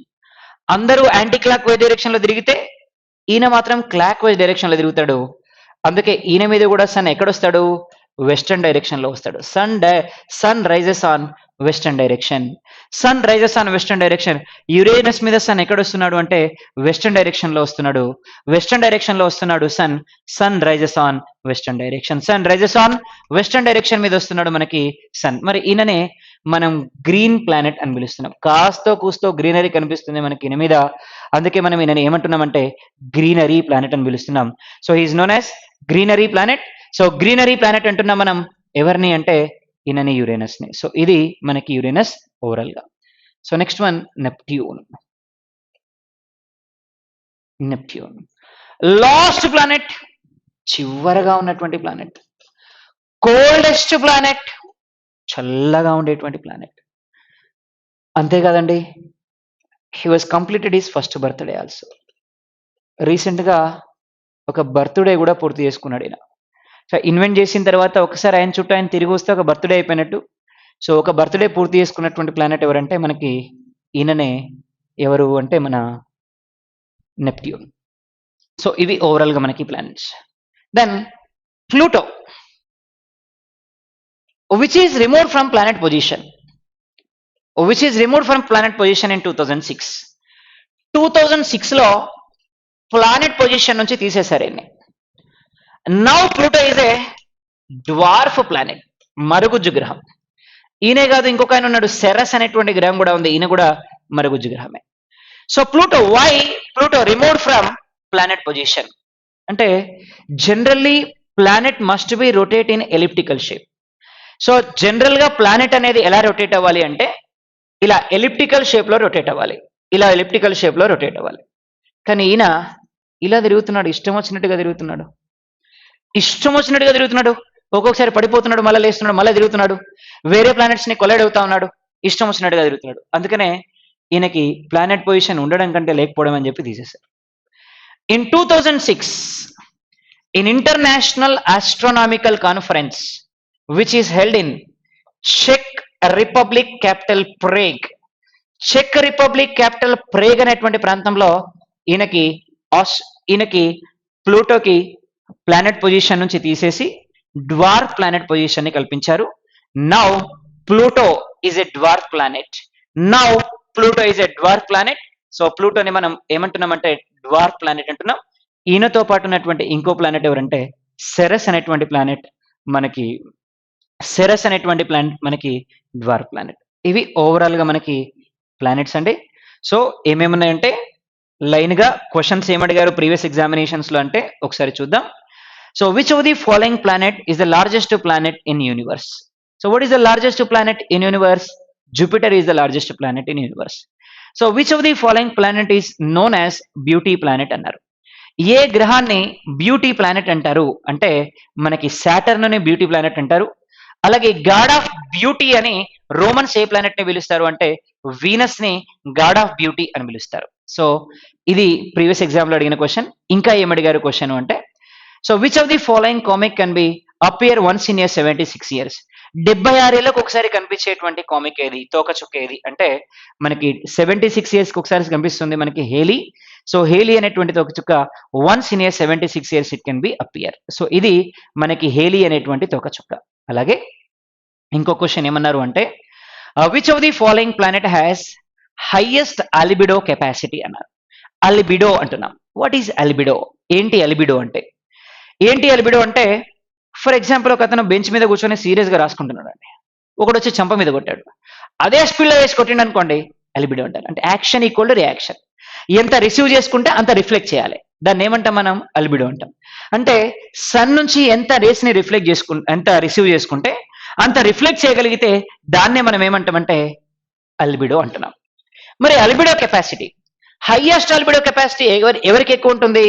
అందరూ anti clock wise direction లో తిరిగితే ఈయన మాత్రం క్లాక్ వైజ్ డైరెక్షన్ లో తిరుగుతాడు. అందుకే ఈయన మీద కూడా సన్ ఎక్కడొస్తాడు? వెస్టర్న్ డైరెక్షన్ లో వస్తాడు. Sun rises on western direction, sun rises on western direction. Uranus మీద సన్ ఎక్కడ వస్తున్నాడు అంటే వెస్టర్న్ డైరెక్షన్ లో వస్తున్నాడు. వెస్టర్న్ డైరెక్షన్ లో వస్తున్నాడు sun, sun rises on western direction, sun rises on western direction మీద వస్తున్నాడు మనకి సన్. మరి ఈయననే మనం గ్రీన్ ప్లానెట్ అని పిలుస్తున్నాం. కాస్తో కూస్తో గ్రీనరీ కనిపిస్తుంది మనకి ఈయన మీద, అందుకే మనం ఈయనని ఏమంటున్నామంటే గ్రీనరీ ప్లానెట్ అని పిలుస్తున్నాం. So he is known as greenery planet. So greenery planet అంటున్నాం మనం ఎవరిని అంటే ఈయనని, యురేనస్ ని. సో ఇది మనకి యురేనస్ ఓవరాల్ గా. So next one Neptune. Neptune last planet, చివరగా ఉన్నటువంటి ప్లానెట్, కోల్డెస్ట్ ప్లానెట్, చల్లగా ఉండేటువంటి ప్లానెట్. అంతేకాదండి, he was completed his first birthday also. Recent గా ఒక బర్త్డే కూడా పూర్తి చేసుకున్నాడు ఈయన. సో ఇన్వెంట్ చేసిన తర్వాత ఒకసారి ఆయన చుట్టూ ఆయన తిరిగి వస్తే ఒక బర్త్డే అయిపోయినట్టు. సో ఒక బర్త్డే పూర్తి చేసుకున్నటువంటి ప్లానెట్ ఎవరంటే మనకి ఈయననే. ఎవరు అంటే మన నెప్ట్యూన్. సో ఇవి ఓవరాల్ గా మనకి planets. Then Pluto, which is removed from planet position, which is removed from planet position in 2006. 2006 లో ప్లానెట్ పొజిషన్ నుంచి తీసేశారు ఈయన్ని. Now Pluto is a dwarf planet, మరుగుజ్జు గ్రహం. ఈయనే కాదు, ఇంకొక ఆయన ఉన్నాడు, సెరస్ అనేటువంటి గ్రహం కూడా ఉంది, ఈయన కూడా మరుగుజ్జు గ్రహమే. So Pluto, why Pluto removed from planet position అంటే generally planet must be rotate in elliptical shape. So general గా ప్లానెట్ అనేది ఎలా రొటేట్ అవ్వాలి అంటే ఇలా ఎలిప్టికల్ షేప్ లో రొటేట్ అవ్వాలి, ఇలా ఎలిప్టికల్ షేప్ లో రొటేట్ అవ్వాలి. కానీ ఈయన ఇలా తిరుగుతున్నాడు, ఇష్టం వచ్చినట్టుగా తిరుగుతున్నాడు, ఇష్టం వచ్చినట్టుగా తిరుగుతున్నాడు. ఒక్కొక్కసారి పడిపోతున్నాడు, మళ్ళీ లేస్తున్నాడు, మళ్ళీ తిరుగుతున్నాడు, వేరే ప్లానెట్స్ ని కొలైడ్ అవుతా ఉన్నాడు, ఇష్టం వచ్చినట్టుగా తిరుగుతున్నాడు. అందుకనే ఈయనకి ప్లానెట్ పొజిషన్ ఉండడం కంటే లేకపోవడం అని చెప్పి తీసేశారు. In 2006 in international astronomical conference which is held in check republic capital Prague, check republic capital Prague అనేటువంటి ప్రాంతంలో ఈయనకి ప్లూటోకి ప్లానెట్ పొజిషన్ నుంచి తీసేసి డ్వార్ఫ్ ప్లానెట్ పొజిషన్ ని కల్పించారు. Now Pluto is a dwarf planet. Now Pluto is a dwarf planet. So ప్లూటోని మనం ఏమంటున్నామంటే డ్వార్ఫ్ ప్లానెట్ అంటున్నాం. ఈయనతో పాటు ఉన్నటువంటి ఇంకో ప్లానెట్ ఎవరంటే సెరస్ అనేటువంటి ప్లానెట్ మనకి డ్వార్ఫ్ ప్లానెట్. ఇవి ఓవరాల్ గా మనకి ప్లానెట్స్ అండి. సో ఏమేమున్నాయంటే లైన్ గా క్వశ్చన్స్ ఏమడిగారు ప్రీవియస్ ఎగ్జామినేషన్స్ లో అంటే ఒకసారి చూద్దాం. So which of the following planet is the largest planet in universe? So what is the largest planet in universe? Jupiter is the largest planet in universe. So which of the following planet is known as beauty planet అన్నారు. ఏ గ్రహాన్ని beauty planet అంటారు అంటే మనకి Saturn ని beauty planet అంటారు. అలాగే god of beauty అని Romans ఏ planet ని పిలుస్తారు అంటే వీనస్ ని గాడ్ ఆఫ్ బ్యూటీ అని పిలుస్తారు. సో ఇది ప్రీవియస్ ఎగ్జామ్ లో అడిగిన క్వశ్చన్. ఇంకా ఏమడిగారు క్వశ్చన్ అంటే, so which of the following comic can be appear once in year 76 years? 76 ఏళ్ళకు ఒకసారి కనిపించేటువంటి కామిక్ ఏది, తోకచుక్క ఏది అంటే మనకి 76 years కి ఒకసారి కనిపిస్తుంది మనకి హేలీ. సో హేలీ అనేటువంటి తోకచుక్క once in year 76 years it can be appear. So ఇది మనకి హేలీ అనేటువంటి తోకచుక్క. అలాగే ఇంకో క్వశ్చన్ ఏమన్నారు అంటే which of the following planet has highest albedo capacity అన్నారు. అలిబిడో అంటున్నాం. What is albedo? ఏంటి అలిబిడో అంటే? ఏంటి అలిబిడో అంటే ఫర్ ఎగ్జాంపుల్ ఒక అతను బెంచ్ మీద కూర్చొని సీరియస్ గా రాసుకుంటున్నాడు అండి, ఒకడు వచ్చి చంప మీద కొట్టాడు, అదే స్పీడ్ లో వేసి కొట్టిండు అనుకోండి, అలిబిడో అంటారు. అంటే యాక్షన్ ఈక్వల్ టు రియాక్షన్. ఎంత రిసీవ్ చేసుకుంటే అంత రిఫ్లెక్ట్ చేయాలి, దాన్ని ఏమంటాం మనం? అలిబిడో అంటాం. అంటే సన్ నుంచి ఎంత రేస్ ని ఎంత రిసీవ్ చేసుకుంటే అంత రిఫ్లెక్ట్ చేయగలిగితే దాన్నే మనం ఏమంటామంటే అలిబిడో అంటున్నాం. మరి అలిబిడో కెపాసిటీ, హైయెస్ట్ అలిబిడో కెపాసిటీ ఎవరికి ఎక్కువ ఉంటుంది?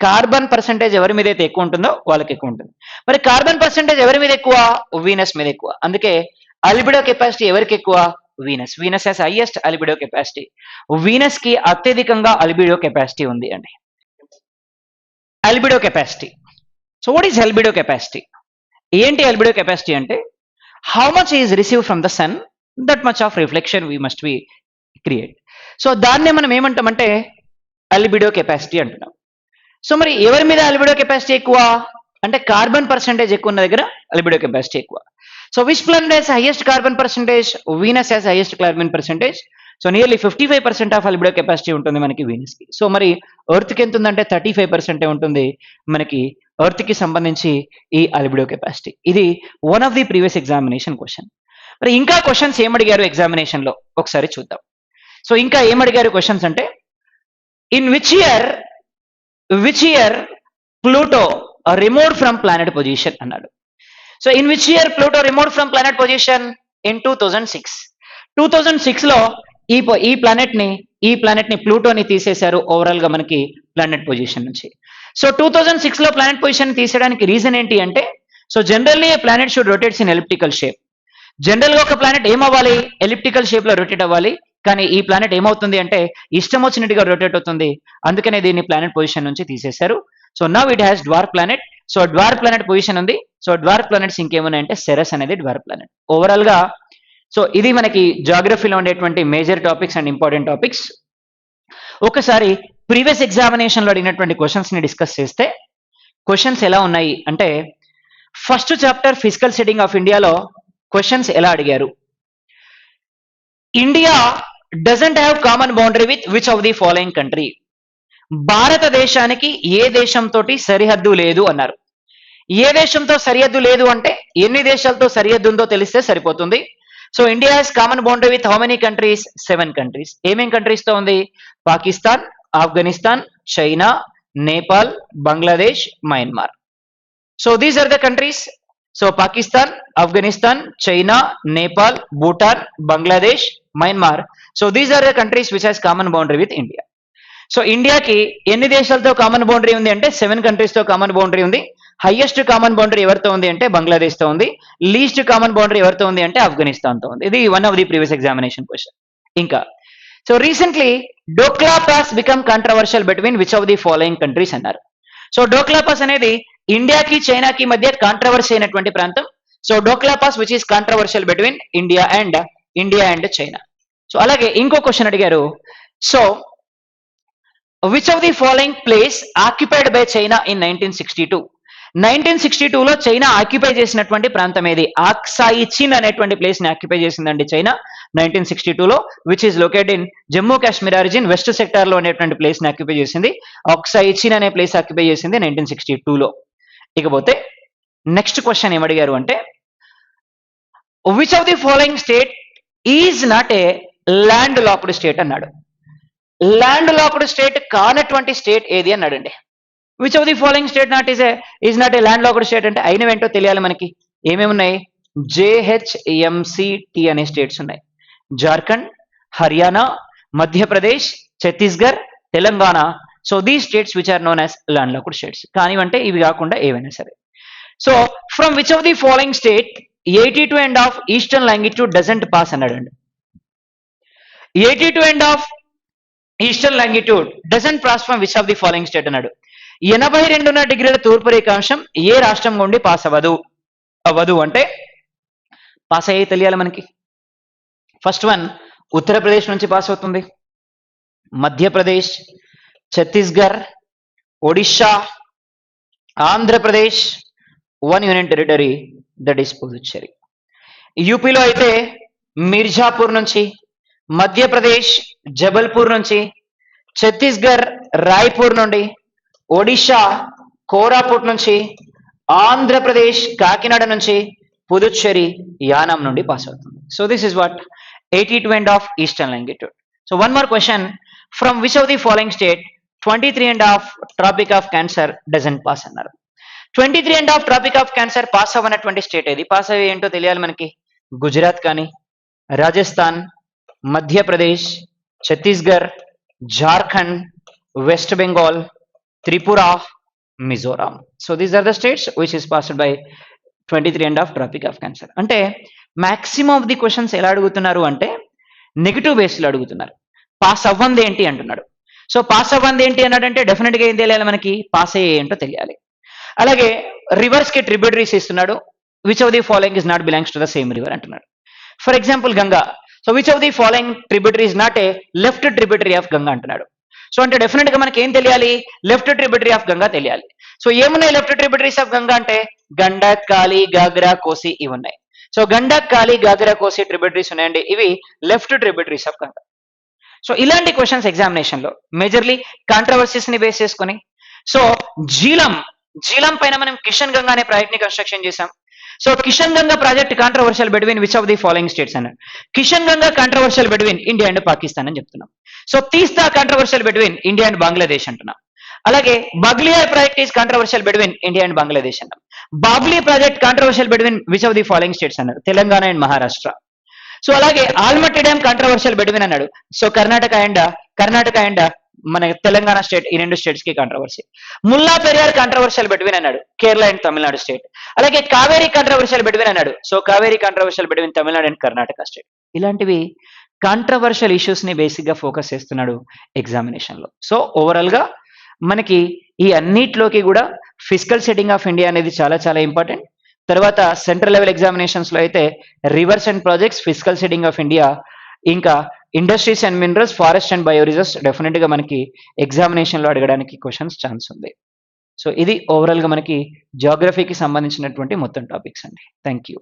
కార్బన్ పర్సెంటేజ్ ఎవరి మీద అయితే ఎక్కువ ఉంటుందో వాళ్ళకి ఎక్కువ ఉంటుంది. మరి కార్బన్ పర్సెంటేజ్ ఎవరి మీద ఎక్కువ? వీనస్ మీద ఎక్కువ. అందుకే అలిబిడో కెపాసిటీ ఎవరికి ఎక్కువ? Venus. Venus has highest albedo capacity. Venus కి అత్యధికంగా అలిబిడో కెపాసిటీ ఉంది అండి. Albedo capacity. So what is albedo capacity? ఏంటి అలిబిడో కెపాసిటీ అంటే how much is receive from the sun, that much of reflection we must be create. So దాన్నే మనం ఏమంటామంటే అలిబిడో capacity అంటున్నాం. సో మరి ఎవరి మీద అలిబిడో కెపాసిటీ ఎక్కువ అంటే కార్బన్ పర్సెంటేజ్ ఎక్కువ ఉన్న దగ్గర అలిబిడో కెపాసిటీ ఎక్కువ. So which planet has highest carbon percentage? Venus has highest carbon percentage. So nearly 55% of albedo capacity ఉంటుంది మనకి వీనస్ కి. సో మరి ఎర్త్ కి ఎంత ఉందంటే 35% ఉంటుంది మనకి ఎర్త్ కి సంబంధించి ఈ అలిబిడో కెపాసిటీ. ఇది one of the previous examination question. మరి ఇంకా క్వశ్చన్స్ ఏమడిగారు ఎగ్జామినేషన్ లో ఒకసారి చూద్దాం. సో ఇంకా ఏమడిగారు క్వశ్చన్స్ అంటే in which year Pluto removed from planet position అన్నాడు. So in which year Pluto removed from planet position? In 2006. 2006 లో ఈ ప్లానెట్ ని ప్లూటోని తీసేశారు ఓవరాల్ గా మనకి ప్లానెట్ పొజిషన్ నుంచి. సో 2006 లో ప్లానెట్ పొజిషన్ తీసేయడానికి రీజన్ ఏంటి అంటే so generally planet should rotates in elliptical shape. General గా ఒక ప్లానెట్ ఏమవ్వాలి? ఎలిప్టికల్ షేప్ లో రొటేట్ అవ్వాలి. కానీ ఈ ప్లానెట్ ఏమవుతుంది అంటే ఇష్టం వచ్చినట్టుగా రొటేట్ అవుతుంది. అందుకనే దీన్ని ప్లానెట్ పొజిషన్ నుంచి తీసేశారు. So now it has dwarf planet. So dwarf planet position ఉంది. సో డ్వార్ఫ్ ప్లానెట్స్ ఇంకేమున్నాయంటే సెరస్ అనేది డ్వార్ఫ్ ప్లానెట్. ఓవరాల్ గా సో ఇది మనకి జాగ్రఫీలో ఉండేటువంటి major topics and important topics. ఒకసారి ప్రీవియస్ ఎగ్జామినేషన్ లో అడిగినటువంటి క్వశ్చన్స్ ని డిస్కస్ చేస్తే క్వశ్చన్స్ ఎలా ఉన్నాయి అంటే first chapter physical setting of ఇండియాలో క్వశ్చన్స్ ఎలా అడిగారు? India doesn't have common boundary with which of the following country? భారతదేశానికి ఏ దేశంతో సరిహద్దు లేదు అన్నారు. ఏ దేశంతో సరిహద్దు లేదు అంటే ఎన్ని దేశాలతో సరిహద్దు ఉందో తెలిస్తే సరిపోతుంది. So India has common boundary with how many countries? 7 countries. ఏమేం కంట్రీస్ తో ఉంది? Pakistan, Afghanistan, China, Nepal, Bangladesh, Myanmar. So these are the countries. So Pakistan, Afghanistan, China, Nepal, Bhutan, Bangladesh, Myanmar. So these are the countries which has common boundary with India. సో ఇండియాకి ఎన్ని దేశాలతో common boundary ఉంది అంటే 7 countries తో కామన్ బౌండరీ ఉంది. హైయెస్ట్ కామన్ బౌండరీ ఎవరితో ఉంది అంటే బంగ్లాదేశ్ తో ఉంది. లీస్ట్ కామన్ బౌండరీ ఎవరితో ఉంది అంటే ఆఫ్ఘనిస్తాన్ తో ఉంది. ఇది one of the previous examination question. ఇంకా so recently Doklam pass become controversial between which of the following countries అన్నారు. సో డోక్లా పాస్ అనేది ఇండియాకి చైనాకి మధ్య కాంట్రవర్సీ అయినటువంటి ప్రాంతం. So Doklam pass which is controversial between India and China. So అలాగే ఇంకో క్వశ్చన్ అడిగారు. So which of the following place occupied by China in 1962? 1962 లో చైనా ఆక్యుపై చేసినటువంటి ప్రాంతం ఏది? ఆక్సాయి చిన్ అనేటువంటి ప్లేస్ ని ఆక్యుపై చేసిందండి చైనా 1962 లో, which is located in Jammu Kashmir origin west sector లో అనేటువంటి ప్లేస్ ని ఆక్యుపై చేసింది. ఆక్సాయి చిన్ అనే ప్లేస్ ఆక్యుపై చేసింది 1962 లో. ఇకపోతే నెక్స్ట్ క్వశ్చన్ ఏమడిగారు అంటే which of the following state is not a land locked state అన్నాడు. ల్యాండ్ లాక్డ్ స్టేట్ కానటువంటి స్టేట్ ఏది అన్నాడండి. Which of the following state is not a land locked state అంటే అయినవేంటో తెలియాలి మనకి. ఏమేమి ఉన్నాయి? JHMCT అనే స్టేట్స్ ఉన్నాయి. Jharkhand, Haryana, Madhya Pradesh, Chhattisgarh, Telangana. So these states which are known as landlocked states. కానివంటే ఇవి కాకుండా ఏవైనా సరే. So from which of the following state 82.5 eastern longitude doesn't pass అన్నాడండి. 82.5 eastern longitude doesn't pass from which of the following state అన్నాడు. 82.5 డిగ్రీల తూర్పు రేఖాంశం ఏ రాష్ట్రం నుండి పాస్ అవ్వదు అంటే పాస్ అయ్యే తెలియాలి మనకి. ఫస్ట్ వన్ ఉత్తరప్రదేశ్ నుంచి పాస్ అవుతుంది, Madhya Pradesh, Chhattisgarh, Odisha, Andhra Pradesh, one union territory that is Puducherry. యూపీలో అయితే మిర్జాపూర్ నుంచి, మధ్యప్రదేశ్ జబల్పూర్ నుంచి, ఛత్తీస్గఢ్ రాయ్పూర్ నుండి, ఒడిషా కోరాపుట్ నుంచి, ఆంధ్రప్రదేశ్ కాకినాడ నుంచి, పుదుచ్చేరి యానాం నుండి పాస్ అవుతుంది. So this is what 82.5 eastern longitude. So one more question, from which of the following state 23.5 Tropic of Cancer doesn't pass అన్నారు. 23.5 ట్రాపిక్ ఆఫ్ క్యాన్సర్ పాస్ అవ్వనటువంటి స్టేట్ ఏది? పాస్ అయ్యే ఏంటో తెలియాలి మనకి. గుజరాత్ కానీ, Rajasthan, Madhya Pradesh, Chhattisgarh, Jharkhand, West Bengal, Tripura, Mizoram. So these are the states which is passed by 23.5 Tropic of Cancer. అంటే maximum of the questions ఎలా అడుగుతున్నారు అంటే నెగిటివ్ బేస్లో అడుగుతున్నారు. పాస్ అవ్వంది ఏంటి అంటున్నాడు. సో పాస్ అవ్వంది ఏంటి అన్నాడంటే డెఫినెట్గా ఏం తెలియాలి మనకి? పాస్ అయ్యే ఏంటో తెలియాలి. అలాగే రివర్స్ కి ట్రిబ్యూటరీస్ ఇస్తున్నాడు. Which of the following is not belongs to the same river అంటున్నాడు. For example Ganga. So which of the following tributary is not a left tributary of Ganga అంటున్నాడు. సో అంటే డెఫినెట్ గా మనకి ఏం తెలియాలి? లెఫ్ట్ ట్రిబ్యూటరీ ఆఫ్ గంగా తెలియాలి. So ఏమున్నాయి left tributaries of Ganga అంటే గండక్, కాళీ, గాగ్రా, కోసి ఇవి ఉన్నాయి. సో గండక్, కాళీ, గాగ్రా, కోసి ట్రిబ్యూటరీస్ ఉన్నాయండి. ఇవి left tributaries of Ganga. So ఇలాంటి క్వశ్చన్స్ ఎగ్జామినేషన్ లో మేజర్లీ కాంట్రవర్సీస్ ని బేస్ చేసుకుని. సో జీలం పైన మనం కిషన్ గంగా అనే ప్రాజెక్ట్ ని కన్స్ట్రక్షన్ చేశాం. So Kishan Ganga project controversial between which of the following states అన్నాడు. Kishan Ganga controversial between India and Pakistan అని చెప్తున్నాం. So Teesta controversial between India and Bangladesh అంటున్నాం. అలాగే Baglihar project is controversial between India and Bangladesh అన్నాం. Babli project controversial between which of the following states అన్నారు. Telangana and Maharashtra. So అలాగే Almatti dam controversial between అన్నాడు. So Karnataka and మన తెలంగాణ స్టేట్, ఈ రెండు స్టేట్స్ కి controversy. Mulla Periyar controversial between అన్నాడు. Kerala and Tamil Nadu state. అలాగే కావేరీ కాంట్రవర్షియల్ బిట్వీన్ అన్నాడు. So Kaveri controversial between Tamil Nadu and Karnataka state. ఇలాంటివి కాంట్రవర్షియల్ ఇష్యూస్ ని బేసిక్ గా ఫోకస్ చేస్తున్నాడు ఎగ్జామినేషన్ లో. సో ఓవరాల్ గా మనకి ఈ అన్నిట్లోకి కూడా ఫిజికల్ సెట్టింగ్ ఆఫ్ ఇండియా అనేది చాలా చాలా ఇంపార్టెంట్. తర్వాత సెంట్రల్ లెవెల్ ఎగ్జామినేషన్స్ లో అయితే rivers and projects, physical setting of India, ఇంకా industries and minerals, forest and bio reserves definite గా మనకి ఎగ్జామినేషన్ లో అడగడానికి క్వశ్చన్స్ ఛాన్స్ ఉంది. సో ఇది ఓవరాల్ గా మనకి జియోగ్రఫీకి సంబంధించినటువంటి మొత్తం టాపిక్స్ అండి. Thank you.